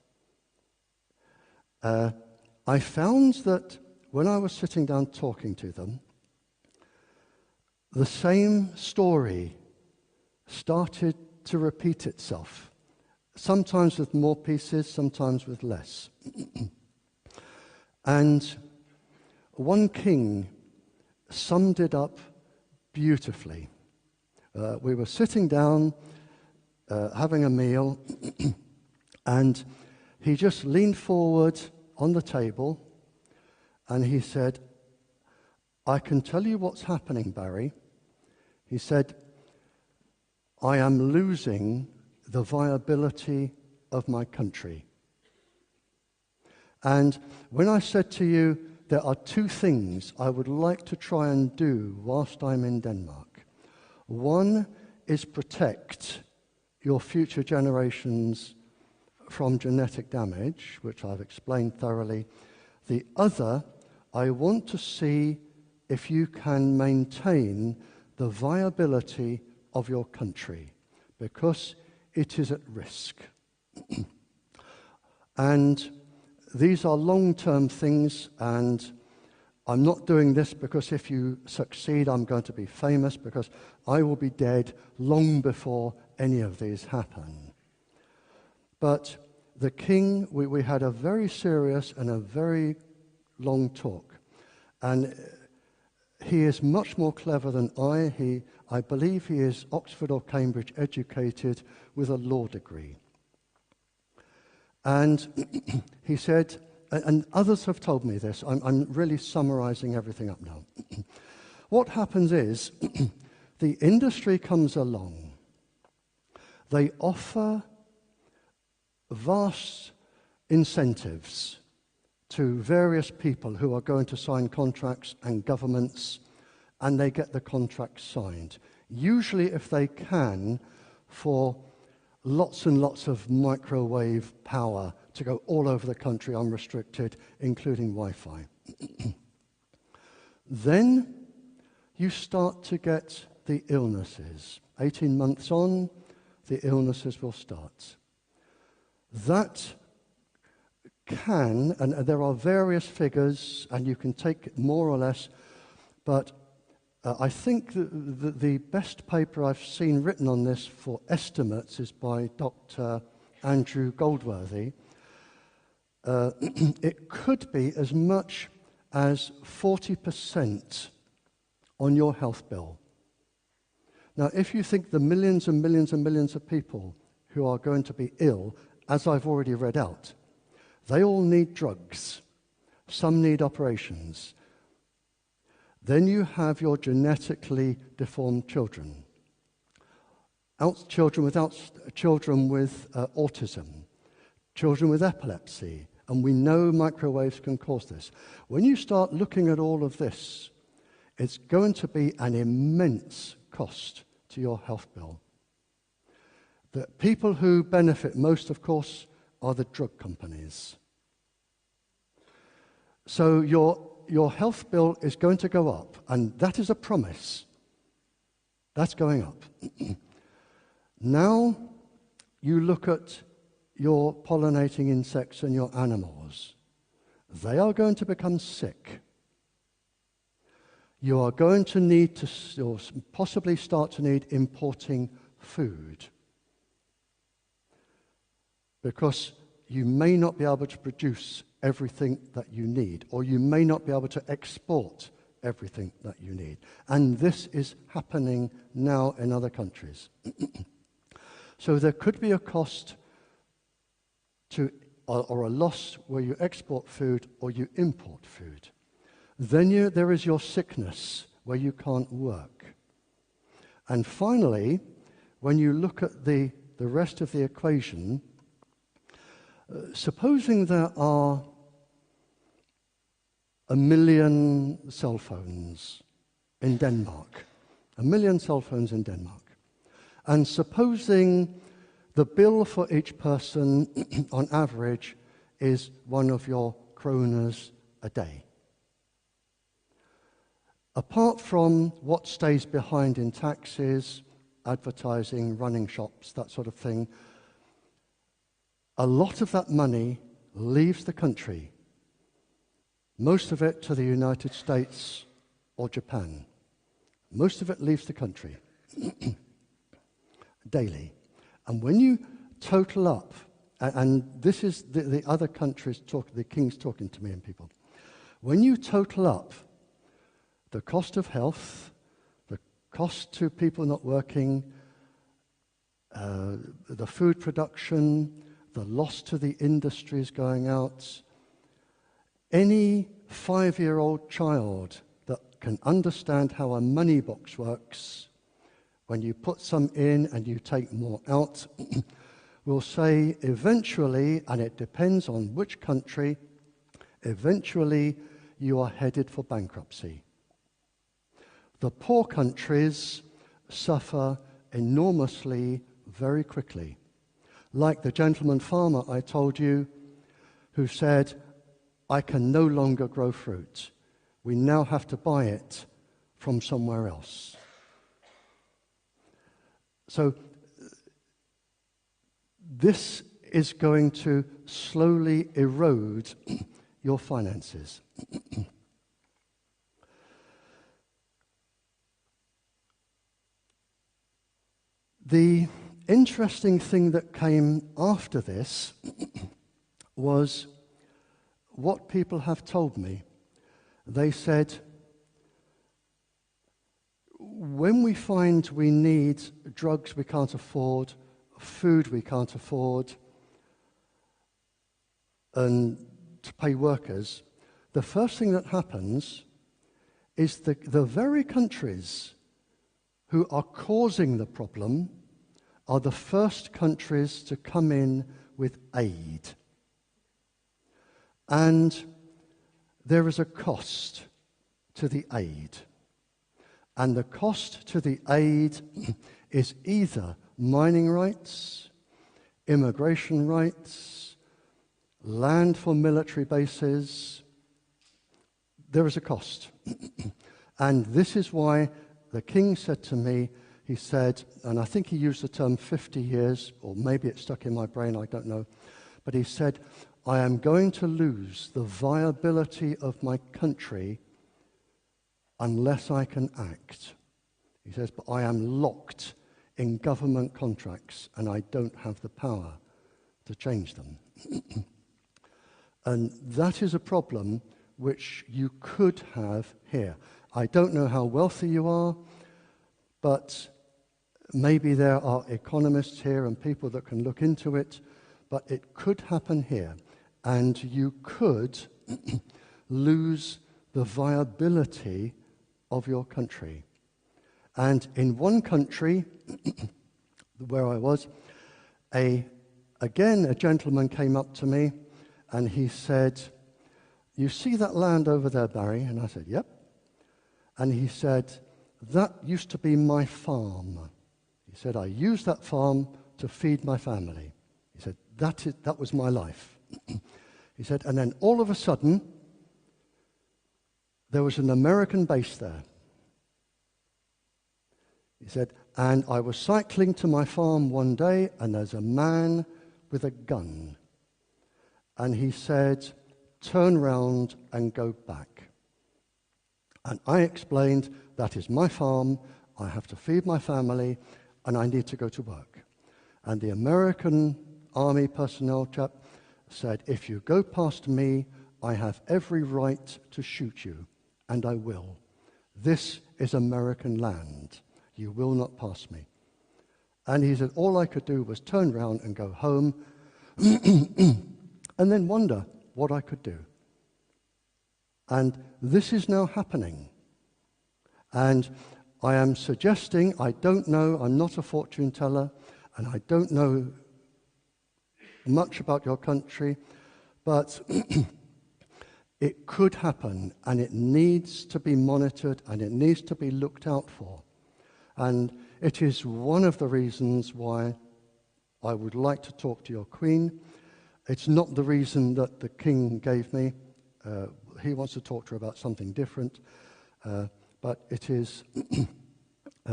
A: I found that when I was sitting down talking to them, the same story started to repeat itself, sometimes with more pieces, sometimes with less. And one king summed it up beautifully. We were sitting down, having a meal, and he just leaned forward on the table and he said, I can tell you what's happening, Barrie. He said, I am losing the viability of my country. And when I said to you, there are two things I would like to try and do whilst I'm in Denmark. One is protect your future generations from genetic damage, which I've explained thoroughly. The other, I want to see if you can maintain the viability of your country, because it is at risk. And these are long-term things, and I'm not doing this because if you succeed, I'm going to be famous, because I will be dead long before any of these happen. But the king, we had a very serious and a very long talk. And he is much more clever than I believe he is Oxford or Cambridge educated with a law degree. And he said, and others have told me this, I'm really summarizing everything up now. What happens is, the industry comes along. They offer vast incentives to various people who are going to sign contracts and governments, and they get the contract signed. Usually, if they can, for lots and lots of microwave power to go all over the country unrestricted, including Wi-Fi. Then you start to get the illnesses. 18 months on, the illnesses will start. That can, and there are various figures, and you can take it more or less, but I think the best paper I've seen written on this for estimates is by Dr. Andrew Goldsmith. It could be as much as 40% on your health bill. Now, if you think the millions and millions and millions of people who are going to be ill, as I've already read out, they all need drugs. Some need operations. Then you have your genetically deformed children. Children with autism, children with epilepsy, and we know microwaves can cause this. When you start looking at all of this, it's going to be an immense cost to your health bill. The people who benefit most, of course, are the drug companies. So your health bill is going to go up, and that is a promise. That's going up. Now you look at your pollinating insects and your animals. They are going to become sick. You are going to need to, or possibly start to need, importing food, because you may not be able to produce everything that you need, or you may not be able to export everything that you need. And this is happening now in other countries. So there could be a cost to, or a loss where you export food or you import food. Then there is your sickness where you can't work. And finally, when you look at the rest of the equation, supposing there are 1 million cell phones in Denmark, 1 million cell phones in Denmark, and supposing the bill for each person on average is one of your kroners a day. Apart from what stays behind in taxes, advertising, running shops, that sort of thing, a lot of that money leaves the country. Most of it to the United States or Japan. Most of it leaves the country daily. And when you total up, and this is the other countries the king's talking to me and people, when you total up the cost of health, the cost to people not working, the food production, the loss to the industries going out, any 5-year-old child that can understand how a money box works, when you put some in and you take more out, will say eventually, and it depends on which country, eventually you are headed for bankruptcy. The poor countries suffer enormously very quickly. like the gentleman farmer I told you, who said, I can no longer grow fruit. We now have to buy it from somewhere else. So this is going to slowly erode your finances. The interesting thing that came after this was what people have told me. They said, when we find we need drugs we can't afford, food we can't afford, and to pay workers, the first thing that happens is the very countries who are causing the problem are the first countries to come in with aid. And there is a cost to the aid. And the cost to the aid is either mining rights, immigration rights, land for military bases. There is a cost. And this is why the king said to me, he said, and I think he used the term 50 years, or maybe it stuck in my brain, I don't know, but he said, I am going to lose the viability of my country unless I can act. He says, but I am locked in government contracts and I don't have the power to change them. And that is a problem which you could have here. I don't know how wealthy you are, but maybe there are economists here and people that can look into it, but it could happen here. And you could lose the viability of your country. And in one country, where I was, again a gentleman came up to me and he said, you see that land over there, Barry? And I said, yep. And he said, that used to be my farm. He said, I used that farm to feed my family. He said, that was my life. He said, and then all of a sudden, there was an American base there. He said, and I was cycling to my farm one day, and there's a man with a gun. And he said, turn round and go back. And I explained, that is my farm, I have to feed my family, and I need to go to work. And the American Army personnel chap said, if you go past me, I have every right to shoot you, and I will. This is American land. You will not pass me. And he said, all I could do was turn around and go home and then wonder what I could do. And this is now happening. And I am suggesting, I don't know, I'm not a fortune teller, and I don't know much about your country, but it could happen, and it needs to be monitored, and it needs to be looked out for. And it is one of the reasons why I would like to talk to your Queen. It's not the reason that the King gave me. He wants to talk to her about something different, but it is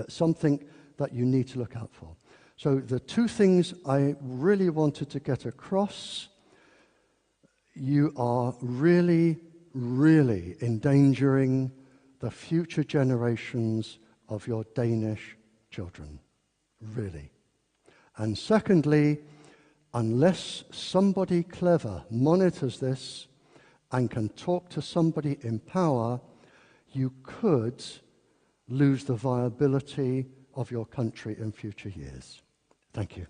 A: something that you need to look out for. So the two things I really wanted to get across: you are really, really endangering the future generations of your Danish children, really. And secondly, unless somebody clever monitors this and can talk to somebody in power, you could lose the viability of your country in future years. Thank you.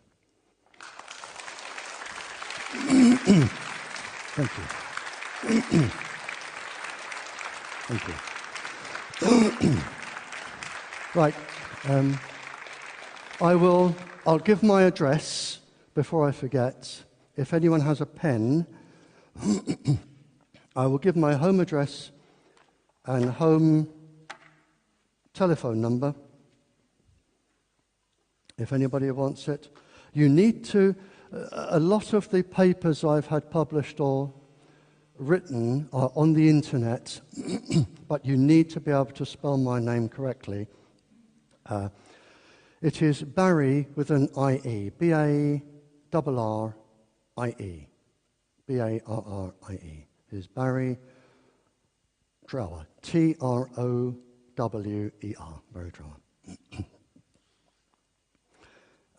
A: Thank you. Thank you. Right. I'll give my address before I forget. If anyone has a pen, I will give my home address and home telephone number, if anybody wants it. You need to, a lot of the papers I've had published or written are on the internet, but you need to be able to spell my name correctly. It is Barrie with an I-E, B-A-R-R-I-E, B-A-R-R-I-E. It is Barrie Trower, T-R-O-W-E-R, Barrie Trower.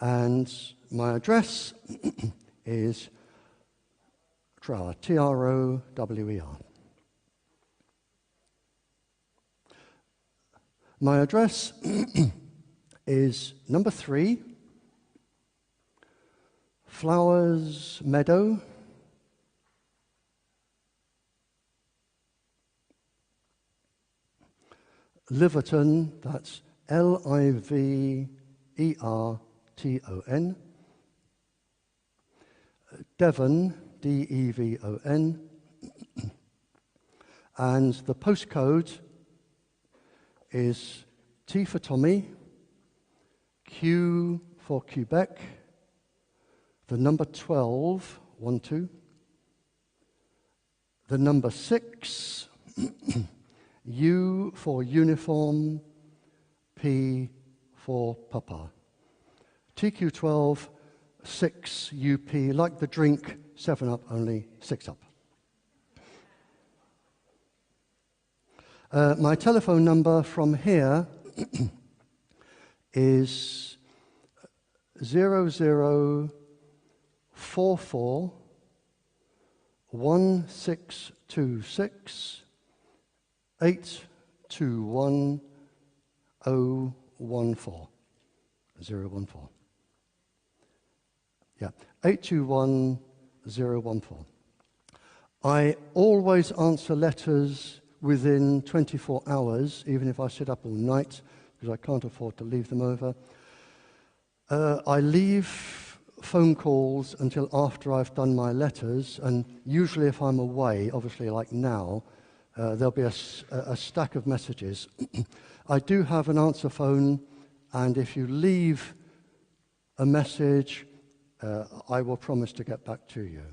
A: And my address is Trower, T-R-O-W-E-R. My address is number 3, Flowers Meadow, Liverton, that's L-I-V-E-R-T-O-N, Devon, D-E-V-O-N, and the postcode is T for Tommy, Q for Quebec, the number 12, 1, 2, the number 6, U for uniform, P for Papa. TQ12, 6 UP, like the drink 7-Up, only 6-Up. My telephone number from here is 0044 1626 821 014. 014. Yeah, 821 014. I always answer letters within 24 hours, even if I sit up all night, because I can't afford to leave them over. I leave phone calls until after I've done my letters, and usually if I'm away, obviously like now, there'll be a stack of messages. I do have an answer phone, and if you leave a message, I will promise to get back to you.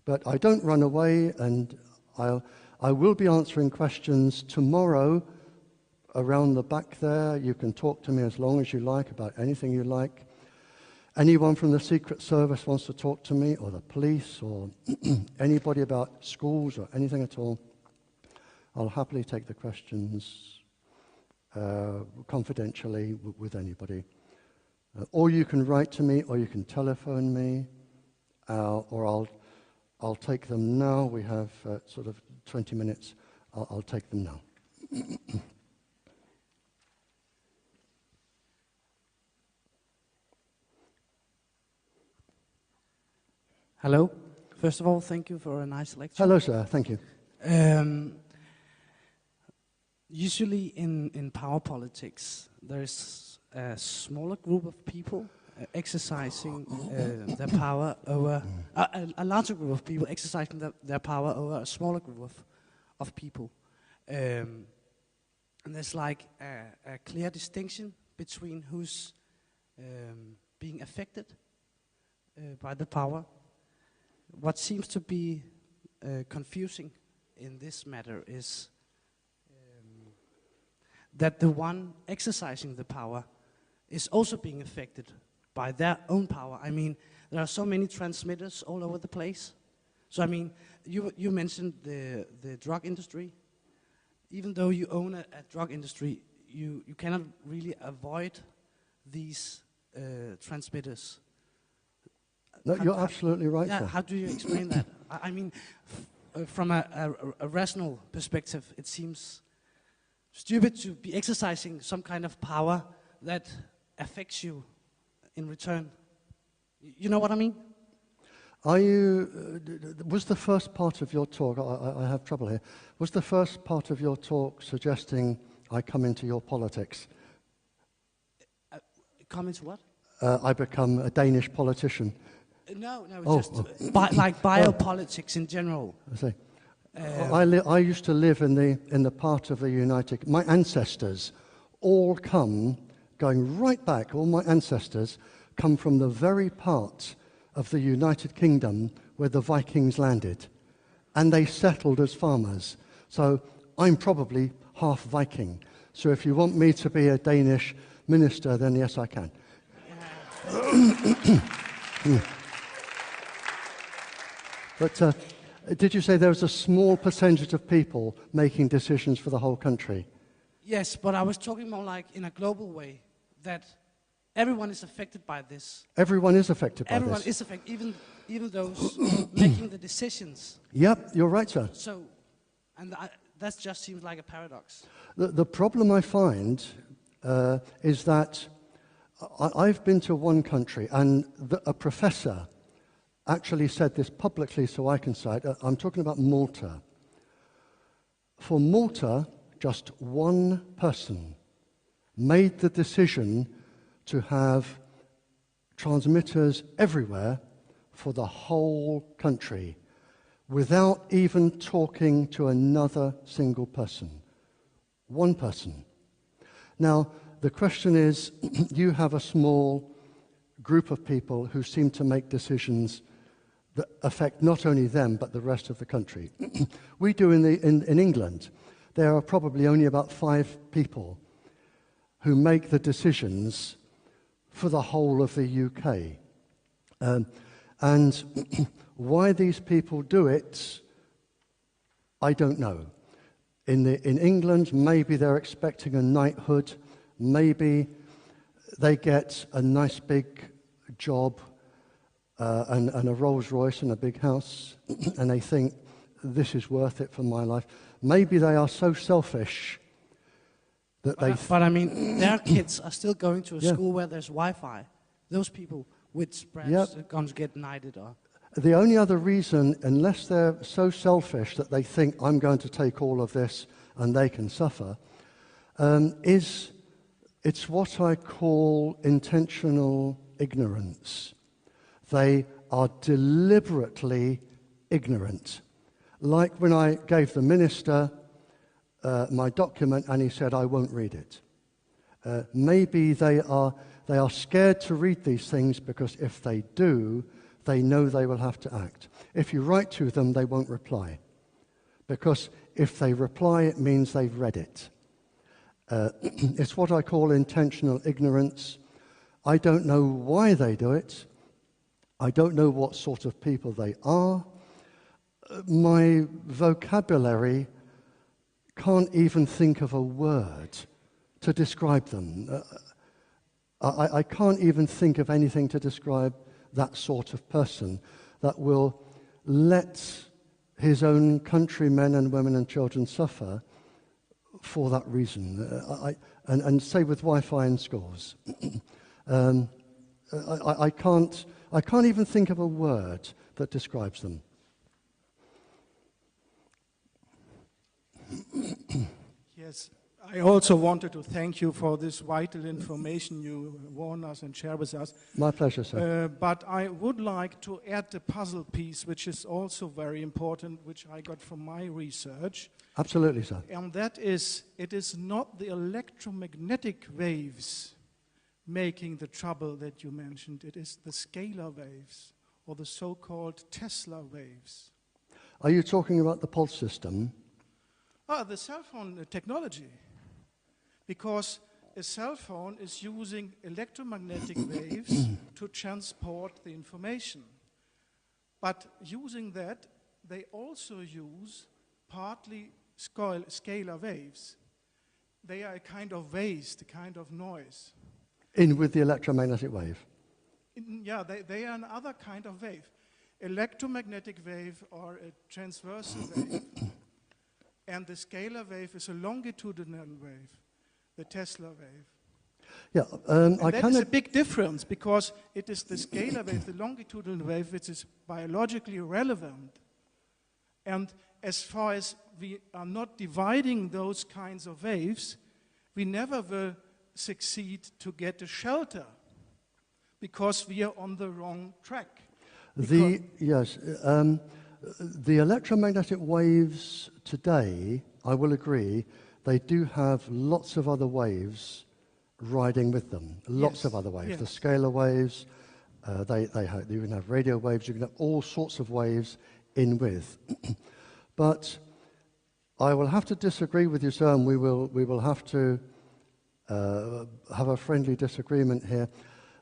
A: But I don't run away, and I will be answering questions tomorrow around the back there. You can talk to me as long as you like about anything you like. Anyone from the Secret Service wants to talk to me, or the police, or anybody about schools or anything at all, I'll happily take the questions confidentially with anybody. Or you can write to me, or you can telephone me, or I'll take them now. We have sort of 20 minutes. I'll take them now.
B: Hello. First of all, thank you for a nice lecture.
A: Hello, sir. Thank you.
B: Usually in power politics, there's a smaller group of people exercising their power over a larger group of people exercising their power over a smaller group of people. And there's like a clear distinction between who's being affected by the power. What seems to be confusing in this matter is that the one exercising the power is also being affected by their own power. I mean, there are so many transmitters all over the place. So I mean, you mentioned the drug industry. Even though you own a drug industry, you cannot really avoid these transmitters.
A: No, you're absolutely right,
B: yeah,
A: sir.
B: How do you explain that? I mean, from a rational perspective, it seems stupid to be exercising some kind of power that affects you in return. You know what I mean?
A: Are you, was the first part of your talk, I have trouble here, was the first part of your talk suggesting I come into your politics?
B: Come into what?
A: I become a Danish politician.
B: No, just like biopolitics in general.
A: I see. I used to live in the part of the United. My ancestors all come going right back, all my ancestors come from the very part of the United Kingdom where the Vikings landed. And they settled as farmers. So I'm probably half Viking. So if you want me to be a Danish minister, then yes, I can. But did you say there was a small percentage of people making decisions for the whole country?
B: Yes, but I was talking more like in a global way, that everyone is affected by this.
A: Everyone is affected by
B: Everyone
A: this.
B: is affected, even those making the decisions.
A: Yep, you're right, sir.
B: So, that just seems like a paradox.
A: The problem I find is that I've been to one country, and a professor actually said this publicly, so I can say it. I'm talking about Malta. For Malta, just one person made the decision to have transmitters everywhere for the whole country without even talking to another single person. One person. Now, the question is, you have a small group of people who seem to make decisions that affect not only them, but the rest of the country. We do in England. There are probably only about 5 people who make the decisions for the whole of the UK. And why these people do it, I don't know. In England, maybe they're expecting a knighthood, maybe they get a nice big job and a Rolls Royce and a big house, and they think, this is worth it for my life. Maybe they are so selfish that
B: But I mean, their kids are still going to a school where there's Wi-Fi. Those people, which perhaps are going to get knighted or...
A: The only other reason, unless they're so selfish that they think, I'm going to take all of this and they can suffer, is it's what I call intentional ignorance. They are deliberately ignorant. Like when I gave the minister my document and he said, I won't read it. Maybe they are scared to read these things because if they do, they know they will have to act. If you write to them, they won't reply. Because if they reply, it means they've read it. It's what I call intentional ignorance. I don't know why they do it. I don't know what sort of people they are. My vocabulary can't even think of a word to describe them. I can't even think of anything to describe that sort of person that will let his own countrymen and women and children suffer for that reason. And say with Wi-Fi in schools. I can't even think of a word that describes them.
C: Yes, I also wanted to thank you for this vital information you warn us and share with us.
A: My pleasure, sir.
C: But I would like to add the puzzle piece, which is also very important, which I got from my research.
A: Absolutely, sir.
C: And that is, it is not the electromagnetic waves making the trouble that you mentioned. It is the scalar waves, or the so-called Tesla waves.
A: Are you talking about the pulse system?
C: The cell phone technology. Because a cell phone is using electromagnetic waves to transport the information. But using that, they also use partly scalar waves. They are a kind of waste, a kind of noise.
A: In with the electromagnetic wave?
C: Yeah, they are another kind of wave. Electromagnetic wave or a transversal wave. And the scalar wave is a longitudinal wave, the Tesla wave.
A: Yeah,
C: that is a big difference because it is the scalar wave, the longitudinal wave, which is biologically relevant. And as far as we are not dividing those kinds of waves, we never will succeed to get a shelter because we are on the wrong track.
A: The electromagnetic waves today, I will agree, they do have lots of other waves riding with them. Lots of other waves.
C: Yes.
A: The scalar waves, you can have radio waves, you can have all sorts of waves in with. But I will have to disagree with you, sir, and we will have to have a friendly disagreement here.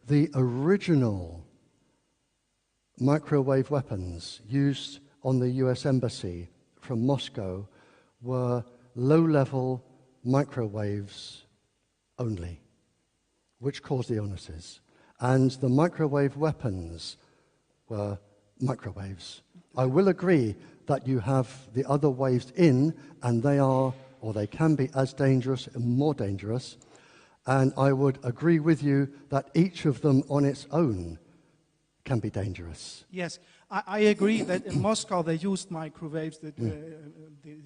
A: The original microwave weapons used on the US Embassy from Moscow were low-level microwaves only, which caused the illnesses. And the microwave weapons were microwaves. I will agree that you have the other waves in, and they are, or they can be, as dangerous and more dangerous. And I would agree with you that each of them on its own can be dangerous.
C: Yes, I agree that in Moscow they used microwaves, the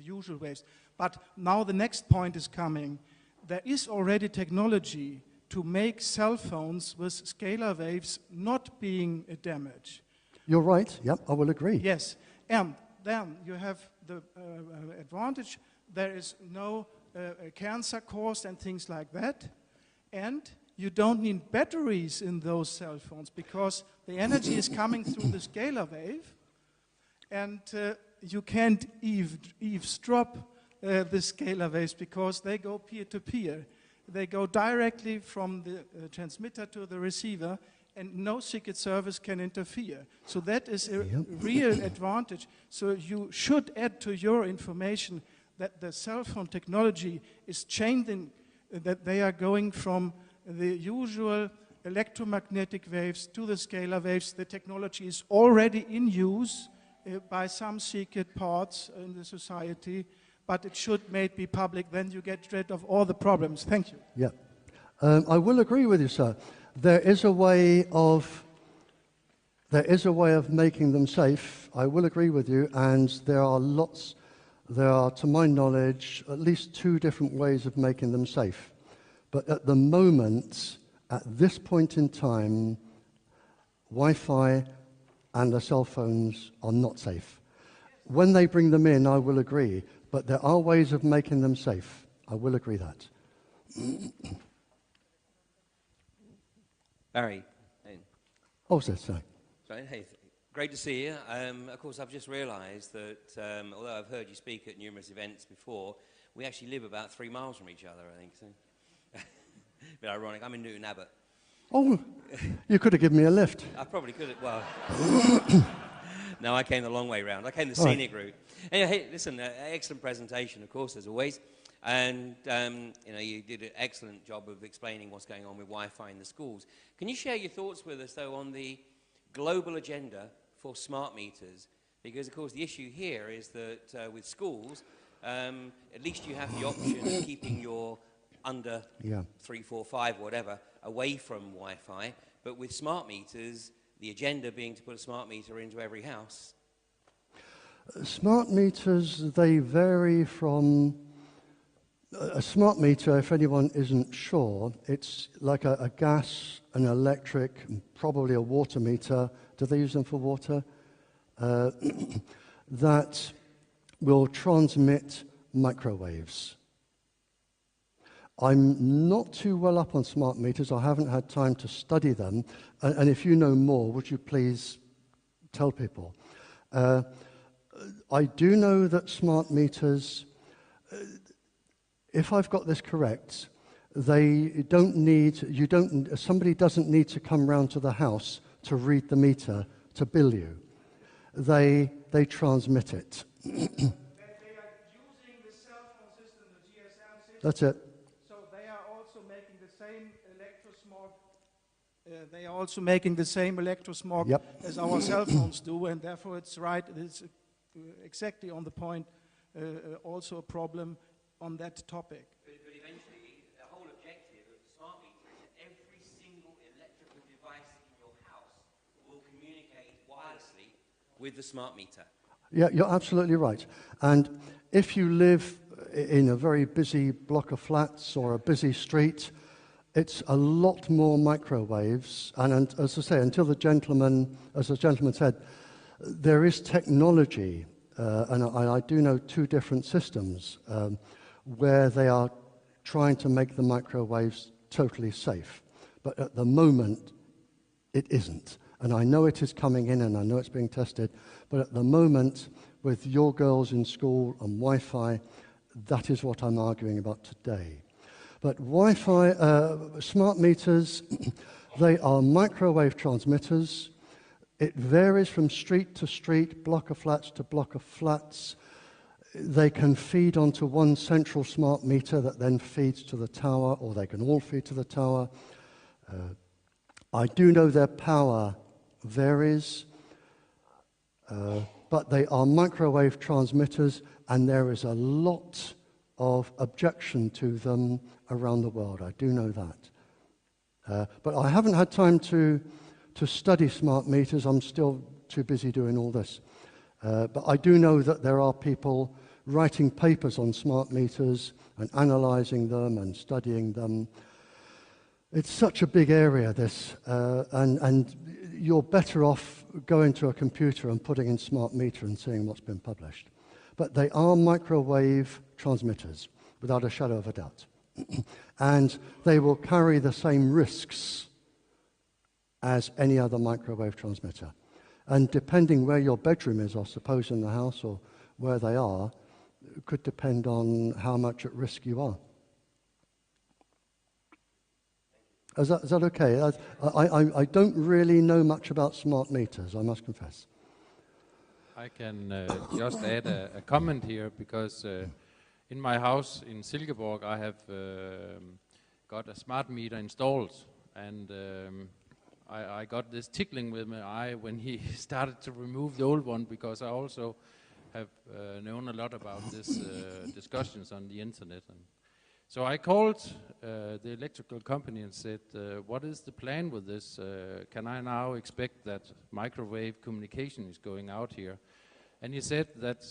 C: usual waves. But now the next point is coming. There is already technology to make cell phones with scalar waves not being a damage.
A: You're right. Yep, I will agree.
C: Yes, and then you have the advantage. There is no cancer caused and things like that. And you don't need batteries in those cell phones because the energy is coming through the scalar wave, and you can't eavesdrop the scalar waves because they go peer-to-peer. They go directly from the transmitter to the receiver, and no Secret Service can interfere. So that is a real advantage. So you should add to your information that the cell phone technology is changing, that they are going from the usual electromagnetic waves to the scalar waves. The technology is already in use by some secret parts in the society, but it should be public. Then you get rid of all the problems. Thank you.
A: Yeah. I will agree with you, sir. There is a way of making them safe. I will agree with you, and there are, to my knowledge, at least 2 different ways of making them safe. But at the moment, at this point in time, Wi-Fi and the cell phones are not safe. When they bring them in, I will agree, but there are ways of making them safe. I will agree that.
D: Barry. Hey.
A: Oh, sorry.
D: Sorry, hey, great to see you. Of course, I've just realised that although I've heard you speak at numerous events before, we actually live about 3 miles from each other, I think. So. Bit ironic. I'm in Newton Abbot.
A: Oh, you could have given me a lift.
D: I probably could have. Well, no, I came the long way round. I came the scenic route. Anyway, hey, listen, excellent presentation, of course, as always. And you did an excellent job of explaining what's going on with Wi-Fi in the schools. Can you share your thoughts with us, though, on the global agenda for smart meters? Because, of course, the issue here is that with schools, at least you have the option of keeping your under 3, 4, 5, whatever, away from Wi-Fi. But with smart meters, the agenda being to put a smart meter into every house.
A: Smart meters, they vary from... A smart meter, if anyone isn't sure, it's like a gas, an electric, probably a water meter. Do they use them for water? That will transmit microwaves. I'm not too well up on smart meters. I haven't had time to study them. And if you know more, would you please tell people? I do know that smart meters, if I've got this correct, somebody doesn't need to come round to the house to read the meter to bill you. They transmit it.
C: They are using the cell phone system, the GSM system.
A: That's it.
C: So they are also making the same electrosmog. They are also making the same electrosmog as our cell phones do, and therefore it's right. It's exactly on the point. Also a problem on that topic.
D: But eventually, the whole objective of the smart meter is that every single electrical device in your house will communicate wirelessly with the smart meter.
A: Yeah, you're absolutely right. And if you live in a very busy block of flats or a busy street, it's a lot more microwaves. And as I say, until the gentleman said, there is technology, and I do know 2 different systems where they are trying to make the microwaves totally safe. But at the moment, it isn't. And I know it is coming in and I know it's being tested, but at the moment, with your girls in school and Wi-Fi, that is what I'm arguing about today. But Wi-Fi, smart meters, they are microwave transmitters. It varies from street to street, block of flats to block of flats. They can feed onto one central smart meter that then feeds to the tower, or they can all feed to the tower. I do know their power varies, but they are microwave transmitters, and there is a lot of objection to them around the world. I do know that. But I haven't had time to study smart meters. I'm still too busy doing all this. But I do know that there are people writing papers on smart meters and analyzing them and studying them. It's such a big area, this, and you're better off going to a computer and putting in smart meter and seeing what's been published. But they are microwave transmitters, without a shadow of a doubt. And they will carry the same risks as any other microwave transmitter. And depending where your bedroom is, I suppose, in the house, or where they are, could depend on how much at risk you are. Is that okay? I don't really know much about smart meters, I must confess.
E: I can just add a comment here, because in my house in Silkeborg I have got a smart meter installed, and I got this tickling with my eye when he started to remove the old one, because I also have known a lot about this discussions on the internet. And so I called the electrical company and said, what is the plan with this? Can I now expect that microwave communication is going out here? And he said that,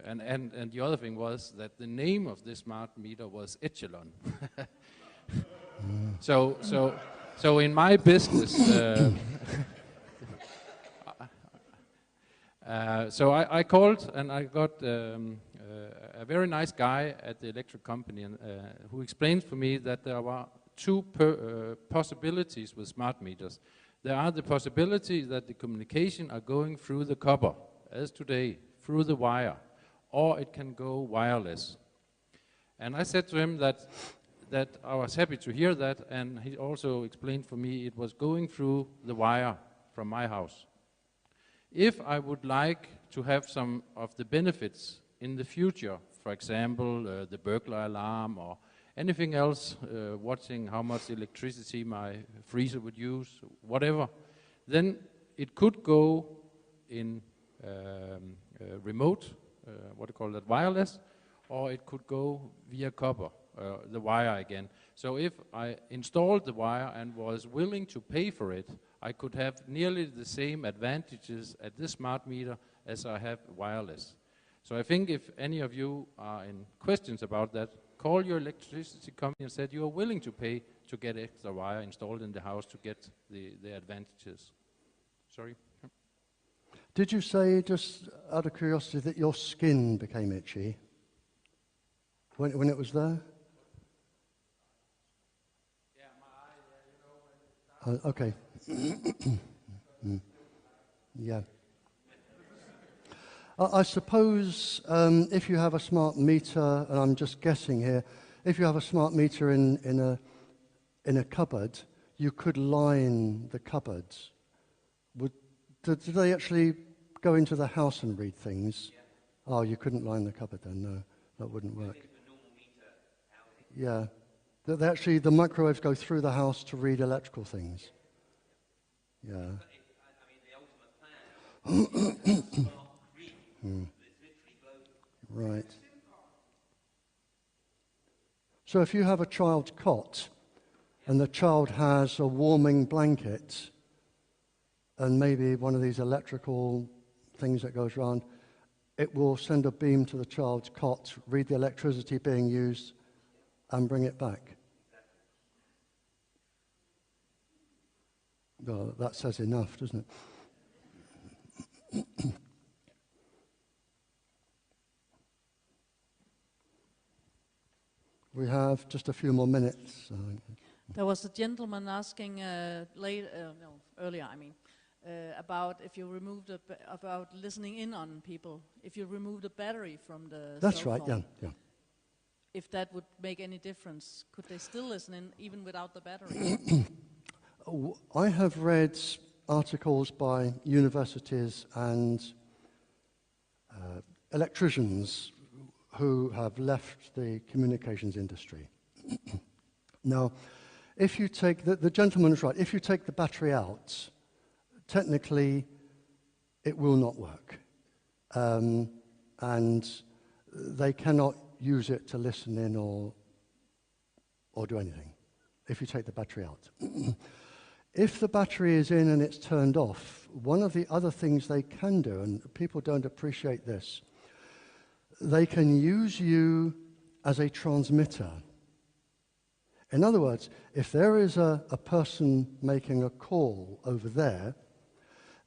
E: and the other thing was that the name of this smart meter was Echelon. So in my business, so I called and I got a very nice guy at the electric company who explained for me that there are two possibilities with smart meters. There are the possibility that the communication are going through the copper, as today, through the wire, or it can go wireless. And I said to him that I was happy to hear that, and he also explained for me it was going through the wire from my house. If I would like to have some of the benefits in the future, for example, the burglar alarm or anything else, watching how much electricity my freezer would use, whatever, then it could go in remote, what do you call that, wireless, or it could go via copper, the wire again. So if I installed the wire and was willing to pay for it, I could have nearly the same advantages at this smart meter as I have wireless. So I think if any of you are in questions about that, call your electricity company and say you are willing to pay to get extra wire installed in the house to get the advantages. Sorry?
A: Did you say, just out of curiosity, that your skin became itchy when it was there?
E: Yeah, my eye, you know, when
A: Okay. Yeah. I suppose if you have a smart meter, and I'm just guessing here, if you have a smart meter in a cupboard, you could line the cupboards. Do they actually go into the house and read things? Yeah. Oh, you couldn't line the cupboard then, no. That wouldn't work. Yeah. The microwaves go through the house to read electrical things. Yeah.
D: But I mean, the ultimate plan is smart grid. It's literally global.
A: Right. So if you have a child's cot and the child has a warming blanket and maybe one of these electrical things that goes around, it will send a beam to the child's cot, read the electricity being used, and bring it back. Well, that says enough, doesn't it? We have just a few more minutes.
F: There was a gentleman asking earlier, about if you remove about listening in on people. If you remove the battery from the
A: That's
F: cell
A: right,
F: phone,
A: yeah.
F: if that would make any difference, could they still listen in even without the battery?
A: I have read articles by universities and electricians who have left the communications industry. Now, if you take, the gentleman's right, if you take the battery out, technically it will not work. And they cannot use it to listen in or do anything, if you take the battery out. If the battery is in and it's turned off, one of the other things they can do, and people don't appreciate this, they can use you as a transmitter. In other words, if there is a person making a call over there,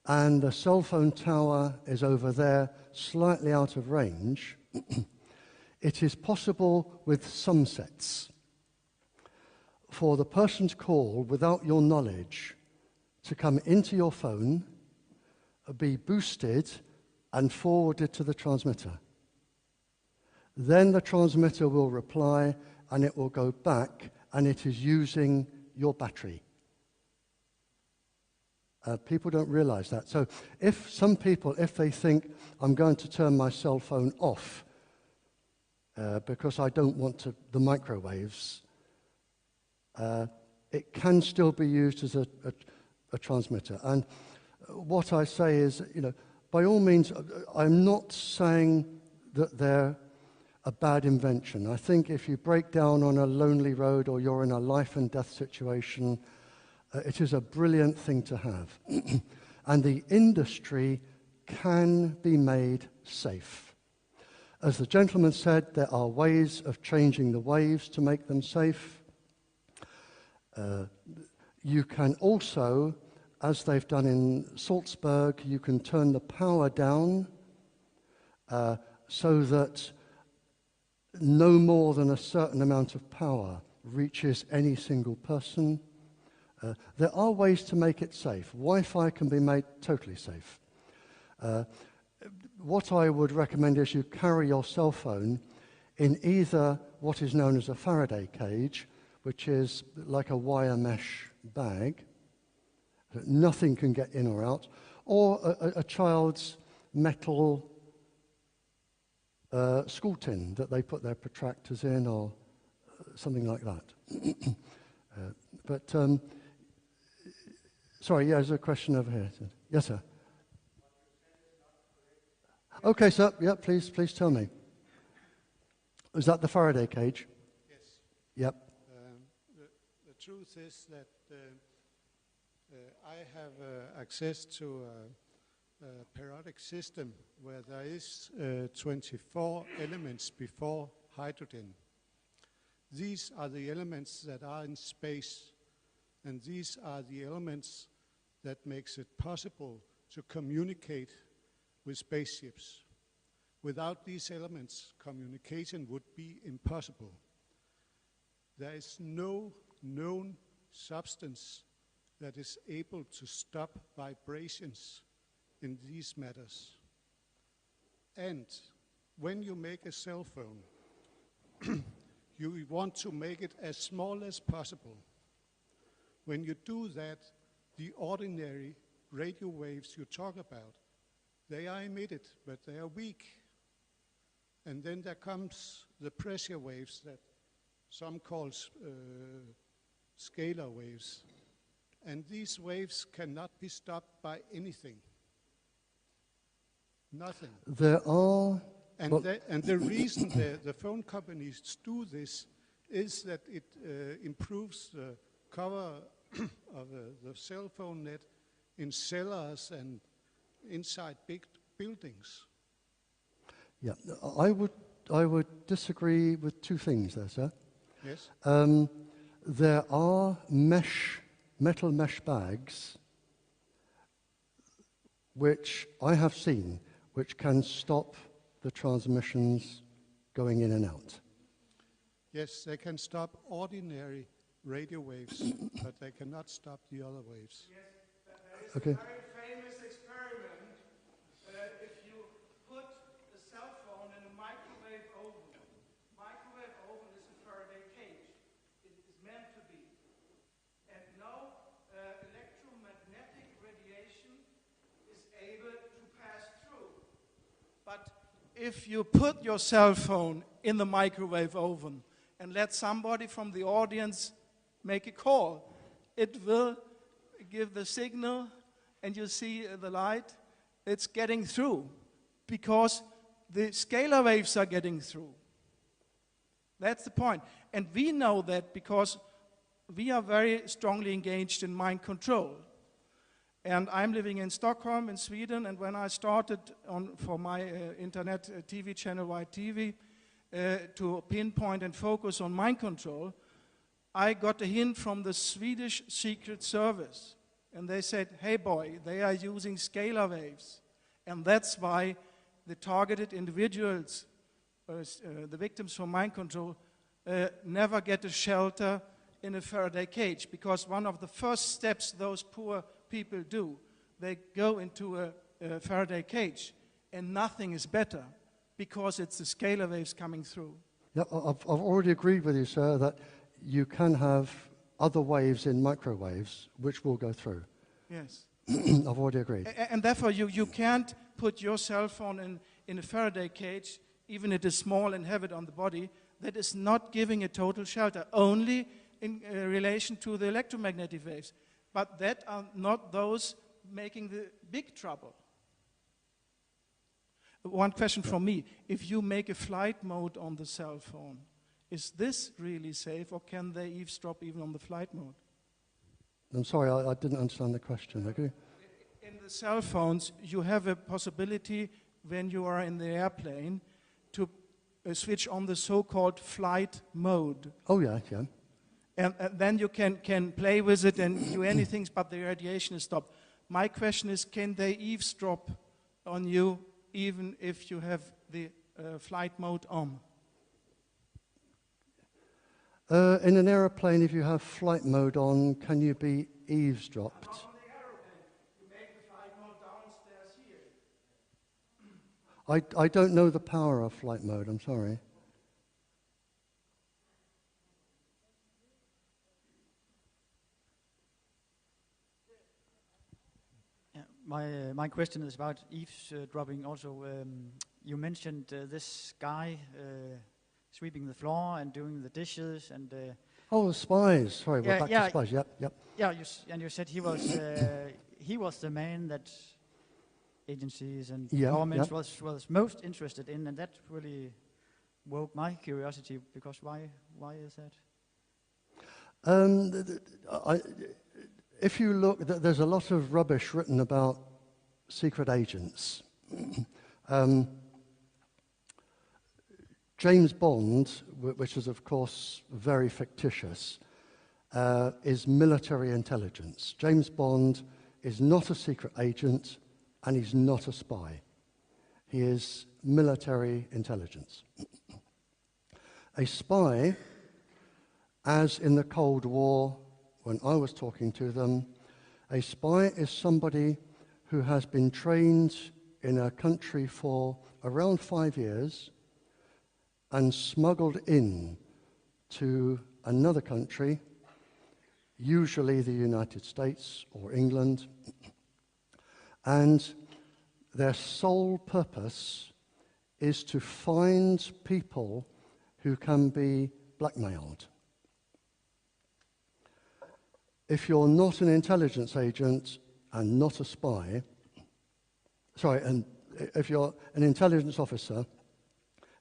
A: and the cell phone tower is over there, slightly out of range, it is possible with some sets for the person's call, without your knowledge, to come into your phone, be boosted, and forwarded to the transmitter. Then the transmitter will reply, and it will go back, and it is using your battery. People don't realize that. So if some people, if they think, I'm going to turn my cell phone off because I don't want the microwaves, it can still be used as a transmitter. And what I say is, by all means, I'm not saying that they're a bad invention. I think if you break down on a lonely road or you're in a life and death situation, it is a brilliant thing to have. And the industry can be made safe. As the gentleman said, there are ways of changing the waves to make them safe. You can also, as they've done in Salzburg, you can turn the power down so that no more than a certain amount of power reaches any single person. There are ways to make it safe. Wi-Fi can be made totally safe. What I would recommend is you carry your cell phone in either what is known as a Faraday cage, which is like a wire mesh bag, that nothing can get in or out, or a child's metal school tin that they put their protractors in, or something like that. Sorry, yeah, there's a question over here. Yes, sir. Okay, sir. Yeah, please tell me. Is that the Faraday cage?
G: Yes.
A: Yep.
G: The truth is that I have access to a periodic system where there is 24 elements before hydrogen. These are the elements that are in space, and these are the elements that makes it possible to communicate with spaceships. Without these elements, communication would be impossible. There is no known substance that is able to stop vibrations in these matters. And when you make a cell phone, you want to make it as small as possible. When you do that, the ordinary radio waves you talk about, they are emitted, but they are weak. And then there comes the pressure waves that some call scalar waves. And these waves cannot be stopped by anything. Nothing.
A: There are...
G: And the reason the phone companies do this is that it improves the cover of the cell phone net in cellars and inside big buildings.
A: Yeah, I would disagree with two things there, sir.
G: Yes.
A: There are metal mesh bags which I have seen, which can stop the transmissions going in and out.
G: Yes, they can stop ordinary radio waves, but they cannot stop the other waves.
C: Yes, there is
A: Okay.
C: a very famous experiment. If you put a cell phone in a microwave oven, microwave oven is a Faraday cage. It is meant to be. And no electromagnetic radiation is able to pass through. But if you put your cell phone in the microwave oven and let somebody from the audience make a call, it will give the signal, and you see the light, it's getting through because the scalar waves are getting through. That's the point. And we know that because we are very strongly engaged in mind control. And I'm living in Stockholm, in Sweden, and when I started for my internet TV channel, White TV, to pinpoint and focus on mind control, I got a hint from the Swedish Secret Service. And they said, hey boy, they are using scalar waves. And that's why the targeted individuals, the victims from mind control, never get a shelter in a Faraday cage. Because one of the first steps those poor people do, they go into a Faraday cage, and nothing is better because it's the scalar waves coming through.
A: Yeah, I've already agreed with you, sir, that you can have other waves in microwaves which will go through.
C: Yes.
A: I've already agreed.
C: And therefore, you can't put your cell phone in a Faraday cage, even if it is small and have it on the body. That is not giving a total shelter, only in relation to the electromagnetic waves. But that are not those making the big trouble. One question from me. If you make a flight mode on the cell phone, is this really safe, or can they eavesdrop even on the flight mode?
A: I'm sorry, I didn't understand the question. Okay.
C: In the cell phones, you have a possibility when you are in the airplane to switch on the so-called flight mode.
A: Oh, yeah, yeah.
C: And then you can play with it and do anything, but the radiation is stopped. My question is, can they eavesdrop on you even if you have the flight mode on?
A: In an aeroplane, if you have flight mode on, can you be eavesdropped?
C: Not on the aeroplane. You make the flight mode downstairs here.
A: I don't know the power of flight mode, I'm sorry.
H: My question is about eavesdropping also. You mentioned this guy sweeping the floor and doing the dishes and...
A: Oh, the spies. Sorry, we're back to spies. Yep.
H: Yeah, and you said he was the man that agencies and governments was most interested in, and that really woke my curiosity, because why is that?
A: If you look, there's a lot of rubbish written about secret agents. James Bond, which is of course very fictitious, is military intelligence. James Bond is not a secret agent, and he's not a spy. He is military intelligence. A spy, as in the Cold War, when I was talking to them, a spy is somebody who has been trained in a country for around 5 years and smuggled in to another country, usually the United States or England, and their sole purpose is to find people who can be blackmailed. If you're not an intelligence agent and not a spy, and if you're an intelligence officer,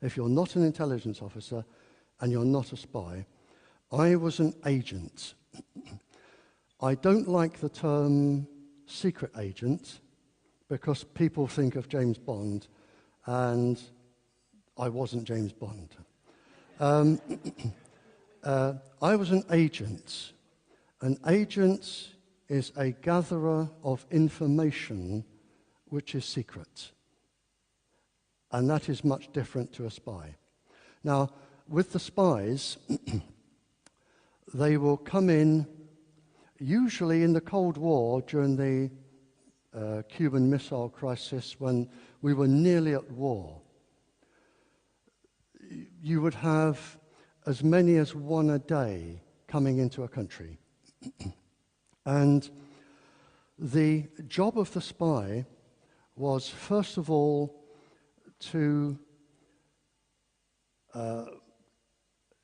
A: if you're not an intelligence officer and you're not a spy, I was an agent. I don't like the term secret agent because people think of James Bond, and I wasn't James Bond. I was an agent. An agent is a gatherer of information which is secret. And that is much different to a spy. Now, with the spies, they will come in, usually in the Cold War during the Cuban Missile Crisis, when we were nearly at war. You would have as many as one a day coming into a country. And the job of the spy was, first of all, to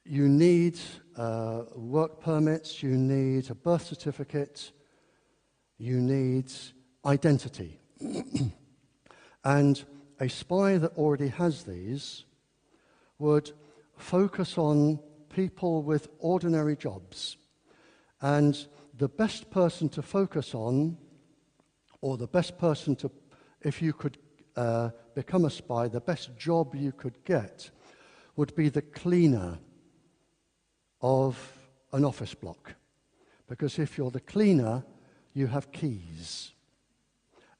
A: you need work permits, you need a birth certificate, you need identity. And a spy that already has these would focus on people with ordinary jobs. And the best person to focus on, or the best person to, if you could become a spy, the best job you could get would be the cleaner of an office block. Because if you're the cleaner, you have keys.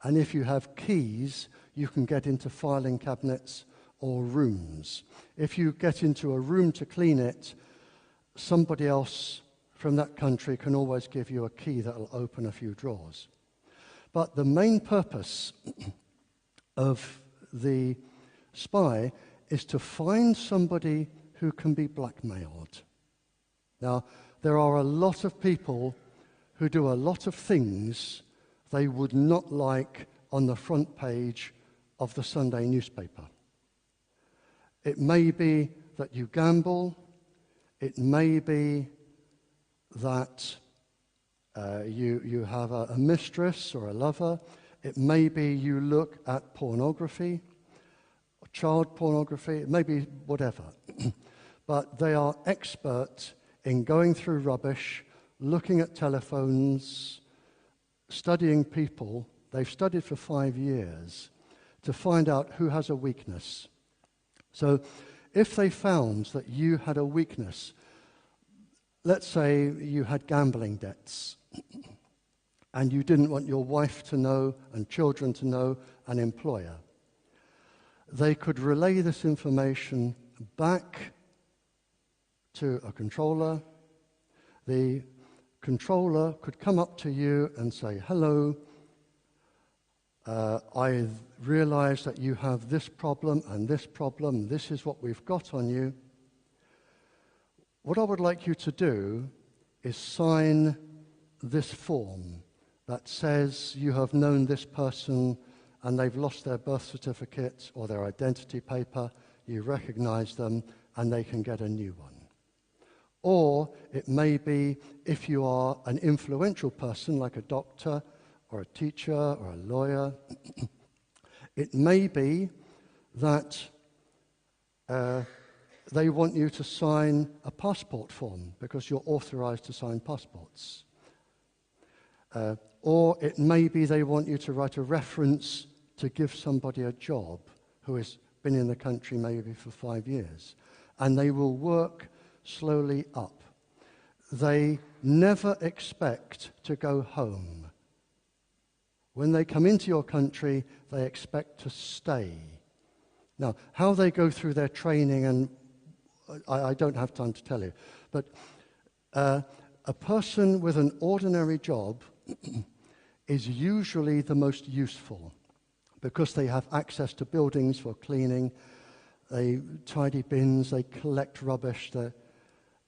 A: And if you have keys, you can get into filing cabinets or rooms. If you get into a room to clean it, somebody else from that country can always give you a key that will open a few drawers. But the main purpose of the spy is to find somebody who can be blackmailed. Now, there are a lot of people who do a lot of things they would not like on the front page of the Sunday newspaper. It may be that you gamble. It may be that you have a mistress or a lover. It may be you look at pornography, or child pornography. It may be whatever. But they are expert in going through rubbish, looking at telephones, studying people. They've studied for 5 years to find out who has a weakness. So if they found that you had a weakness, let's say you had gambling debts, and you didn't want your wife to know, and children to know, an employer, they could relay this information back to a controller. The controller could come up to you and say, hello, I realize that you have this problem, this is what we've got on you. What I would like you to do is sign this form that says you have known this person and they've lost their birth certificate or their identity paper, you recognize them, and they can get a new one. Or it may be, if you are an influential person like a doctor or a teacher or a lawyer, it may be that they want you to sign a passport form because you're authorized to sign passports. Or it may be they want you to write a reference to give somebody a job who has been in the country maybe for 5 years. And they will work slowly up. They never expect to go home. When they come into your country, they expect to stay. Now, how they go through their training, and I don't have time to tell you, but a person with an ordinary job is usually the most useful because they have access to buildings for cleaning, they tidy bins, they collect rubbish,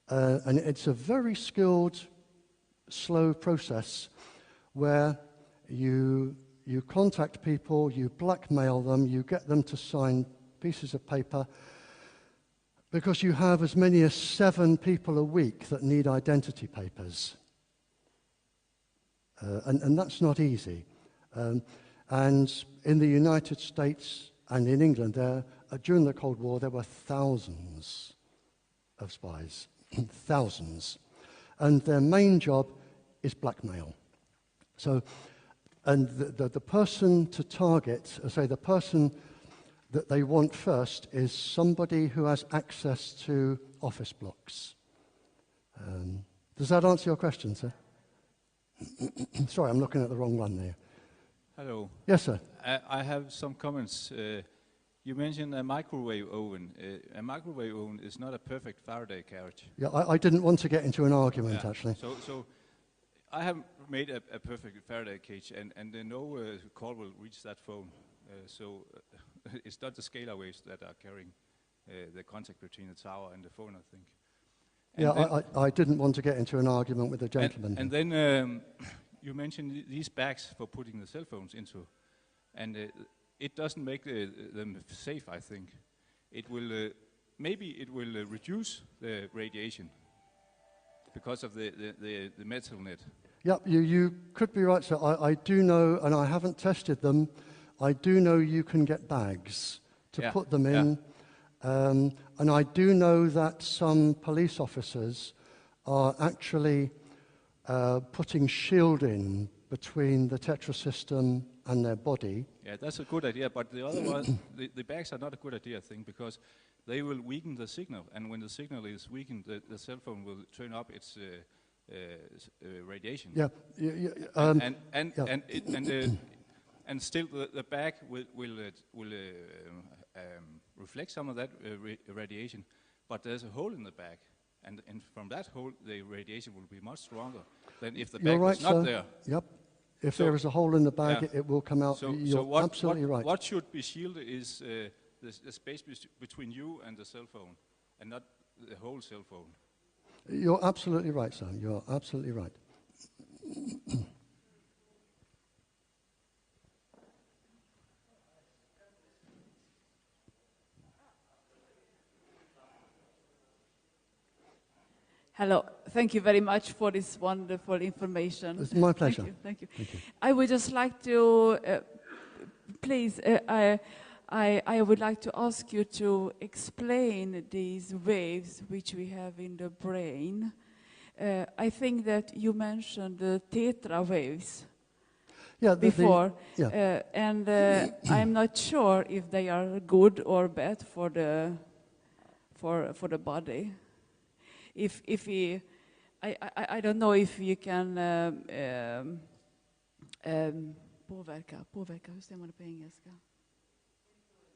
A: and it's a very skilled, slow process where you contact people, you blackmail them, you get them to sign pieces of paper because you have as many as 7 people a week that need identity papers. And that's not easy. And in the United States and in England, during the Cold War, there were thousands of spies, thousands. And their main job is blackmail. So, and the person to target, say the person that they want first is somebody who has access to office blocks. Does that answer your question, sir? Sorry, I'm looking at the wrong one there.
I: Hello.
A: Yes, sir.
I: I have some comments. You mentioned a microwave oven. A microwave oven is not a perfect Faraday cage.
A: Yeah, I didn't want to get into an argument, actually.
I: So I have made a perfect Faraday cage, and no call will reach that phone. It's not the scalar waves that are carrying the contact between the tower and the phone, I think. And
A: I didn't want to get into an argument with the gentleman.
I: And then you mentioned these bags for putting the cell phones into, and it doesn't make them safe, I think. It will, maybe it will reduce the radiation because of the metal net.
A: Yep, you could be right, sir. I do know, and I haven't tested them, I do know you can get bags to put them in. And I do know that some police officers are actually putting shielding between the Tetra system and their body.
I: Yeah, that's a good idea, but the other one, the bags are not a good idea, I think, because they will weaken the signal, and when the signal is weakened, the cell phone will turn up its radiation.
A: Yeah.
I: And still the bag will reflect some of that radiation, but there's a hole in the bag, and from that hole the radiation will be much stronger than if the bag was not there.
A: Yep. If there is a hole in the bag, it will come out. You're absolutely right.
I: What should be shielded is the space between you and the cell phone, and not the whole cell phone.
A: You're absolutely right, sir. You're absolutely right.
J: Hello. Thank you very much for this wonderful information.
A: It's my pleasure.
J: Thank you.
A: Thank you.
J: I would just like to, please, I would like to ask you to explain these waves which we have in the brain. I think that you mentioned the theta waves before, and I'm not sure if they are good or bad for the body. If we, I don't know if you can påverka, hur säger man det på engelska?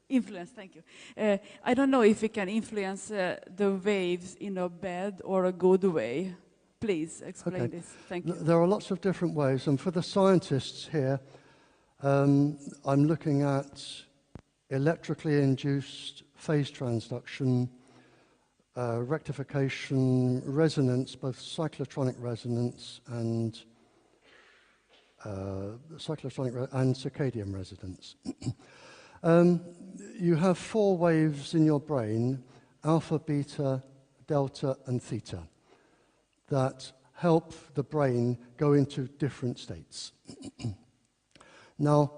J: Influence, thank you. I don't know if we can influence the waves in a bad or a good way. Please explain this. Thank you.
A: There are lots of different ways, and for the scientists here, I'm looking at electrically induced phase transduction, rectification, resonance, both cyclotronic resonance and circadian resonance. You have 4 waves in your brain, alpha, beta, delta, and theta, that help the brain go into different states. Now,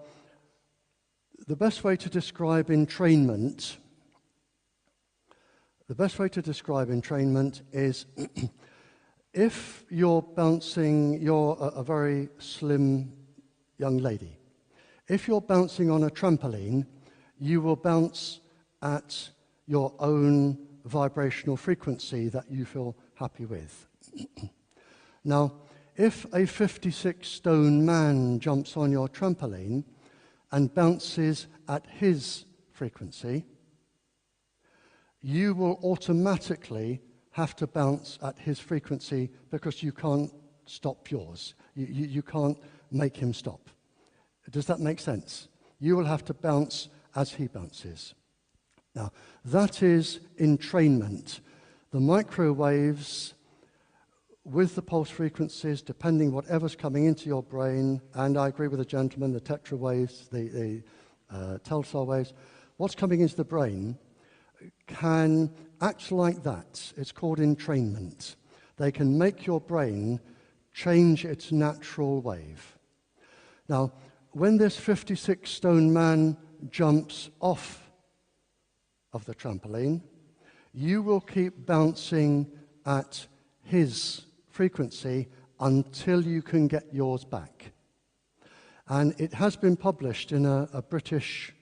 A: the best way to describe entrainment is if you're bouncing, you're a very slim young lady. If you're bouncing on a trampoline, you will bounce at your own vibrational frequency that you feel happy with. Now, if a 56-stone man jumps on your trampoline and bounces at his frequency, you will automatically have to bounce at his frequency because you can't stop yours. You can't make him stop. Does that make sense? You will have to bounce as he bounces. Now, that is entrainment. The microwaves with the pulse frequencies, depending whatever's coming into your brain, and I agree with the gentleman, the tetra waves, the telstar waves, what's coming into the brain can act like that. It's called entrainment. They can make your brain change its natural wave. Now, when this 56-stone man jumps off of the trampoline, you will keep bouncing at his frequency until you can get yours back. And it has been published in a British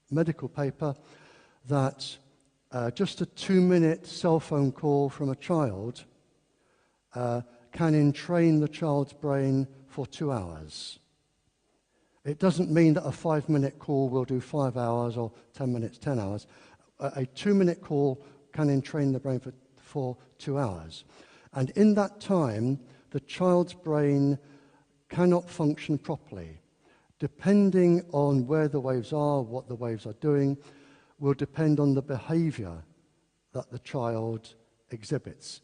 A: medical paper that just a 2-minute cell phone call from a child can entrain the child's brain for 2 hours. It doesn't mean that a 5-minute call will do 5 hours or 10 minutes, 10 hours. A 2-minute call can entrain the brain for 2 hours. And in that time, the child's brain cannot function properly. Depending on where the waves are, what the waves are doing, will depend on the behavior that the child exhibits.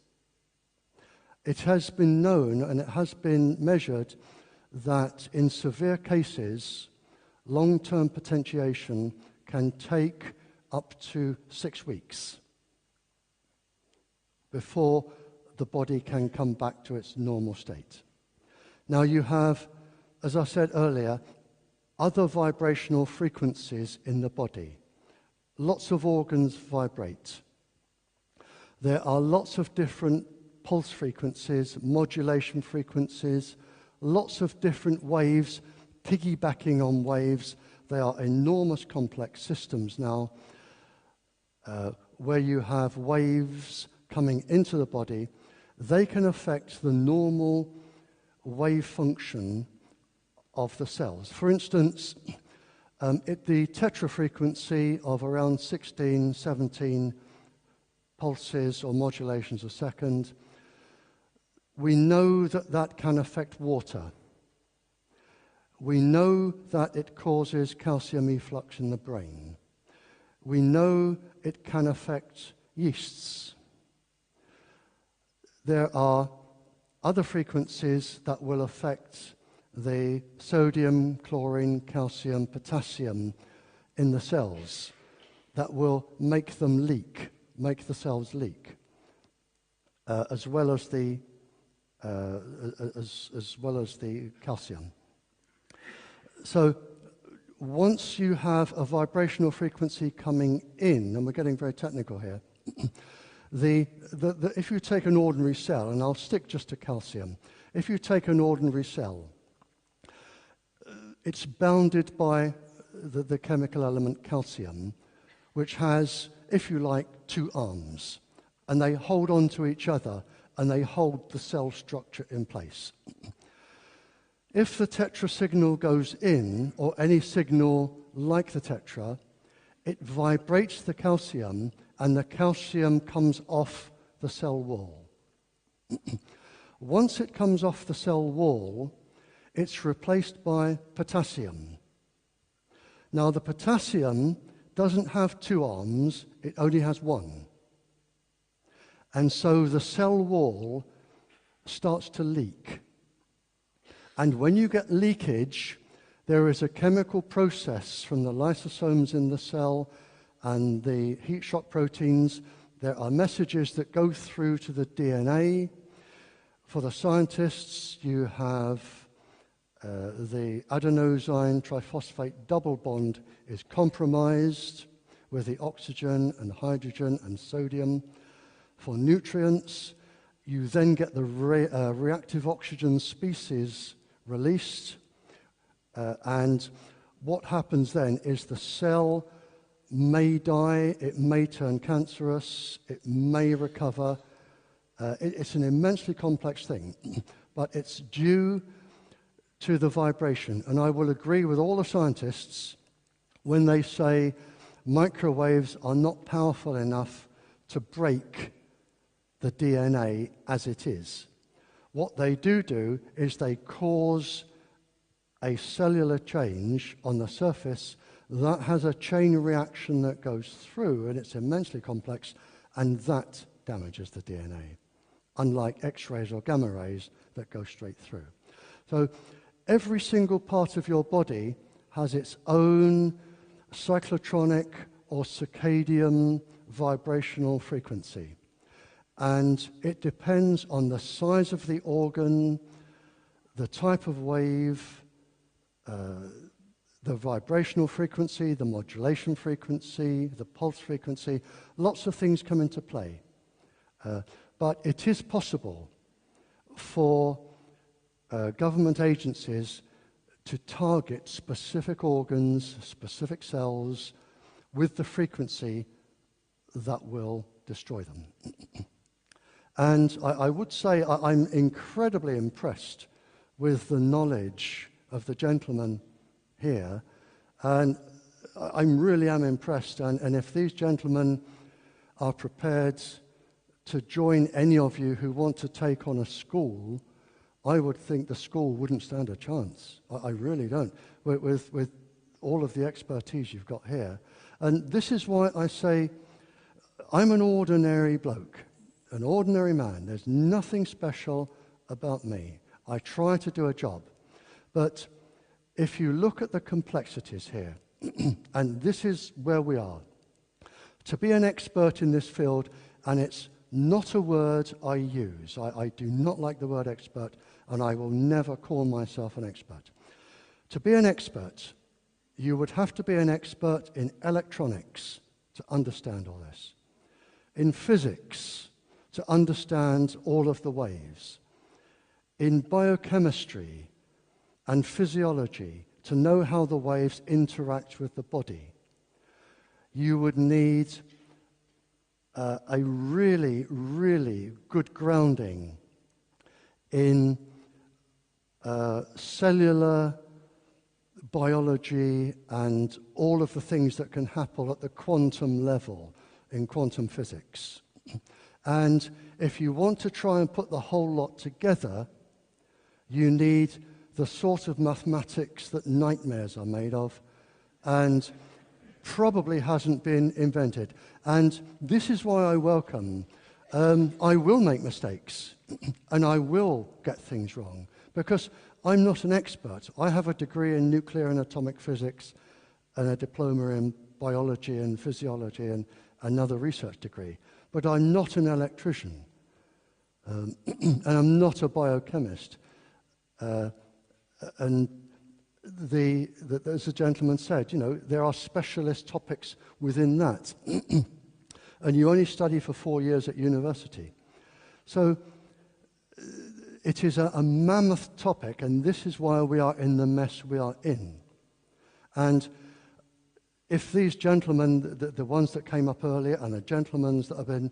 A: It has been known and it has been measured that in severe cases, long-term potentiation can take up to 6 weeks before the body can come back to its normal state. Now you have, as I said earlier, other vibrational frequencies in the body. Lots of organs vibrate. There are lots of different pulse frequencies, modulation frequencies, lots of different waves, piggybacking on waves. They are enormous complex systems now, where you have waves coming into the body. They can affect the normal wave function of the cells. For instance, the tetrafrequency of around 16, 17 pulses or modulations a second, we know that that can affect water. We know that it causes calcium efflux in the brain. We know it can affect yeasts. There are other frequencies that will affect the sodium, chlorine, calcium, potassium in the cells that will make them leak, make the cells leak, as well as the calcium. So once you have a vibrational frequency coming in, and we're getting very technical here, if you take an ordinary cell, and I'll stick just to calcium, if you take an ordinary cell, it's bounded by the chemical element calcium, which has, if you like, 2 arms, and they hold on to each other, and they hold the cell structure in place. If the tetra signal goes in, or any signal like the tetra, it vibrates the calcium, and the calcium comes off the cell wall. Once it comes off the cell wall, it's replaced by potassium. Now, the potassium doesn't have 2 arms, it only has 1. And so the cell wall starts to leak. And when you get leakage, there is a chemical process from the lysosomes in the cell and the heat shock proteins. There are messages that go through to the DNA. For the scientists, you have the adenosine triphosphate double bond is compromised with the oxygen and hydrogen and sodium. For nutrients, you then get the reactive oxygen species released, and what happens then is the cell may die, it may turn cancerous, it may recover. It's an immensely complex thing, but it's due to the vibration. And I will agree with all the scientists when they say microwaves are not powerful enough to break the DNA as it is. What they do is they cause a cellular change on the surface that has a chain reaction that goes through, and it's immensely complex, and that damages the DNA, unlike X-rays or gamma rays that go straight through. So every single part of your body has its own cyclotronic or circadian vibrational frequency. And it depends on the size of the organ, the type of wave, the vibrational frequency, the modulation frequency, the pulse frequency. Lots of things come into play. But it is possible for government agencies to target specific organs, specific cells, with the frequency that will destroy them. And I would say I'm incredibly impressed with the knowledge of the gentleman here, and I really am impressed. And if these gentlemen are prepared to join any of you who want to take on a school, I would think the school wouldn't stand a chance. I really don't, with all of the expertise you've got here. And this is why I say I'm an ordinary bloke, an ordinary man. There's nothing special about me. I try to do a job. But if you look at the complexities here, and this is where we are, to be an expert in this field, and it's not a word I use. I do not like the word expert, and I will never call myself an expert. To be an expert, you would have to be an expert in electronics to understand all this, in physics to understand all of the waves, in biochemistry and physiology to know how the waves interact with the body. You would need a really, really good grounding in cellular biology and all of the things that can happen at the quantum level in quantum physics. And if you want to try and put the whole lot together, you need the sort of mathematics that nightmares are made of and probably hasn't been invented. And this is why I welcome. I will make mistakes and I will get things wrong because I'm not an expert. I have a degree in nuclear and atomic physics and a diploma in biology and physiology and another research degree. But I'm not an electrician. And I'm not a biochemist. And as the gentleman said, you know, there are specialist topics within that. And you only study for 4 years at university. So it is a mammoth topic, and this is why we are in the mess we are in. And if these gentlemen, the ones that came up earlier, and the gentlemen that have been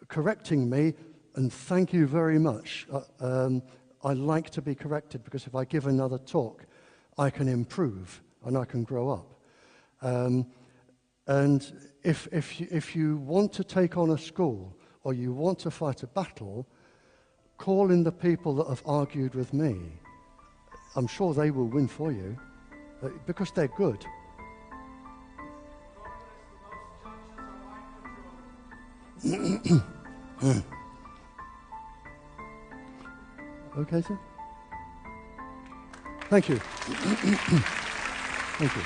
A: correcting me, and thank you very much, I like to be corrected because if I give another talk, I can improve and I can grow up. And if you want to take on a school or you want to fight a battle, call in the people that have argued with me. I'm sure they will win for you because they're good. Okay, sir? Thank you. Thank you.